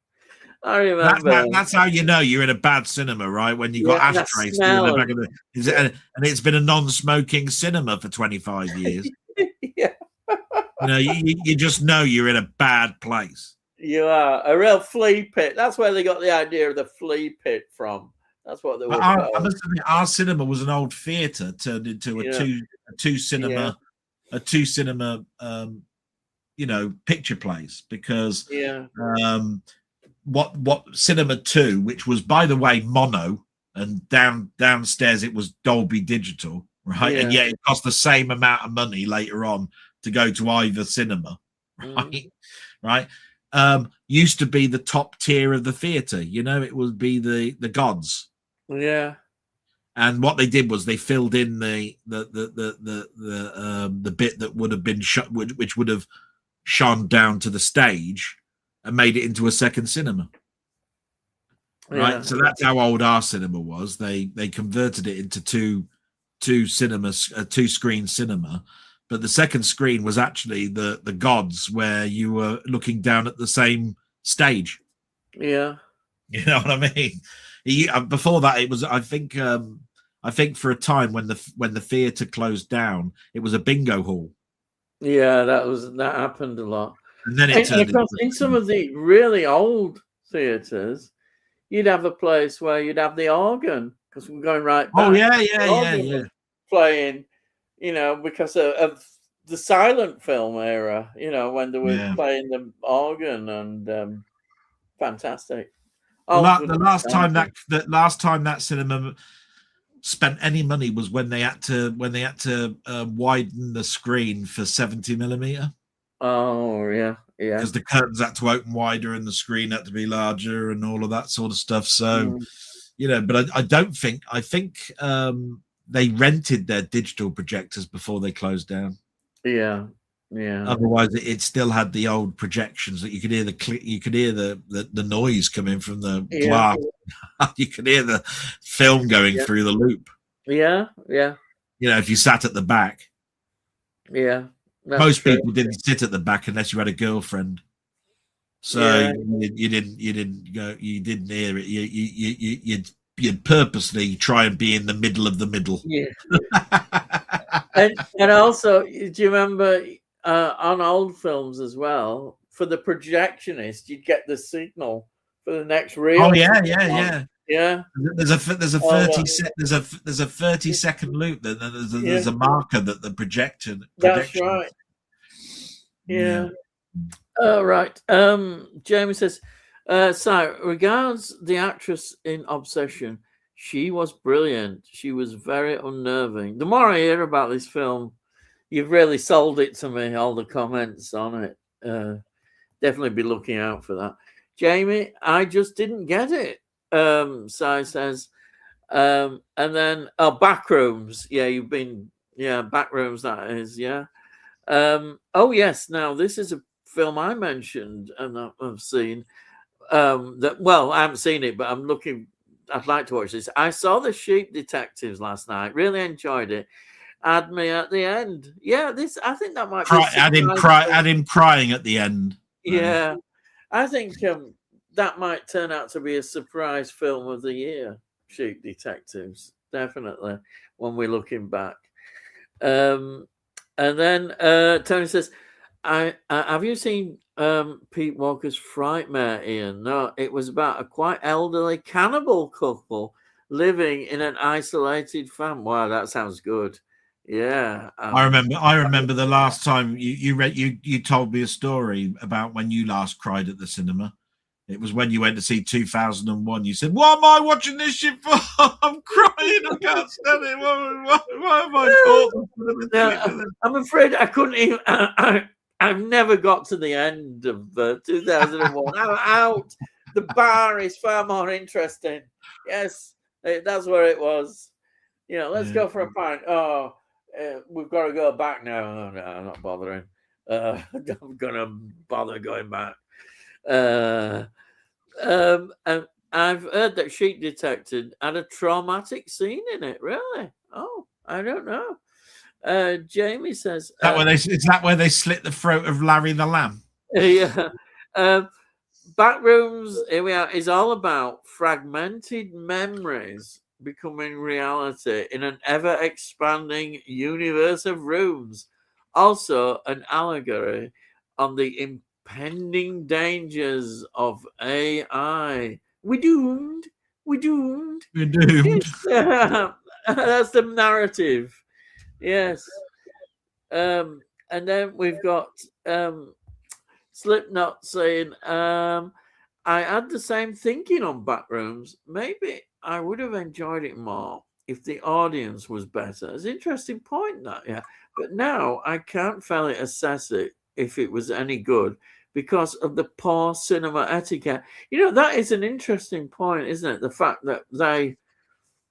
Speaker 1: I remember.
Speaker 2: That's how you know you're in a bad cinema, right? When you got ashtrays in the back of and it's been a non-smoking cinema for 25 years. You just know you're in a bad place.
Speaker 1: You are a real flea pit. That's where they got the idea of the flea pit from. That's what they were.
Speaker 2: I must admit, our cinema was an old theatre turned into a two cinema a 2-cinema, picture plays, because what Cinema 2, which was, by the way, mono, and downstairs it was Dolby Digital, right? And yet it cost the same amount of money later on to go to either cinema, right? Right. Used to be the top tier of the theater. It would be the gods.
Speaker 1: Yeah.
Speaker 2: And what they did was they filled in the bit that would have been shot, which would have shone down to the stage, and made it into a second cinema. Right. So that's how old our cinema was. They converted it into two cinemas, a 2-screen cinema. But the second screen was actually the gods, where you were looking down at the same stage.
Speaker 1: Yeah.
Speaker 2: You know what I mean? Before that, it was, I think for a time when the theatre closed down, it was a bingo hall.
Speaker 1: Yeah, that happened a lot.
Speaker 2: And then it turned
Speaker 1: in some of the really old theatres, you'd have a place where you'd have the organ, because we're going right back.
Speaker 2: Oh yeah.
Speaker 1: Playing, because of the silent film era, when they were playing the organ, and fantastic.
Speaker 2: The last time that cinema spent any money was when they had to widen the screen for 70mm.
Speaker 1: Oh yeah.
Speaker 2: Because the curtains had to open wider and the screen had to be larger and all of that sort of stuff. So, but I don't think. I think they rented their digital projectors before they closed down.
Speaker 1: Yeah.
Speaker 2: Otherwise, it still had the old projections that you could hear the noise coming from the glass. You could hear the film going through the loop.
Speaker 1: Yeah.
Speaker 2: If you sat at the back.
Speaker 1: Yeah.
Speaker 2: Most people didn't sit at the back unless you had a girlfriend. So you didn't go. You didn't hear it. You'd purposely try and be in the middle of the middle.
Speaker 1: Yeah. and also, do you remember on old films as well, for the projectionist, you'd get the signal for the next reel.
Speaker 2: Oh yeah. There's a 30-second loop. Then there's a marker that the projection.
Speaker 1: That's right. Yeah. Oh, right. Jamie says, so regards the actress in Obsession, she was brilliant. She was very unnerving. The more I hear about this film, you've really sold it to me, all the comments on it. Definitely be looking out for that. Jamie, I just didn't get it. Sai says, and then Backrooms. Yeah, you've been Backrooms, that is, yeah. Oh yes, now this is a film I mentioned and I've seen. I haven't seen it, but I'd like to watch this. I saw The Sheep Detectives last night, really enjoyed it. Add me at the end. Yeah, I think that might be
Speaker 2: add him crying at the end.
Speaker 1: Yeah. I think that might turn out to be a surprise film of the year, Sheep Detectives, definitely, when we're looking back. And then Tony says, have you seen Pete Walker's Frightmare, Ian? No, it was about a quite elderly cannibal couple living in an isolated farm. Wow, that sounds good. Yeah.
Speaker 2: I remember the last time you told me a story about when you last cried at the cinema. It was when you went to see 2001. You said, "What am I watching this shit for? I'm crying. I can't stand it. Why have I thought?"
Speaker 1: I'm afraid I couldn't even. I've never got to the end of 2001. I'm out. The bar is far more interesting. Yes, that's where it was. Let's go for a pint. Oh, we've got to go back now. Oh, no, I'm not bothering. I'm gonna bother going back. And I've heard that Sheep Detective had a traumatic scene in it. Really? Oh, I don't know. Jamie says,
Speaker 2: is that where they slit the throat of Larry the Lamb?
Speaker 1: Yeah. Backrooms, here we are, is all about fragmented memories becoming reality in an ever-expanding universe of rooms. Also, an allegory on the impending dangers of AI. We're doomed. That's the narrative. Yes. And then we've got Slipknot saying, I had the same thinking on Backrooms. Maybe I would have enjoyed it more if the audience was better. It's an interesting point, that, yeah. But now I can't fairly assess it if it was any good because of the poor cinema etiquette. That is an interesting point, isn't it? The fact that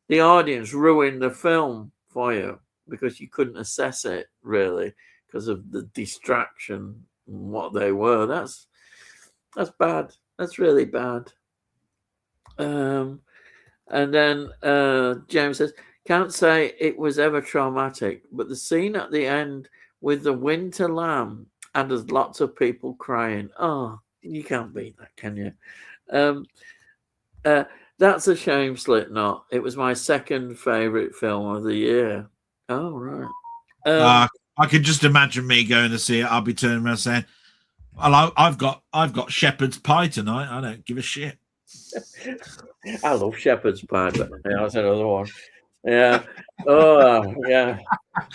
Speaker 1: the audience ruined the film for you because you couldn't assess it really because of the distraction and what they were. That's bad. That's really bad. And then James says, can't say it was ever traumatic, but the scene at the end with the winter lamb and there's lots of people crying. Oh, you can't beat that, can you? That's a shame, Slipknot. It was my second favourite film of the year. Oh, right.
Speaker 2: I could just imagine me going to see it. I'll be turning around saying, well, I've got shepherd's pie tonight. I don't give a shit.
Speaker 1: I love shepherd's pie, but that's another one. Yeah. Oh, yeah.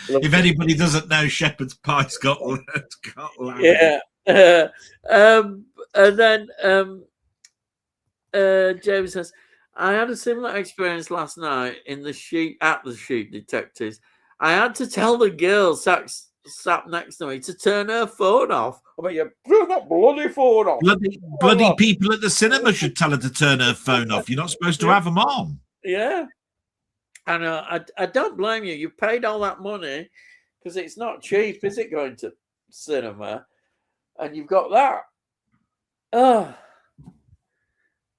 Speaker 2: If anybody doesn't know, shepherd's pie's got lamb.
Speaker 1: Yeah. And then James says, I had a similar experience last night at the Sheep Detectives. I had to tell the girl sat next to me to turn her phone off. I mean, you turn that bloody phone off.
Speaker 2: Bloody people at the cinema should tell her to turn her phone off. You're not supposed to have them on.
Speaker 1: Yeah. And I don't blame you. You paid all that money because it's not cheap, is it, going to cinema? And you've got that. Oh,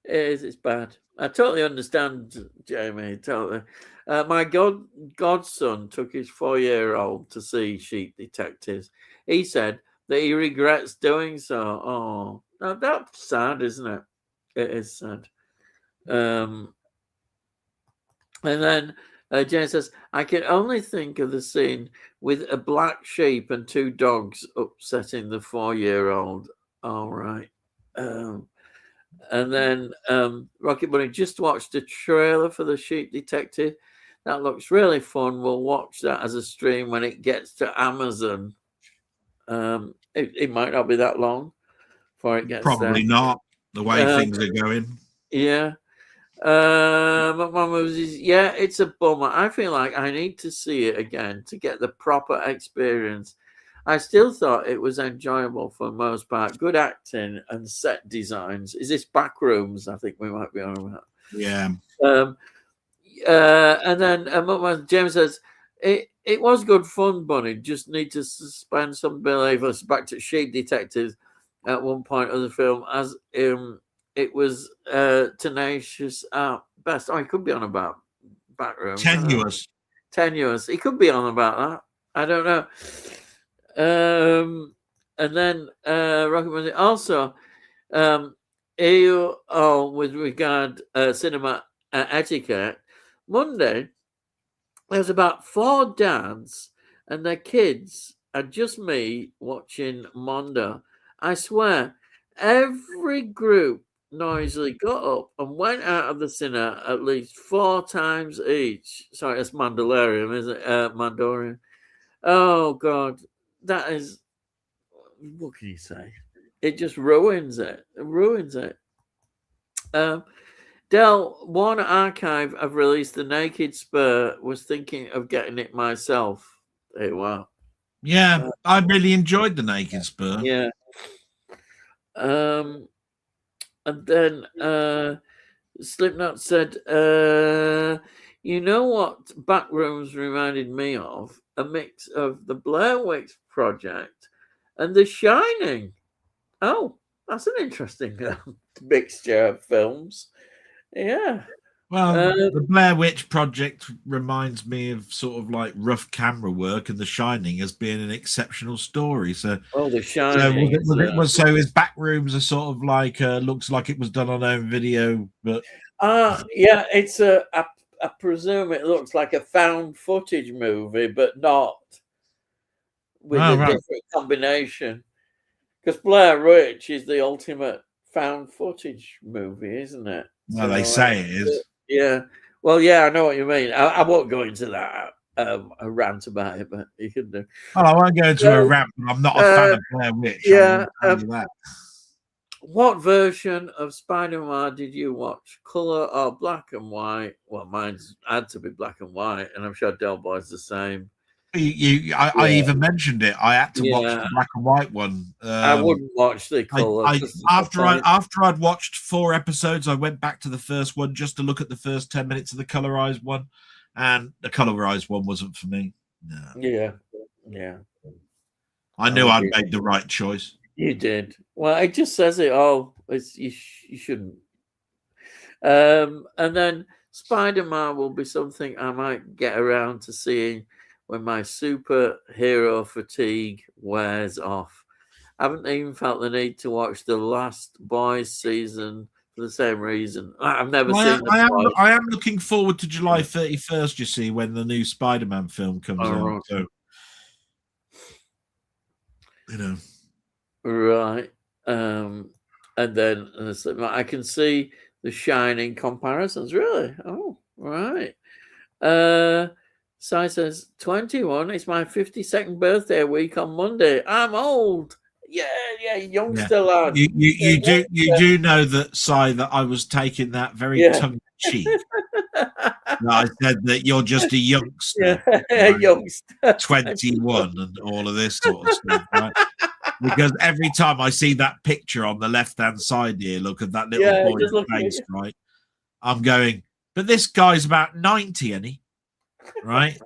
Speaker 1: it's bad. I totally understand, Jamie. Totally. My godson took his 4-year-old to see Sheep Detectives. He said that he regrets doing so. Oh, now that's sad, isn't it? It is sad. And then Jane says, I can only think of the scene with a black sheep and 2 dogs upsetting the 4-year-old. All right. And then Rocket Bunny just watched a trailer for the Sheep Detective. That looks really fun. We'll watch that as a stream when it gets to Amazon. It might not be that long before it gets
Speaker 2: Probably
Speaker 1: there.
Speaker 2: not, the way things are going.
Speaker 1: Yeah. Yeah, it's a bummer. I feel like I need to see it again to get the proper experience. I still thought it was enjoyable for the most part. Good acting and set designs. Is this Backrooms? I think we might be on about.
Speaker 2: Yeah.
Speaker 1: And then James says, it was good fun, Bunny. Just need to suspend some believers back to Sheep Detectives at one point of the film, as it was tenacious at best. Oh, he could be on about Backrooms. Tenuous. He could be on about that. I don't know. And then Rocket Bunny also with regard cinema etiquette. Monday, there was about 4 dads and their kids and just me watching Mondo. I swear, every group noisily got up and went out of the cinema at least 4 times each. Sorry, it's Mandalorian, isn't it? Mandalorian. Oh, God. That is, what can you say? It just ruins it. It ruins it. Del, Warner Archive have released The Naked Spur. Was thinking of getting it myself. Hey, wow.
Speaker 2: Yeah, I really enjoyed The Naked Spur.
Speaker 1: Yeah. And then Slipknot said, you know what Backrooms reminded me of? A mix of the Blair Witch Project and The Shining. Oh, that's an interesting mixture of films. Yeah.
Speaker 2: Well, the Blair Witch Project reminds me of sort of like rough camera work, and The Shining as being an exceptional story. So,
Speaker 1: The Shining.
Speaker 2: So his Backrooms are sort of like looks like it was done on home video, but
Speaker 1: yeah, it's I presume it looks like a found footage movie, but not with different combination. Because Blair Witch is the ultimate found footage movie, isn't it?
Speaker 2: Well, they say it is.
Speaker 1: Yeah. Well, yeah, I know what you mean. I won't go into that. a rant about it, but you can do.
Speaker 2: Well, I won't go into a rant, but I'm not a fan of Blair Witch.
Speaker 1: Yeah.
Speaker 2: I will tell you that.
Speaker 1: What version of Spider-Man did you watch? Color or black and white? Well, mine's had to be black and white, and I'm sure Delboy's the same.
Speaker 2: I even mentioned it. I had to watch the black and white one.
Speaker 1: I wouldn't watch the color.
Speaker 2: After I'd watched 4 episodes, I went back to the first one just to look at the first 10 minutes of the colorized one, and the colorized one wasn't for me. No.
Speaker 1: Yeah.
Speaker 2: I knew I'd made the right choice.
Speaker 1: You did. Well, it just says it all. You shouldn't. And then Spider-Man will be something I might get around to seeing when my superhero fatigue wears off. I haven't even felt the need to watch the last Boys season for the same reason. I've never seen
Speaker 2: I am looking forward to July 31st, you see, when the new Spider-Man film comes out.
Speaker 1: Right.
Speaker 2: So, you know.
Speaker 1: Right. And then I can see the Shining comparisons. Really? Oh, right. Sai says 21. It's my 52nd birthday week on Monday. I'm old. Yeah, youngster lad.
Speaker 2: You do know that, Sai, that I was taking that very tongue in cheek. I said that you're just a youngster,
Speaker 1: youngster,
Speaker 2: 21, and all of this sort of stuff, right? Because every time I see that picture on the left-hand side here, look at that little boy's face, right? I'm going, but this guy's about 90, isn't he? Right?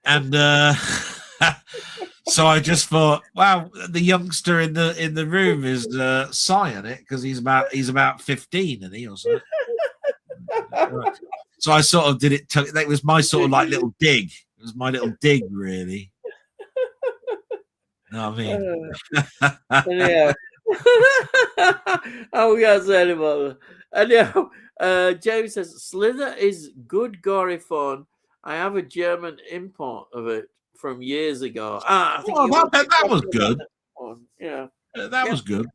Speaker 2: And so I just thought, wow, the youngster in the room is Sai in it, because he's about 15, isn't he, or something? So I sort of did it. That was my sort of like little dig. It was my little dig, really. No, I mean,
Speaker 1: yeah. Oh, we got to say about that. And James says Slither is good, gory fun. I have a German import of it from years ago. I think
Speaker 2: that was good.
Speaker 1: Yeah,
Speaker 2: that was good.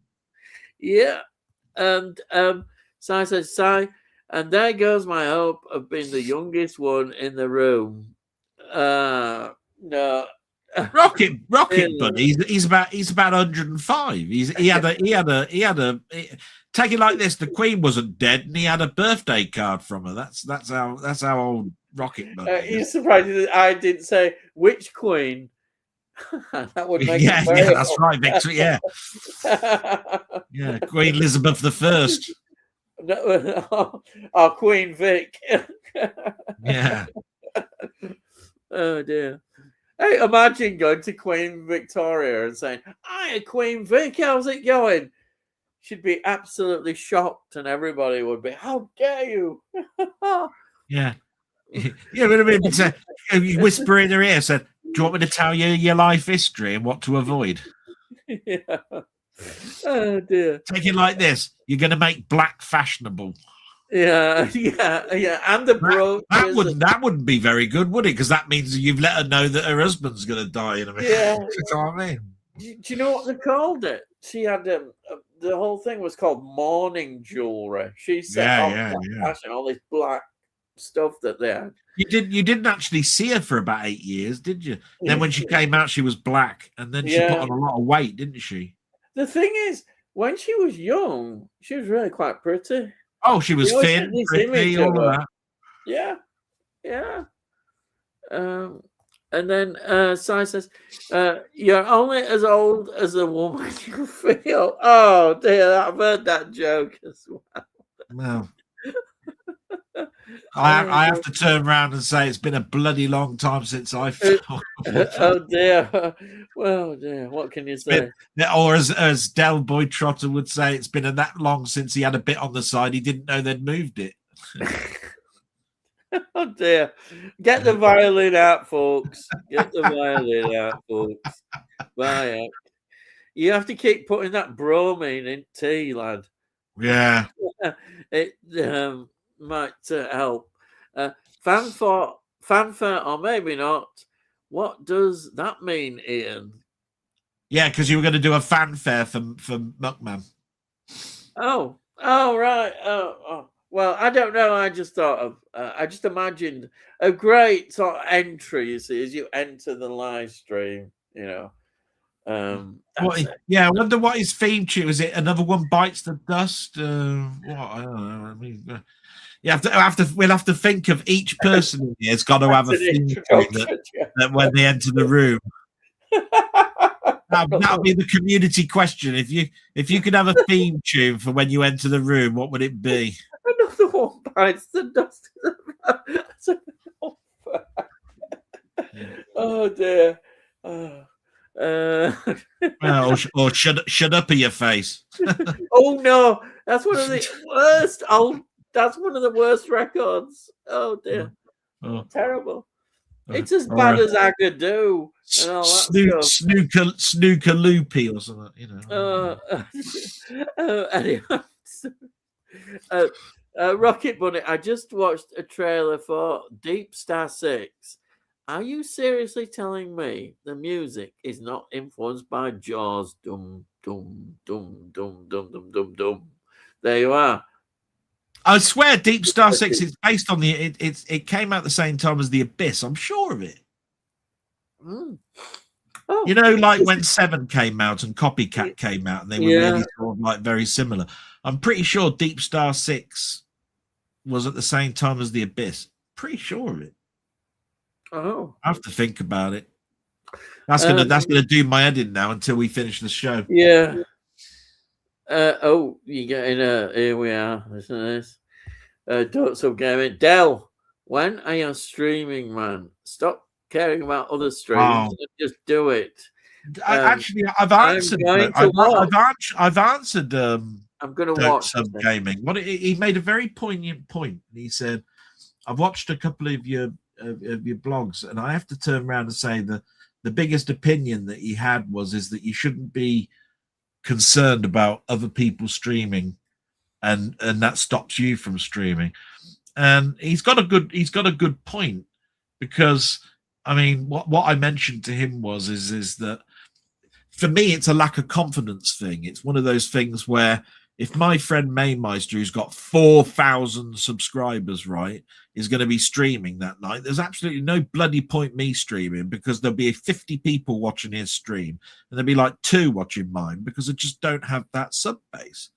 Speaker 1: Yeah, and Sai says and there goes my hope of being the youngest one in the room. No.
Speaker 2: Rocket Bunny. He's about 105. He had a take it like this. The Queen wasn't dead, and he had a birthday card from her. That's how old Rocket Bunny is.
Speaker 1: You're surprised that I didn't say which Queen. That would make
Speaker 2: that's right, Victor. Yeah, Queen Elizabeth I.
Speaker 1: No, Queen Vic.
Speaker 2: Yeah.
Speaker 1: Oh dear. Hey, imagine going to Queen Victoria and saying, "Hi, Queen Vic, how's it going?" She'd be absolutely shocked, and everybody would be, "How dare you?"
Speaker 2: Yeah. Yeah, but I mean, you whisper in her ear, said, "Do you want me to tell you your life history and what to avoid?"
Speaker 1: Yeah. Oh dear.
Speaker 2: Take it like this: you're going to make black fashionable.
Speaker 1: Yeah. And the brooch.
Speaker 2: That wouldn't be very good, would it? Because that means you've let her know that her husband's going to die in a minute.
Speaker 1: Yeah.
Speaker 2: You know what I mean?
Speaker 1: Do you know what they called it? She had the whole thing was called mourning jewelry. She said, all this black stuff that they had.
Speaker 2: You didn't actually see her for about 8 years, did you? Then when she came out, she was black, and then she put on a lot of weight, didn't she?
Speaker 1: The thing is, when she was young, she was really quite pretty.
Speaker 2: Oh, she was thin, pretty, all of that.
Speaker 1: Yeah. And then Sai says, "You're only as old as the woman you feel." Oh dear, I've heard that joke as well.
Speaker 2: No. I have to turn around and say it's been a bloody long time since I felt.
Speaker 1: Oh dear. Well, dear, what can you say?
Speaker 2: Or as Delboy Trotter would say, it's been that long since he had a bit on the side. He didn't know they'd moved it.
Speaker 1: Oh dear. Get the violin out, folks. Get the violin out, folks. Bye. You have to keep putting that bromine in tea, lad.
Speaker 2: Yeah.
Speaker 1: It might help. Fanfare, or maybe not. What does that mean, Ian?
Speaker 2: Yeah, because you were going to do a fanfare for Muckman.
Speaker 1: Oh, right. Oh. Well, I don't know. I just thought of. I just imagined a great sort of entry. You see, as you enter the live stream, that's it.
Speaker 2: Yeah, I wonder what his theme tune is. It Another One Bites the Dust? What I don't know. I mean, we'll have to think of each person in here has got to have a theme tune that when they enter the room. That'll be the community question. If you could have a theme tune for when you enter the room, what would it be?
Speaker 1: Another One Bites the Dust. Oh dear.
Speaker 2: Or shut up in your face.
Speaker 1: Oh no, that's one of the worst. That's one of the worst records. Oh dear, terrible. It's as bad as I could do. And all that
Speaker 2: snooker loopy or something,
Speaker 1: Anyway, Rocket Bunny. I just watched a trailer for Deep Star 6. Are you seriously telling me the music is not influenced by Jaws? Dum dum dum dum dum dum dum dum. There you are.
Speaker 2: I swear, Deep Star 6 is based on it came out the same time as The Abyss. I'm sure of it.
Speaker 1: Mm.
Speaker 2: Oh. Like when 7 came out and Copycat came out, and they were really sort of like very similar. I'm pretty sure Deep Star 6 was at the same time as The Abyss. Pretty sure of it.
Speaker 1: Oh,
Speaker 2: I have to think about it. That's gonna do my head in now until we finish the show.
Speaker 1: Yeah. You getting here we are. Listen to this. Don't sub gaming. Del, when are you streaming, man? Stop caring about other streams and just do it.
Speaker 2: Actually, I've answered. I've answered.
Speaker 1: I'm going to watch
Speaker 2: sub gaming. He made a very poignant point. He said, "I've watched a couple of your blogs, and I have to turn around and say the biggest opinion that he had is that you shouldn't be concerned about other people streaming, and that stops you from streaming." And he's got a good point, because I mean, what I mentioned to him is that for me it's a lack of confidence thing. It's one of those things where if my friend Maymeister, who's got 4,000 subscribers, right, is going to be streaming that night, there's absolutely no bloody point me streaming, because there'll be 50 people watching his stream and there'll be like 2 watching mine, because I just don't have that sub base,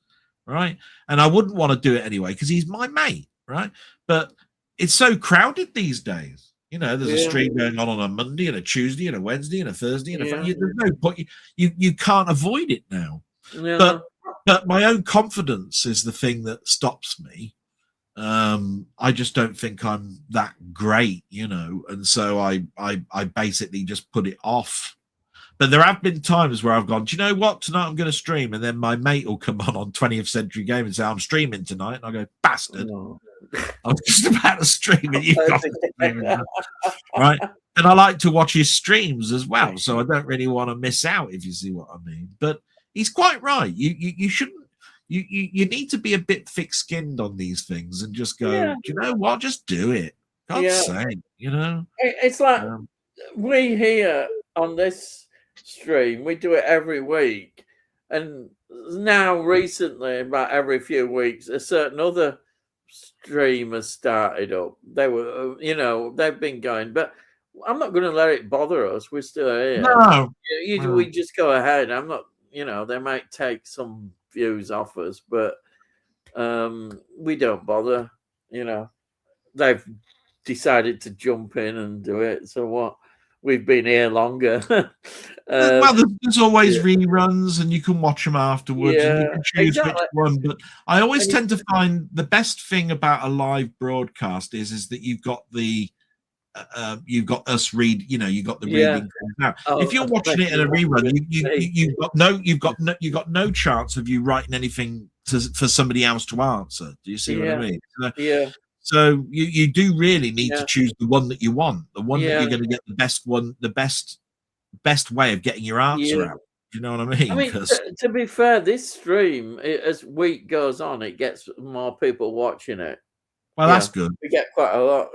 Speaker 2: right? And I wouldn't want to do it anyway because he's my mate, right? But it's so crowded these days. There's a stream going on a Monday and a Tuesday and a Wednesday and a Thursday and there's no point. You can't avoid it now. Yeah. But my own confidence is the thing that stops me. I just don't think I'm that great, and so I basically just put it off. But there have been times where I've gone, do you know what? Tonight I'm going to stream, and then my mate will come on 20th Century Game and say, I'm streaming tonight. And I go, bastard. Oh. I was just about to stream and you've got to stream. Right? And I like to watch his streams as well, so I don't really want to miss out, if you see what I mean. But he's quite right. You shouldn't. You need to be a bit thick-skinned on these things and just go, do you know what? Just do it. God's sake,
Speaker 1: It's like we here on this stream, we do it every week. And now recently, about every few weeks, a certain other streamer started up. They were, they've been going. But I'm not going to let it bother us. We're still here.
Speaker 2: No.
Speaker 1: We just go ahead. I'm not, they might take some views off us, but we don't bother. They've decided to jump in and do it, so what? We've been here longer.
Speaker 2: Well, there's always reruns, and you can watch them afterwards, and you can choose which one. But I always tend to find the best thing about a live broadcast is that you've got us read. You've got the reading. Now, if you're watching it in a rerun, you've got no chance of you writing anything for somebody else to answer. Do you see what I mean? So you do really need to choose the one that you want, the one that you're going to get the best one, the best way of getting your answer out. Do you know what I mean?
Speaker 1: I mean, to be fair, this stream, as week goes on, it gets more people watching it.
Speaker 2: Well, that's good.
Speaker 1: We get quite a lot,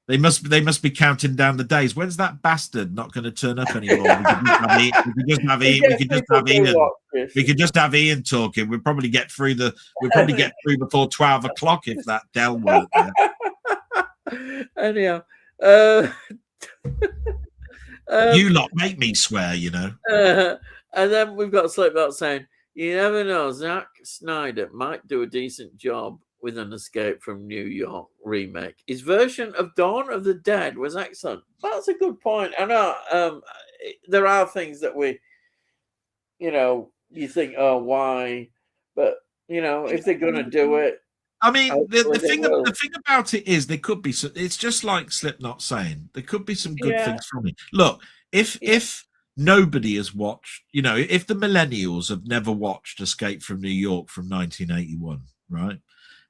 Speaker 2: They must be counting down the days. When's that bastard not going to turn up anymore? We could just have Ian. We could just have Ian talking. We'd probably get through before 12 o'clock if that Dell worked there.
Speaker 1: Anyhow,
Speaker 2: you lot make me swear, you know.
Speaker 1: And then we've got Slipknot saying, "You never know, Zack Snyder might do a decent job with an Escape from New York remake. His version of Dawn of the Dead was excellent." That's a good point. I know there are things that you think, oh, why? But, if they're going to do it.
Speaker 2: I mean, the thing about it is there could be some, it's just like Slipknot saying, there could be some good things from it. Look, if nobody has watched, if the millennials have never watched Escape from New York from 1981, right?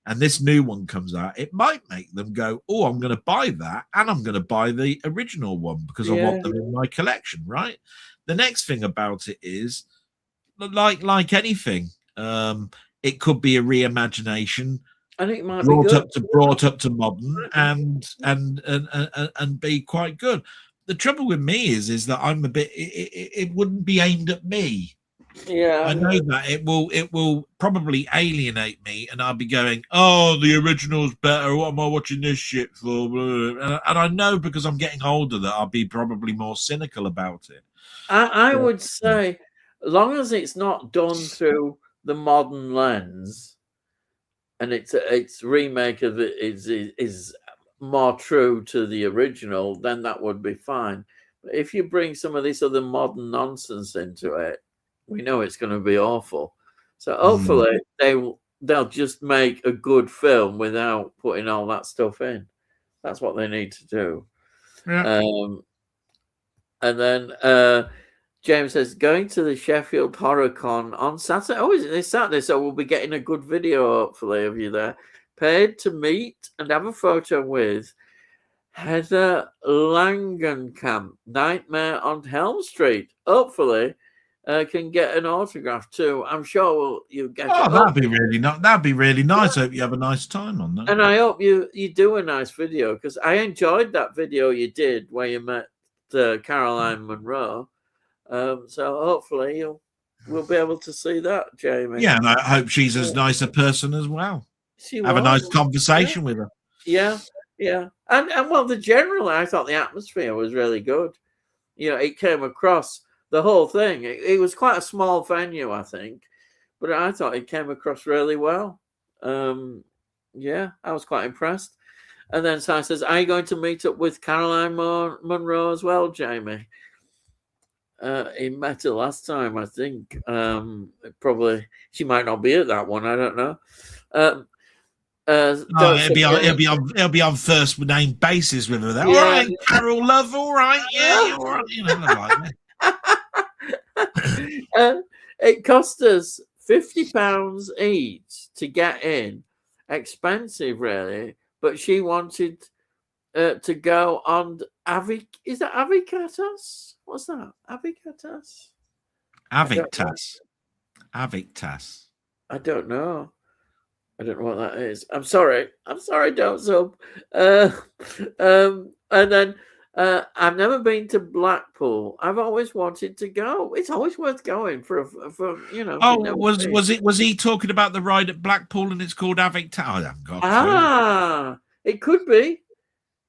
Speaker 2: And this new one comes out, it might make them go, oh, I'm going to buy that, and I'm going to buy the original one because I want them in my collection, right? The next thing about it is, like anything, it could be a reimagination.
Speaker 1: I think it might
Speaker 2: brought up to modern and be quite good. The trouble with me is that I'm a bit. It wouldn't be aimed at me.
Speaker 1: Yeah,
Speaker 2: I know that it will probably alienate me, and I'll be going, "Oh, the original's better. What am I watching this shit for?" And I know because I'm getting older that I'll be probably more cynical about it.
Speaker 1: I would say, as long as it's not done through the modern lens, and its remake of it is more true to the original, then that would be fine. But if you bring some of this other modern nonsense into it, we know it's going to be awful. So hopefully they'll just make a good film without putting all that stuff in. That's what they need to do.
Speaker 2: Yeah.
Speaker 1: And then James says, going to the Sheffield HorrorCon on Saturday. Oh, is it this Saturday? So we'll be getting a good video, hopefully, of you there. Paid to meet and have a photo with Heather Langenkamp, Nightmare on Helm Street. Hopefully, can get an autograph too. I'm sure you get.
Speaker 2: Oh, that'd be really nice. I hope you have a nice time on that.
Speaker 1: And I hope you do a nice video, because I enjoyed that video you did where you met Caroline Munro. So hopefully we'll be able to see that, Jamie.
Speaker 2: Yeah, and I hope she's as nice a person as well. Have a nice conversation with her.
Speaker 1: Yeah. And well, I thought the atmosphere was really good. It came across the whole thing. It was quite a small venue, I think, but I thought it came across really well. I was quite impressed. And then Si says, are you going to meet up with Caroline Munro as well, Jamie? He met her last time, I think. Probably she might not be at that one. I don't know.
Speaker 2: It'll be on first name basis with her. All right, Carol, love. All right, all right.
Speaker 1: It cost us £50 each to get in. Expensive, really. But she wanted to go on Is that Avictas? What's that? Avictas?
Speaker 2: Avictas.
Speaker 1: I don't know. I don't know what that is. I'm sorry. Don't sub. And then I've never been to Blackpool. I've always wanted to go. It's always worth going for
Speaker 2: Oh, was he talking about the ride at Blackpool and it's called Avictas? I haven't got a clue.
Speaker 1: It could be.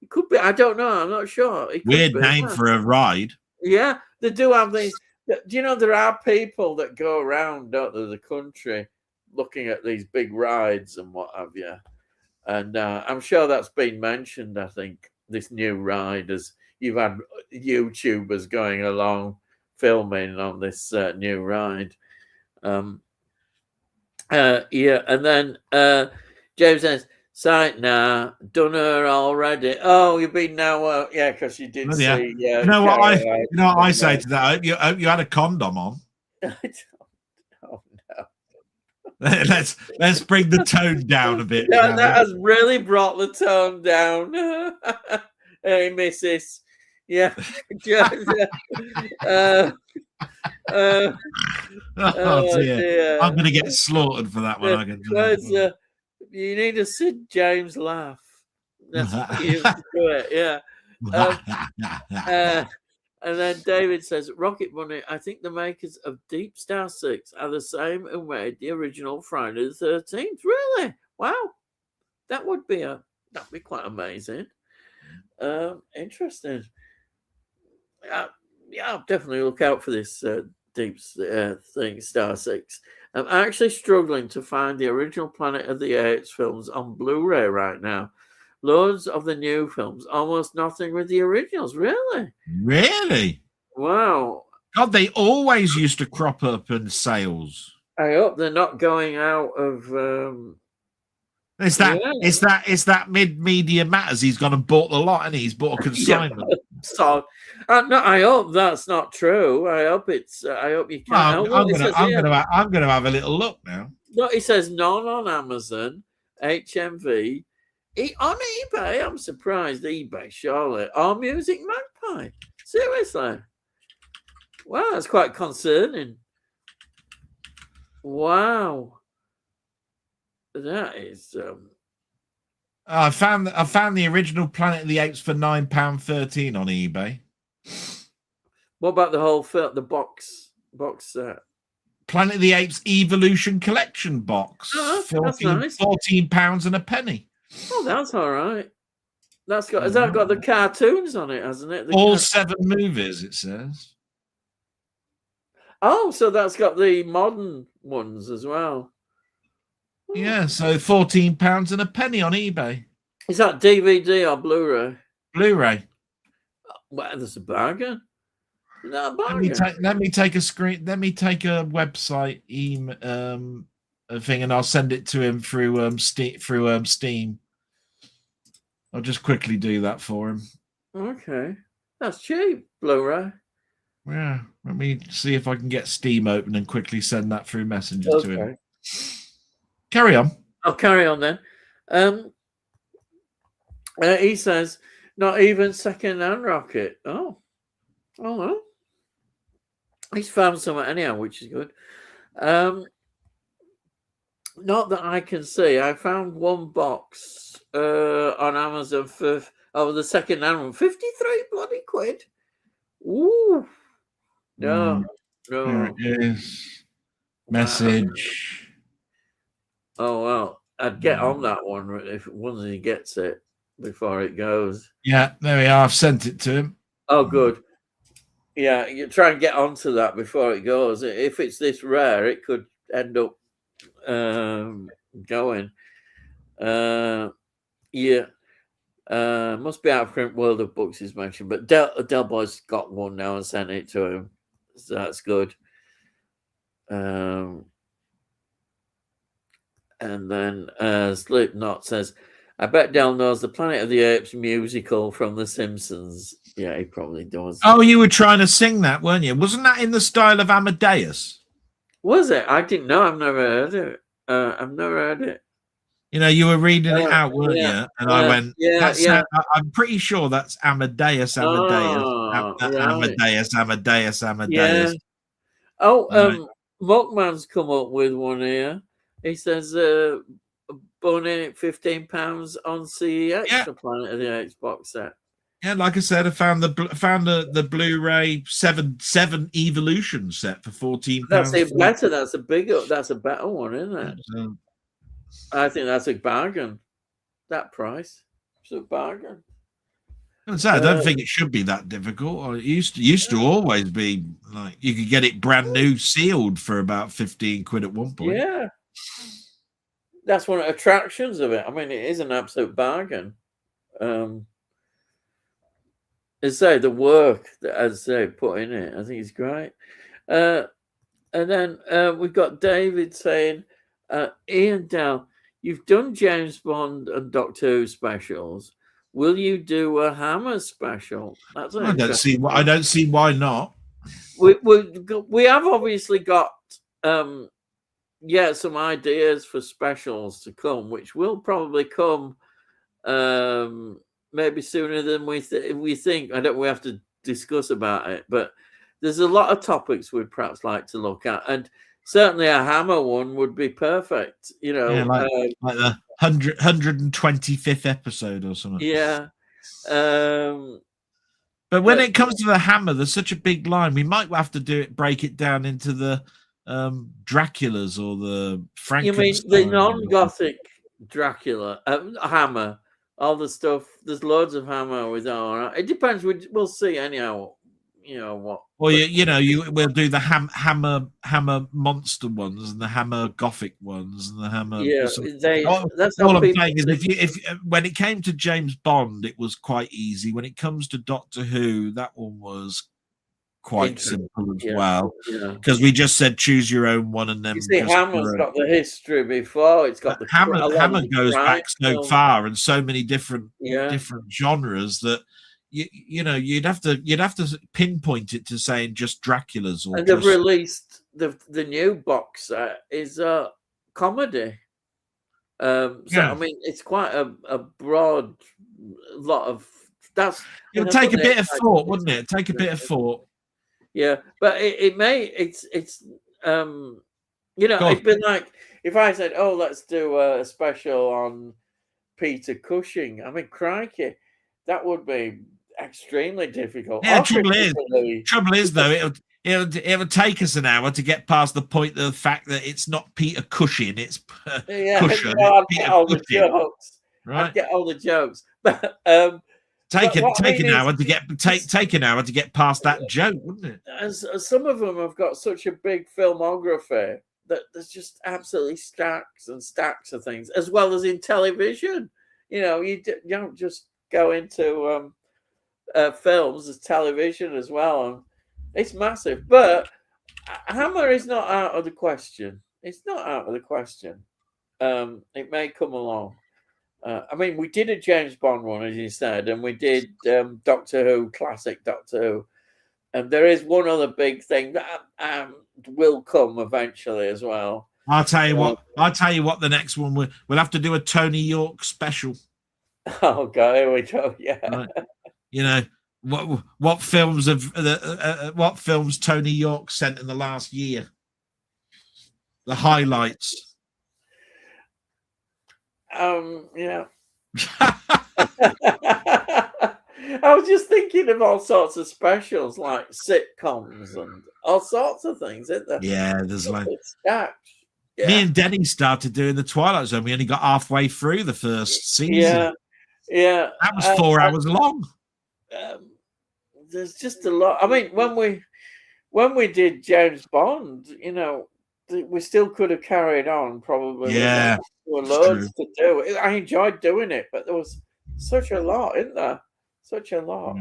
Speaker 1: It could be. I don't know. I'm not sure.
Speaker 2: Weird name for a ride.
Speaker 1: Yeah, they do have these. Do you know there are people that go around, don't they, the country, looking at these big rides and what have you? And I'm sure that's been mentioned. I think this new ride, as you've had YouTubers going along filming on this new ride. And then James says, "Sight now, done her already." Oh, you've been now, because you did see.
Speaker 2: You know what I say to that? I hope you had a condom on.
Speaker 1: Oh no.
Speaker 2: Let's bring the tone down a bit.
Speaker 1: Yeah, that has really brought the tone down. Hey, missus. Yeah.
Speaker 2: Oh dear. I'm going to get slaughtered for that one. I can
Speaker 1: you need to see James laugh. That's you to do it. Yeah. And then David says, Rocket Bunny, I think the makers of Deep Star 6 are the same who made the original Friday the 13th. Really? Wow. That'd be quite amazing. Interesting. Yeah, I'll definitely look out for this Deep thing, Star 6. I'm actually struggling to find the original Planet of the Apes films on Blu-ray right now. Loads of the new films, almost nothing with the originals. Really?
Speaker 2: Really?
Speaker 1: Wow.
Speaker 2: God, they always used to crop up in sales.
Speaker 1: I hope they're not going out of.
Speaker 2: It's that Mid-Media Matters. He's gone and bought the lot, and he's bought a consignment.
Speaker 1: Yeah, so, no, I hope that's not true. I hope it's. I hope you can.
Speaker 2: I'm gonna have a little look now.
Speaker 1: No, he says none on Amazon, HMV. On eBay, I'm surprised. eBay, Charlotte, or Music Magpie. Seriously, wow, that's quite concerning. Wow, that is.
Speaker 2: I found the original Planet of the Apes for £9.13 on eBay.
Speaker 1: What about the whole film, the box set?
Speaker 2: Planet of the Apes Evolution Collection box.
Speaker 1: That's nice.
Speaker 2: £14 and a penny.
Speaker 1: Oh, that's all right. Has that got the cartoons on it, hasn't it?
Speaker 2: All 7 movies, it says.
Speaker 1: Oh, so that's got the modern ones as well. Oh.
Speaker 2: Yeah, so £14 and a penny on eBay.
Speaker 1: Is that DVD or Blu-ray?
Speaker 2: Blu-ray.
Speaker 1: Well, that's a bargain. No, a bargain.
Speaker 2: Let me take a screen. Let me take a website thing, and I'll send it to him through Steam. I'll just quickly do that for him.
Speaker 1: Okay, that's cheap. Blu-ray.
Speaker 2: Yeah, let me see if I can get Steam open and quickly send that through Messenger to him. Carry on.
Speaker 1: I'll carry on then. He says, not even second-hand Rocket. Oh well. He's found something anyhow, which is good. Not that I can see. I found one box on Amazon for the second-hand one, 53 bloody quid. Ooh. No.
Speaker 2: There it is. Message.
Speaker 1: Oh well, I'd get on that one if once he gets it before it goes.
Speaker 2: Yeah, there we are. I've sent it to him.
Speaker 1: Oh, good. Yeah, you try and get onto that before it goes. If it's this rare, it could end up going. Yeah. Must be out of print. World of Books is mentioned, but Delboy's got one now and sent it to him, so that's good. And then Slipknot says, I bet Del knows the Planet of the Apes musical from The Simpsons. Yeah, he probably does.
Speaker 2: Oh, you were trying to sing that, weren't you? Wasn't that in the style of Amadeus?
Speaker 1: Was it? I didn't know. I've never heard it. I've never heard it.
Speaker 2: You know, you were reading it out, weren't you? And I went, I'm pretty sure that's Amadeus. Amadeus.
Speaker 1: Yeah. Oh, Mockman's come up with one here. He says, bone in at £15 on CEX, the Planet of the Apes box set.
Speaker 2: Yeah, like I said, I found the Blu-ray 7 Evolution set for £14.
Speaker 1: That's even better. That's a better one, isn't it? I think that's a bargain. That price, it's a bargain.
Speaker 2: I don't think it should be that difficult. It used to always be like you could get it brand new sealed for about 15 quid at one point.
Speaker 1: Yeah, that's one of the attractions of it. I mean, it is an absolute bargain. As I say, the work that they put in it, I think is great. And then we've got David saying, Ian Dow, you've done James Bond and Doctor Who specials. Will you do a Hammer special? I
Speaker 2: don't see why not.
Speaker 1: We have obviously got some ideas for specials to come, which will probably come maybe sooner than we think. We have to discuss about it, but there's a lot of topics we'd perhaps like to look at. And certainly a Hammer one would be perfect.
Speaker 2: Yeah, like the 125th episode or something.
Speaker 1: Yeah.
Speaker 2: But when it comes to the Hammer, there's such a big line. We might have to break it down into the Draculas or the Frankenstein.
Speaker 1: You mean the non-Gothic Dracula, Hammer, all the stuff? There's loads of Hammer with all. It depends. We'll see anyhow. What?
Speaker 2: Well, we'll do the Hammer monster ones and the Hammer Gothic ones and the Hammer.
Speaker 1: Yeah,
Speaker 2: that's all I'm saying is if when it came to James Bond, it was quite easy. When it comes to Doctor Who, that one was quite simple as well. Because we just said choose your own one, and then
Speaker 1: Hammer's got the history before. It's got the
Speaker 2: Hammer goes back so far and so many different genres that. You'd have to pinpoint it to saying just Dracula's.
Speaker 1: And they've released the new box set is a comedy. I mean, it's quite a broad lot of.
Speaker 2: It'll take a bit of thought, wouldn't it? Take a bit of thought.
Speaker 1: Yeah, but it'd be like if I said, "Oh, let's do a special on Peter Cushing." I mean, crikey, that would be extremely difficult.
Speaker 2: Yeah, trouble is though, it'll take us an hour to get past the point of the fact that it's not Peter Cushing, it's Cushion.
Speaker 1: I'd get all the jokes.
Speaker 2: Right?
Speaker 1: I'd get all the jokes, but
Speaker 2: take an hour to get past that joke, wouldn't it?
Speaker 1: As some of them have got such a big filmography that there's just absolutely stacks and stacks of things, as well as in television. You don't just go into films as television as well, and it's massive. But Hammer is not out of the question. It's not out of the question. It may come along. I mean, we did a James Bond one, as you said, and we did Doctor Who, classic Doctor Who, and there is one other big thing that will come eventually as well.
Speaker 2: I'll tell you what. The next one we'll have to do a Tony York special.
Speaker 1: Oh God, here we go. Yeah.
Speaker 2: Right. What films Tony York sent in the last year? The highlights.
Speaker 1: Yeah. I was just thinking of all sorts of specials like sitcoms and all sorts of things, isn't there?
Speaker 2: Yeah, there's like
Speaker 1: stacks. Yeah.
Speaker 2: Me and Denny started doing the Twilight Zone. We only got halfway through the first season.
Speaker 1: Yeah.
Speaker 2: That was 4 hours long.
Speaker 1: There's just a lot. I mean, when we did James Bond, we still could have carried on probably.
Speaker 2: Yeah.
Speaker 1: There were loads to do. I enjoyed doing it, but there was such a lot, isn't there? Such a lot.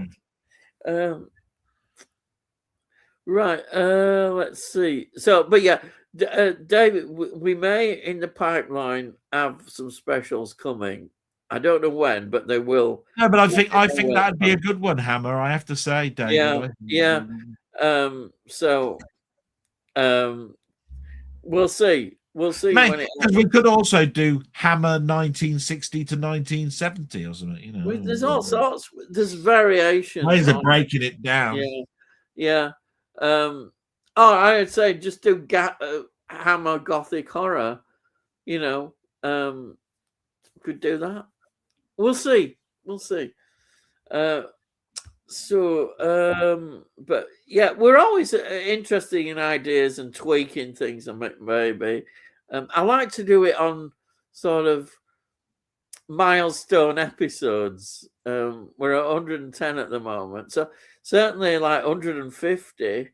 Speaker 1: Right. Let's see. So, but yeah, David, we may in the pipeline have some specials coming. I don't know when, but they will.
Speaker 2: No, but I think that'd be a good one, Hammer. I have to say, David.
Speaker 1: Yeah. We'll see. We'll see.
Speaker 2: Because we could also do Hammer 1960 to 1970 or something.
Speaker 1: There's all sorts. There's variations.
Speaker 2: Ways of breaking it down.
Speaker 1: Yeah. I would say just do Hammer Gothic horror. Could do that. We'll see. But yeah, we're always interested in ideas and tweaking things, maybe. I like to do it on sort of milestone episodes. We're at 110 at the moment, so certainly like 150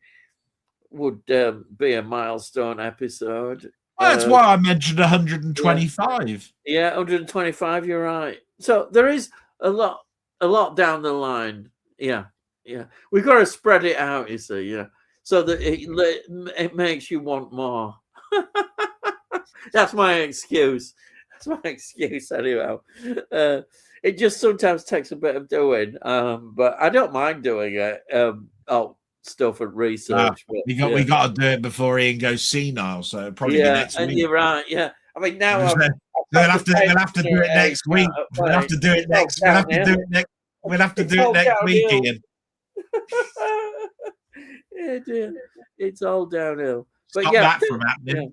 Speaker 1: would be a milestone episode.
Speaker 2: Well, that's why I mentioned 125.
Speaker 1: Yeah, 125. You're right. So there is a lot down the line. Yeah. We've got to spread it out, you see. So that it makes you want more. That's my excuse. Anyhow. It just sometimes takes a bit of doing, but I don't mind doing it. Stuff and research. But,
Speaker 2: we got to do it before Ian goes senile. So probably be next week.
Speaker 1: You're right. Yeah, I mean now
Speaker 2: we'll have to do it next week. We'll have to do it next. We'll have to do it next week, Ian.
Speaker 1: Yeah, dear. It's all downhill. But
Speaker 2: Stop
Speaker 1: yeah,
Speaker 2: that from happening.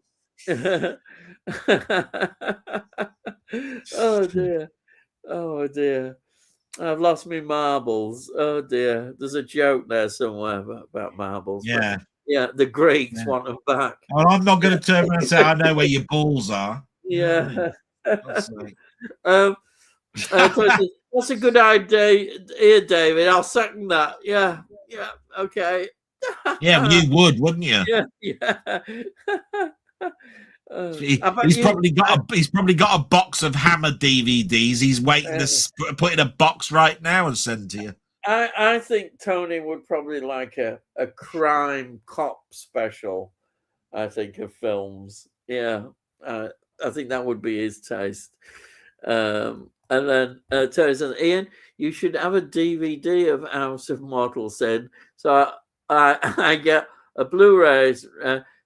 Speaker 1: Oh dear. Oh dear. I've lost my marbles. Oh dear. There's a joke there somewhere about marbles.
Speaker 2: Yeah.
Speaker 1: But yeah, the Greeks
Speaker 2: Yeah.
Speaker 1: want them back.
Speaker 2: Well, I'm not going to turn around and say I know where your balls are. You know what I mean?
Speaker 1: Yeah.
Speaker 2: That's like...
Speaker 1: That's a good idea here, David. I'll second that. Yeah. Yeah. Okay.
Speaker 2: Yeah, well, you would, wouldn't you?
Speaker 1: Yeah. Yeah.
Speaker 2: He's probably got a box of Hammer DVDs. He's waiting to put in a box right now and send to you.
Speaker 1: I think Tony would probably like a crime cop special. I think of films. Yeah, I think that would be his taste. And then Tony says, Ian, you should have a DVD of House of Mortal Sin. So I get a Blu-ray.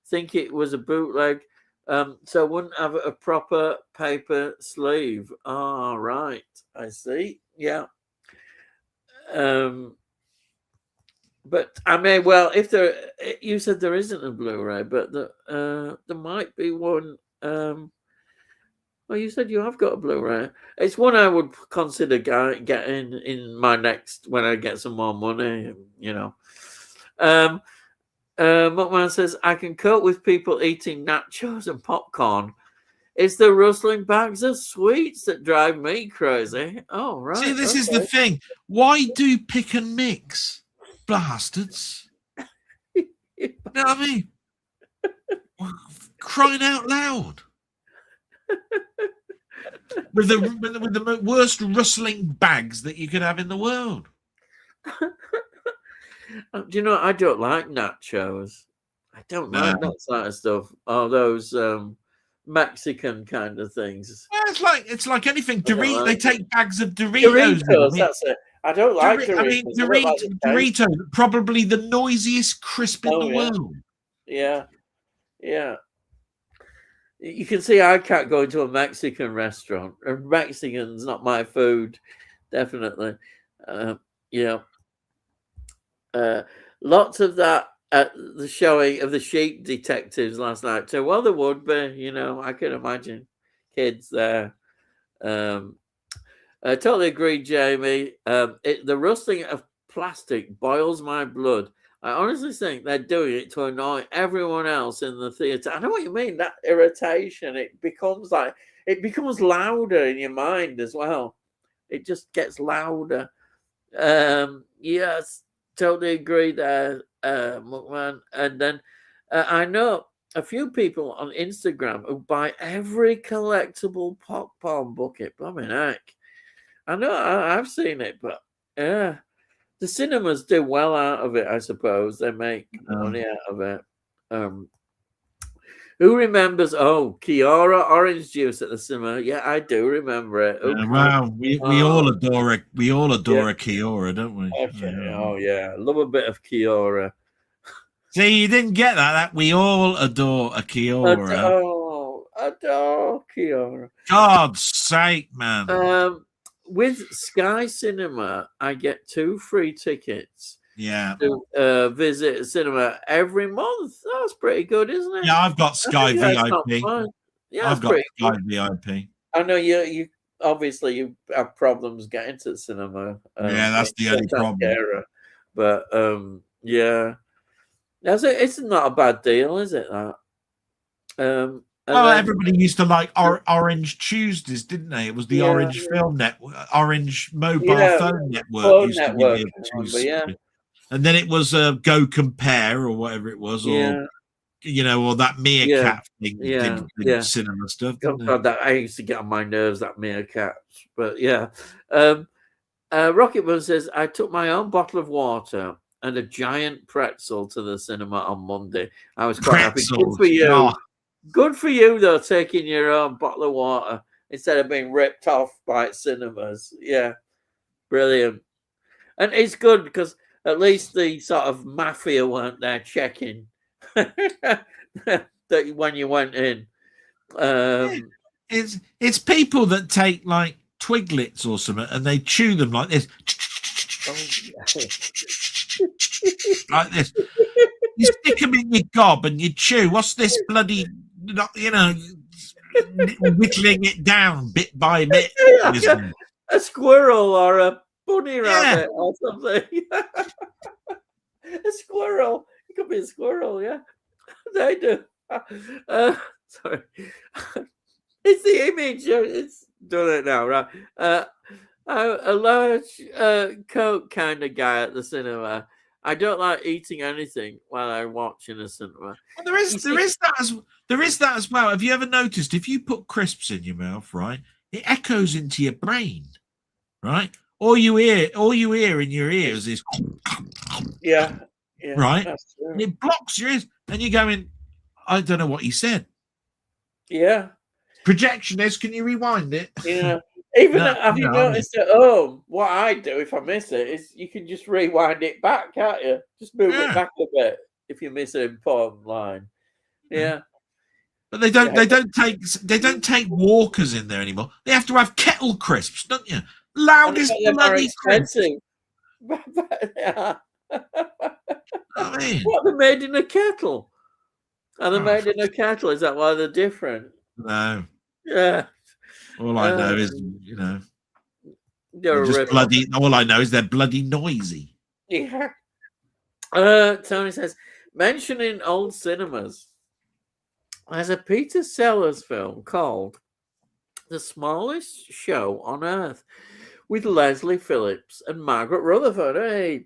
Speaker 1: Think it was a bootleg. So I wouldn't have a proper paper sleeve. Ah, right. I see. Yeah. But I may well, if there, you said there isn't a Blu-ray, but there might be one. Well, you said you have got a Blu-ray. It's one I would consider getting in my next when I get some more money. You know. Muckman says I can cope with people eating nachos and popcorn. It's the rustling bags of sweets that drive me crazy. Oh, right.
Speaker 2: See, this is the thing. Why do pick and mix, bastards? You know what I mean? Crying out loud. with the worst rustling bags that you could have in the world.
Speaker 1: Do you know, I don't like nachos. I don't like that sort of stuff. Oh, those Mexican kind of things.
Speaker 2: Well, it's like anything. Doritos. They take bags of Doritos.
Speaker 1: Doritos, that's it. I don't like Doritos. I mean,
Speaker 2: Doritos, probably the noisiest crisp in the world.
Speaker 1: Yeah, yeah. You can see I can't go into a Mexican restaurant. Mexican's not my food, definitely. Lots of that at the showing of the Sheep Detectives last night too. Well, there would be, you know, I can imagine kids there. I totally agree, Jamie. The rustling of plastic boils my blood. I honestly think they're doing it to annoy everyone else in the theatre. I know what you mean, that irritation. It becomes louder in your mind as well. It just gets louder. Yes, totally agree there, Muckman. And then I know a few people on Instagram who buy every collectible popcorn bucket. Blimey heck. I know I've seen it, but yeah. The cinemas do well out of it, I suppose. They make money out of it. Who remembers? Oh, Kiora orange juice at the cinema. Yeah, I do remember it.
Speaker 2: Wow, we all adore it. We all adore a Kiora, don't we?
Speaker 1: Oh yeah, love a bit of Kiora.
Speaker 2: See, you didn't get that. We all adore a Kiora.
Speaker 1: Adore Kiora.
Speaker 2: God's sake, man.
Speaker 1: With Sky Cinema, I get 2 free tickets.
Speaker 2: Yeah.
Speaker 1: To visit a cinema every month. That's pretty good, isn't it?
Speaker 2: Yeah, I've got Sky VIP.
Speaker 1: Yeah,
Speaker 2: I've got Sky VIP.
Speaker 1: I know you obviously you have problems getting to the cinema.
Speaker 2: Yeah, that's the only problem.
Speaker 1: But yeah, it's not a bad deal, is it? That.
Speaker 2: Everybody used to like Orange Tuesdays, didn't they? It was the Orange Film Network, Orange Mobile Phone Network used to give you Tuesday. And then it was Go Compare or whatever it was, or or that Meerkat thing did cinema stuff.
Speaker 1: God, that I used to get on my nerves, that Meerkat. But yeah, Rocketman says I took my own bottle of water and a giant pretzel to the cinema on Monday. I was quite happy. Good for you. Oh. Good for you, though, taking your own bottle of water instead of being ripped off by cinemas. Yeah, brilliant. And it's good because at least the sort of mafia weren't there checking that when you went in.
Speaker 2: It's people that take like Twiglets or something and they chew them like this. Like this. You stick them in your gob and you chew. What's this bloody, whittling it down bit by bit?
Speaker 1: Like a squirrel or a bunny rabbit or something. A squirrel. It could be a squirrel, yeah. They do. Sorry. It's the image. It's done it now, right? A large Coke kind of guy at the cinema. I don't like eating anything while I watch in a cinema.
Speaker 2: Well, there is that as well. Have you ever noticed if you put crisps in your mouth, right, it echoes into your brain, right? All you hear in your ears is
Speaker 1: yeah,
Speaker 2: right, and it blocks your ears, and you're going, I don't know what he said.
Speaker 1: Yeah,
Speaker 2: projectionist, can you rewind it?
Speaker 1: Yeah. Even have you noticed at home? What I do if I miss it is you can just rewind it back, can't you? Just move it back a bit if you miss an important line. Yeah,
Speaker 2: but they don't take walkers in there anymore. They have to have kettle crisps, don't you? Loudest bloody
Speaker 1: expensive.
Speaker 2: I mean,
Speaker 1: what, they're made in a kettle? Are they made in a kettle? Is that why they're different?
Speaker 2: No.
Speaker 1: Yeah.
Speaker 2: All I know is,
Speaker 1: they're
Speaker 2: just bloody. All I know is they're bloody noisy.
Speaker 1: Yeah. Tony says, mentioning old cinemas, there's a Peter Sellers film called The Smallest Show on Earth with Leslie Phillips and Margaret Rutherford. Hey,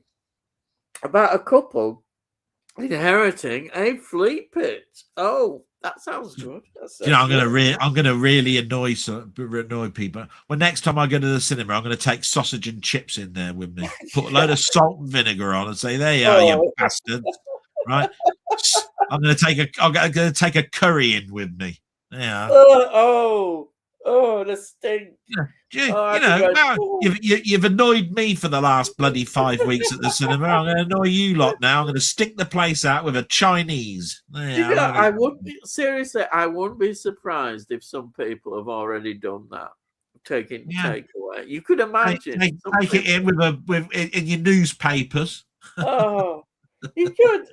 Speaker 1: about a couple inheriting a flea pit. Oh, that sounds good.
Speaker 2: I'm gonna really annoy people. Well, next time I go to the cinema, I'm gonna take sausage and chips in there with me. Put a load of salt and vinegar on and say, "There you are, you bastards!" Right? I'm gonna take a curry in with me. Yeah.
Speaker 1: Oh, the stink.
Speaker 2: You've annoyed me for the last bloody 5 weeks at the cinema. I'm going to annoy you lot now. I'm going to stick the place out with a Chinese.
Speaker 1: I wouldn't be surprised if some people have already done that. Takeaway. You could imagine.
Speaker 2: Take it in in your newspapers.
Speaker 1: Oh, you could.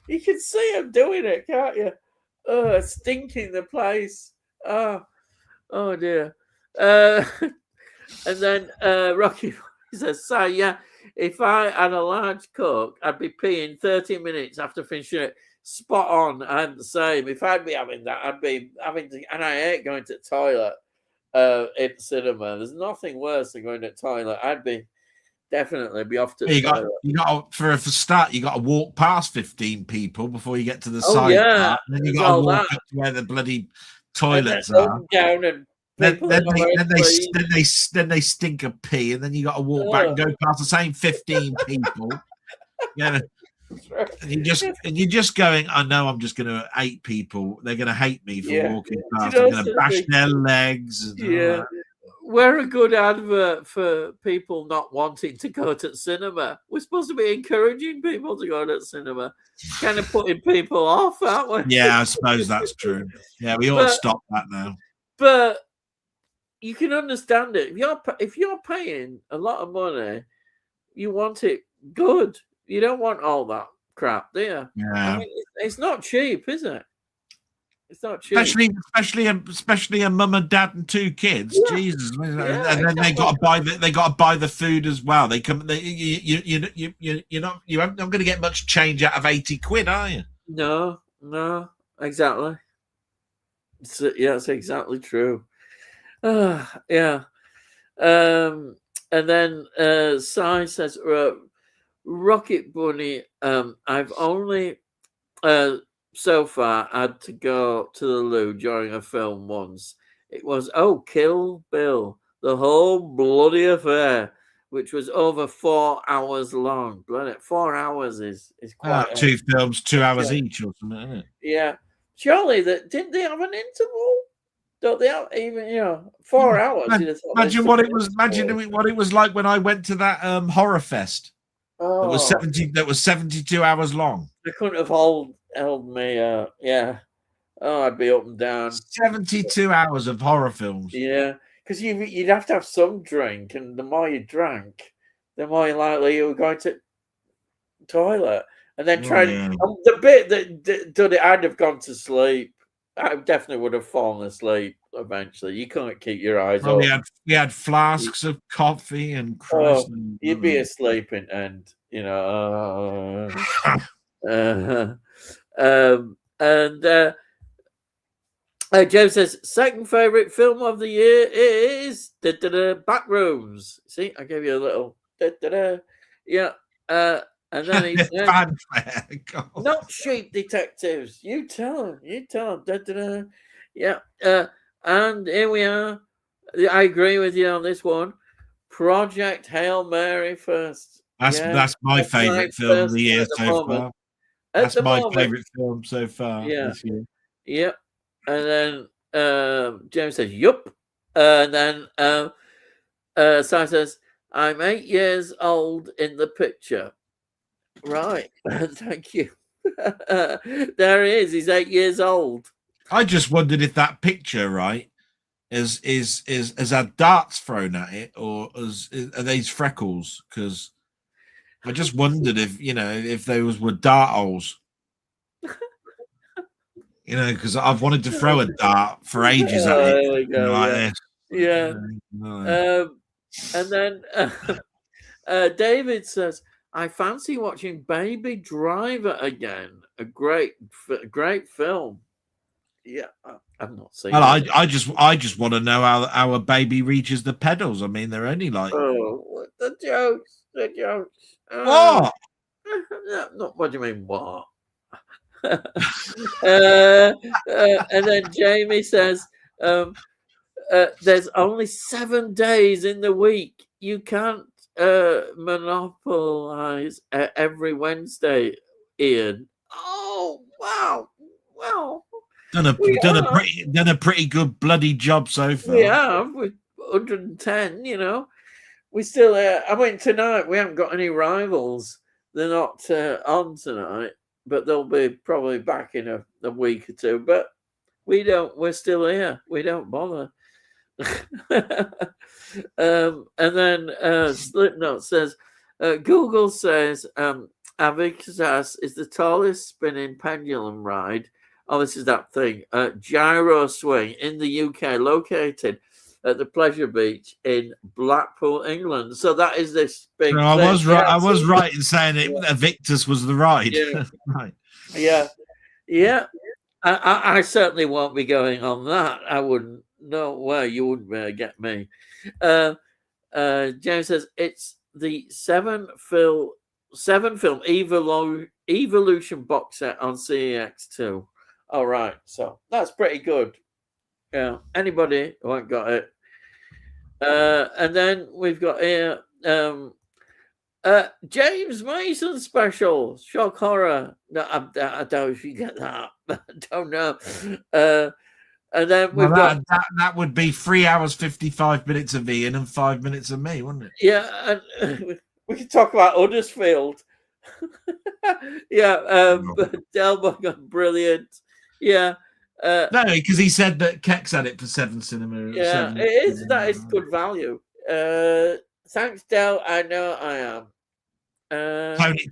Speaker 1: You can see them doing it, can't you? Oh, stinking the place. Oh dear. And then Rocky says, "So yeah, if I had a large Coke, I'd be peeing 30 minutes after finishing it. Spot on. I'm the same. If I'd be having that, I'd be having to. And I hate going to the toilet in cinema. There's nothing worse than going to the toilet. I'd be definitely be off to the toilet.
Speaker 2: You got for start. You got to walk past 15 people before you get to the side.
Speaker 1: Yeah,
Speaker 2: and then you got to walk up to where the bloody toilets are.
Speaker 1: Down and
Speaker 2: then they stink of pee, and then you got to walk back and go past the same 15 people. Yeah, and you're just going. I know I'm just going to 8 people. They're going to hate me for walking past. I'm going to bash their legs. And,
Speaker 1: we're a good advert for people not wanting to go to cinema. We're supposed to be encouraging people to go to cinema, kind of putting people off, aren't we?
Speaker 2: Yeah, I suppose that's true. Yeah, we ought to stop that now.
Speaker 1: But you can understand it. If you're paying a lot of money, you want it good. You don't want all that crap, do you?
Speaker 2: Yeah.
Speaker 1: I mean, it's not cheap, is it? It's not cheap.
Speaker 2: Especially a mum and dad and 2 kids. Yeah. Jesus, and then they got to buy the food as well. You're not going to get much change out of 80 quid, are you?
Speaker 1: No, exactly. That's exactly true. Yeah. And then Sai says, Rocket Bunny, I've only so far had to go to the loo during a film once. It was Kill Bill, the whole bloody affair, which was over 4 hours long. 4 hours is quite
Speaker 2: 2 films, 2 hours each or something, isn't it?
Speaker 1: Yeah. Surely didn't they have an interval? Don't they have even 4 hours?
Speaker 2: Imagine what it was. Imagine what it was like when I went to that horror fest. That was 72 hours long.
Speaker 1: They couldn't have held me. Yeah. Oh, I'd be up and down.
Speaker 2: 72 hours of horror films.
Speaker 1: Yeah, because you'd have to have some drink, and the more you drank, the more likely you were going to the toilet. and then
Speaker 2: Yeah.
Speaker 1: the bit that done it, I'd have gone to sleep. I definitely would have fallen asleep eventually. You can't keep your eyes
Speaker 2: Well,
Speaker 1: open.
Speaker 2: we had flasks of coffee and
Speaker 1: Oh,
Speaker 2: Christ.
Speaker 1: you'd be asleep and you know. And Joe says second favorite film of the year is Backrooms. See, I gave you a little yeah. And then he said,
Speaker 2: fanfare. God.
Speaker 1: "Not Sheep Detectives." You tell him. You tell him. Yeah. And here we are. I agree with you on this one. Project Hail Mary first.
Speaker 2: That's my favorite film of
Speaker 1: first
Speaker 2: the
Speaker 1: one
Speaker 2: year
Speaker 1: at the
Speaker 2: so
Speaker 1: moment.
Speaker 2: far.
Speaker 1: At
Speaker 2: That's
Speaker 1: the
Speaker 2: my
Speaker 1: moment,
Speaker 2: favorite film so far
Speaker 1: yeah.
Speaker 2: this year.
Speaker 1: Yep. And then James says, yup. And then Si says, I'm 8 years old in the picture. Right. Thank you. There he is. He's 8 years old.
Speaker 2: I just wondered if that picture, right, is has had darts thrown at it, or are these freckles? Because I just wondered if if those were dart holes. Because I've wanted to throw a dart for ages at it.
Speaker 1: There we go.
Speaker 2: Like
Speaker 1: Yeah.
Speaker 2: this.
Speaker 1: Yeah.
Speaker 2: No.
Speaker 1: And then David says, I fancy watching Baby Driver again. A great film. Yeah, I've not seen
Speaker 2: Well,
Speaker 1: it.
Speaker 2: I just want to know how a baby reaches the pedals. I mean, they're only like
Speaker 1: The jokes.
Speaker 2: what?
Speaker 1: Not what do you mean? What? And then Jamie says, "There's only 7 days in the week. You can't monopolize every Wednesday, Ian." Oh wow! Well,
Speaker 2: Done a pretty good bloody job so far.
Speaker 1: we have with 110. We still. I mean, tonight we haven't got any rivals. They're not on tonight, but they'll be probably back in a week or two. But we don't. We're still here. We don't bother. And then Slipknot says, Google says Avicaz is the tallest spinning pendulum ride. Oh, this is that thing. Gyro swing in the UK, located at the Pleasure Beach in Blackpool, England. So that is this big.
Speaker 2: I was right. I was right in saying it. Evictus was the ride.
Speaker 1: Yeah.
Speaker 2: Right.
Speaker 1: Yeah. I certainly won't be going on that. I wouldn't. No way. You wouldn't be able to get me. James says it's the seven film Evolution box set on CEX2. All right, so that's pretty good. Yeah, anybody who ain't got it. And then we've got here James Mason special shock horror. No, I don't know if you get that. I don't know. And then we've got
Speaker 2: that would be 3 hours 55 minutes of Ian and 5 minutes of me, wouldn't it?
Speaker 1: Yeah, and we can talk about Huddersfield. Yeah, Delboy got brilliant. Yeah.
Speaker 2: No, because he said that Kex had it for 7 cinema.
Speaker 1: Yeah, it is. That is good value. Thanks, Del. I know I am.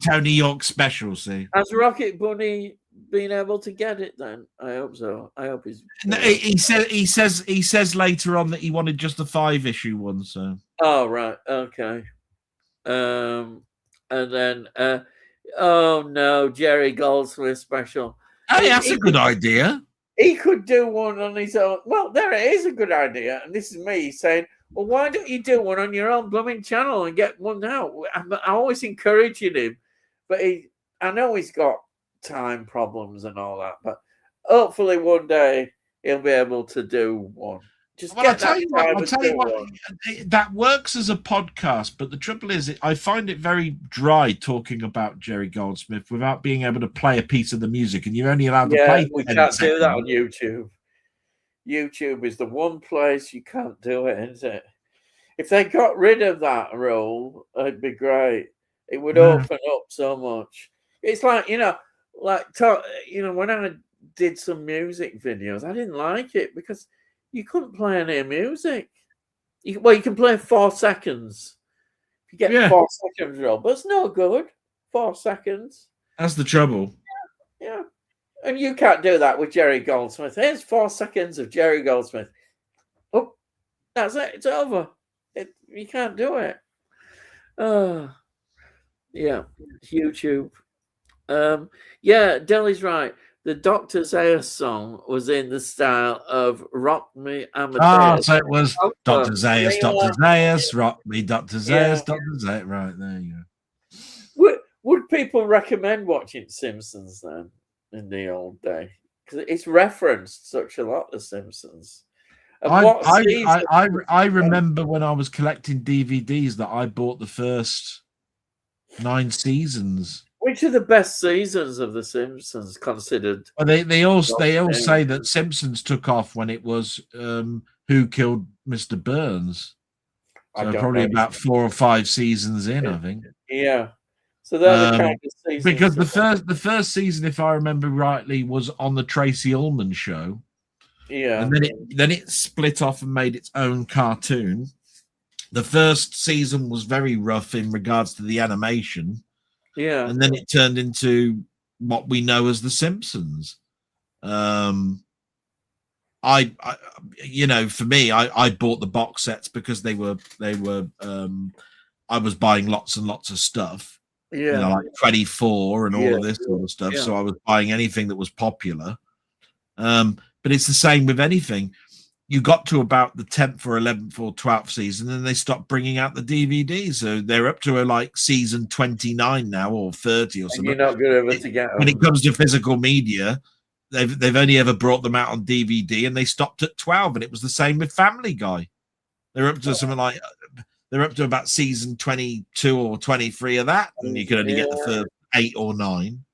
Speaker 2: Tony York special. See,
Speaker 1: has Rocket Bunny been able to get it? Then I hope so. I hope he's.
Speaker 2: No, he says later on that he wanted just a 5-issue one. So.
Speaker 1: Oh right, okay. And then oh no, Jerry Goldsmith special.
Speaker 2: Hey, that's a good idea.
Speaker 1: He could do one on his own. Well, there it is, a good idea. And this is me saying, well, why don't you do one on your own blooming channel and get one out? I'm always encouraging him, but I know he's got time problems and all that, but hopefully one day he'll be able to do one.
Speaker 2: I'll tell you what, that works as a podcast, but the trouble is, I find it very dry talking about Jerry Goldsmith without being able to play a piece of the music, and you're only allowed to play.
Speaker 1: We can't do that on YouTube. YouTube is the one place you can't do it, isn't it? If they got rid of that rule, it'd be great. It would open up so much. It's like when I did some music videos, I didn't like it because you couldn't play any music. You can play 4 seconds. You get 4 seconds roll, but it's no good. 4 seconds.
Speaker 2: That's the trouble.
Speaker 1: Yeah. And you can't do that with Jerry Goldsmith. Here's 4 seconds of Jerry Goldsmith. Oh, that's it. It's over. You can't do it. Yeah. YouTube. Yeah, Delly's right. The Dr. Zayas song was in the style of Rock Me Amadeus.
Speaker 2: So it was Dr. Zayas, Dr. Zayas, Rock Me, Dr. Zayas,
Speaker 1: Yeah.
Speaker 2: Dr. Zayas. Right, there you go.
Speaker 1: Would people recommend watching Simpsons then in the old day? Because it's referenced such a lot, The Simpsons. And
Speaker 2: I remember when I was collecting DVDs that I bought the first 9 seasons.
Speaker 1: Which are the best seasons of The Simpsons considered?
Speaker 2: Well, they all say that Simpsons took off when it was Who Killed Mr. Burns. So probably about 4 or 5 seasons in, I think.
Speaker 1: Yeah. So they're the kind of seasons.
Speaker 2: Because the first season, if I remember rightly, was on the Tracy Ullman show.
Speaker 1: Yeah.
Speaker 2: And then it split off and made its own cartoon. The first season was very rough in regards to the animation.
Speaker 1: Yeah.
Speaker 2: And then it turned into what we know as The Simpsons. I you know, for me, I bought the box sets because they were I was buying lots and lots of stuff.
Speaker 1: Yeah.
Speaker 2: You know, like 24 and all of this sort of stuff. Yeah. So I was buying anything that was popular. But it's the same with anything. You got to about the 10th or 11th or 12th season, and they stopped bringing out the DVDs. So they're up to like season 29 now or 30 or something.
Speaker 1: And you're not good ever to get them.
Speaker 2: When it comes to physical media, they've only ever brought them out on DVD, and they stopped at 12. And it was the same with Family Guy. They're up to something like they're up to about season 22 or 23 of that, and you can only get the first 8 or 9.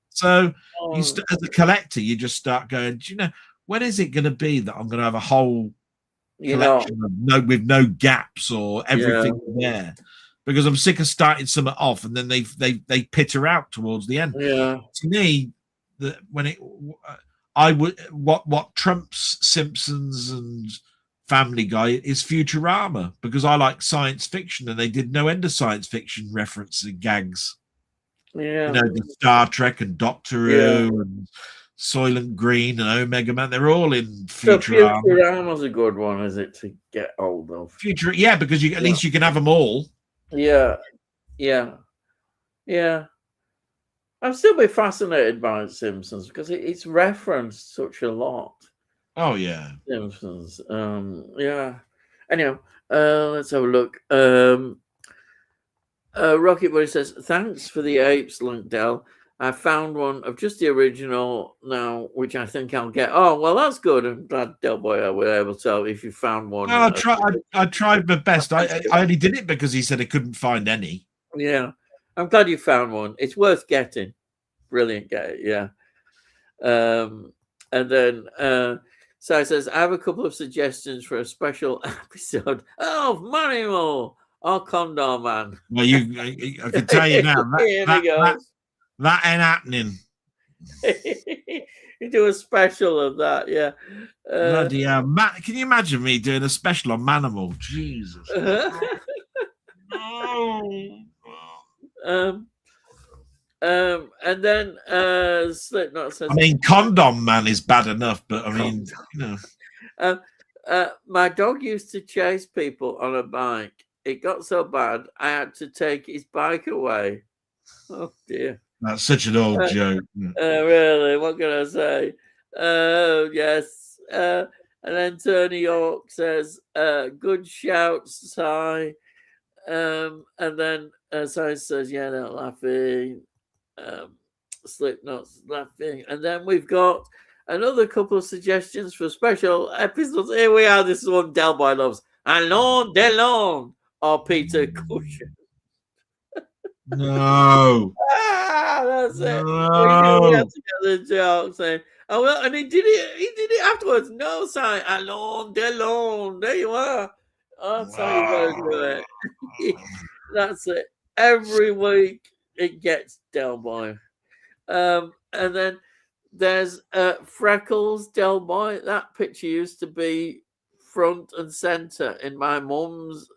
Speaker 2: So as a collector, you just start going, do you know, when is it going to be that I'm going to have a whole collection with no gaps or everything there? Because I'm sick of starting something off and then they peter out towards the end.
Speaker 1: Yeah.
Speaker 2: To me, what trumps Simpsons and Family Guy is Futurama, because I like science fiction, and they did no end of science fiction references and gags.
Speaker 1: Yeah.
Speaker 2: You know, the Star Trek and Doctor Who and Soylent Green and Omega Man, they're all in Futurama.
Speaker 1: So Futurama's a good one, is it, to get hold of?
Speaker 2: Yeah, because at least you can have them all.
Speaker 1: Yeah. I'd still be fascinated by Simpsons because it's referenced such a lot.
Speaker 2: Oh yeah,
Speaker 1: Simpsons. Yeah. Anyhow, let's have a look. Rocket Buddy says, "Thanks for the apes link, Del. I found one of just the original now, which I think I'll get." Oh, well, that's good. I'm glad, Delboy, I was able to tell if you found one.
Speaker 2: Well, I tried my best. I only did it because he said he couldn't find any.
Speaker 1: Yeah, I'm glad you found one. It's worth getting. Brilliant, get it. Yeah. And then so it says, "I have a couple of suggestions for a special episode of Manimal or Condom Man."
Speaker 2: Well, I can tell you now that ain't happening.
Speaker 1: You do a special of that, yeah.
Speaker 2: Bloody hell. Can you imagine me doing a special on Manimal? Jesus.
Speaker 1: And then Slipknot says,
Speaker 2: I mean, Condom Man is bad enough, but I mean, you know.
Speaker 1: My dog used to chase people on a bike. It got so bad I had to take his bike away. Oh dear.
Speaker 2: That's such an old joke.
Speaker 1: Really? What can I say? Yes. And then Tony York says, "Good shout, Si." And then Si says, "Yeah, they're laughing." Slipknot's laughing. And then we've got another couple of suggestions for special episodes. Here we are. This is one Delboy loves. Alain Delon or Peter Cushing.
Speaker 2: No.
Speaker 1: That's it.
Speaker 2: No.
Speaker 1: We had to get the joke saying, "Oh well," and he did it afterwards. No, sign Alain Delon. There you are. That's how you gotta do it. That's it. Every week it gets Delboy. And then there's Freckles Delboy. That picture used to be front and center in my mum's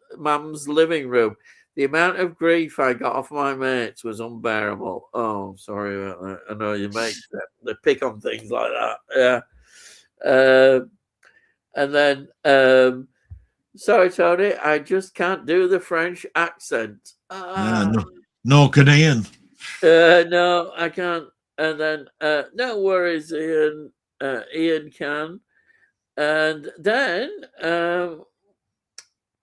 Speaker 1: living room. The amount of grief I got off my mates was unbearable. Oh, sorry about that. I know your mates they pick on things like that. Yeah. And then, sorry, Tony, I just can't do the French accent.
Speaker 2: Nor can Ian.
Speaker 1: No, I can't. And then, no worries, Ian. Ian can. And then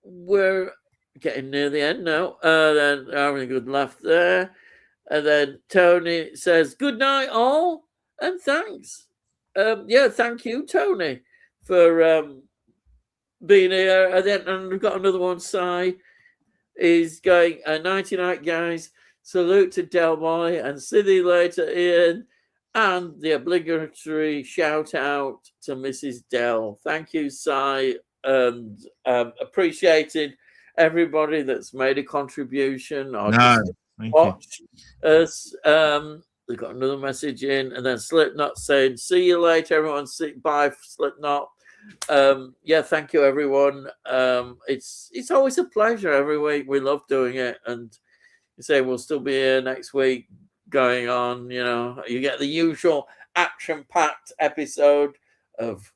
Speaker 1: we're getting near the end now. Then having a good laugh there. And then Tony says, "Good night, all, and thanks." Yeah, thank you, Tony, for being here. And we've got another one. Si is going, "Nighty night, guys. Salute to Delboy and see you later, Ian." And the obligatory shout out to Mrs. Dell. Thank you, Si, and appreciated everybody that's made a contribution or just watched us. We've got another message in, and then Slipknot saying, "See you later, everyone. Bye, Slipknot." Yeah, thank you, everyone. It's always a pleasure every week. We love doing it, and you say we'll still be here next week. Going on, you get the usual action-packed episode of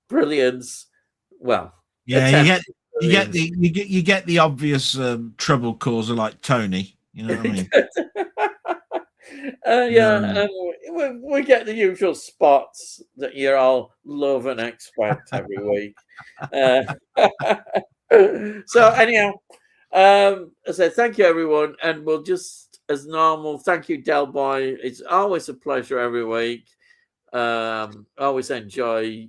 Speaker 1: brilliance. Well,
Speaker 2: yeah, you get the obvious trouble causer like Tony. You know what I
Speaker 1: mean? We get the usual spots that you all love and expect every week. So anyhow, I say thank you, everyone, and we'll just. As normal, thank you, Delboy. It's always a pleasure every week. Always enjoy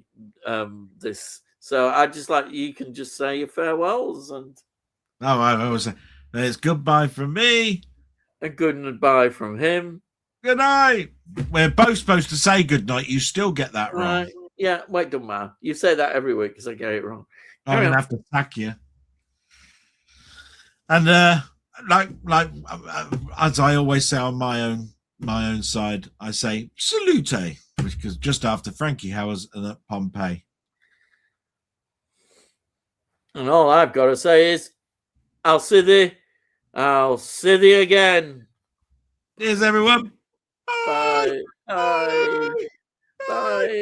Speaker 1: this. So I just you can just say your farewells and.
Speaker 2: I always say it's goodbye from me.
Speaker 1: And goodbye from him.
Speaker 2: Good night. We're both supposed to say good night. You still get that wrong.
Speaker 1: Right. Yeah, wait, don't matter. You say that every week because I get it wrong.
Speaker 2: I'm gonna have to sack you. And like as I always say on my own side, I say salute, because just after Frankie Howers and at Pompeii.
Speaker 1: And all I've got to say is, I'll see thee again.
Speaker 2: Cheers, everyone.
Speaker 1: Bye. Bye.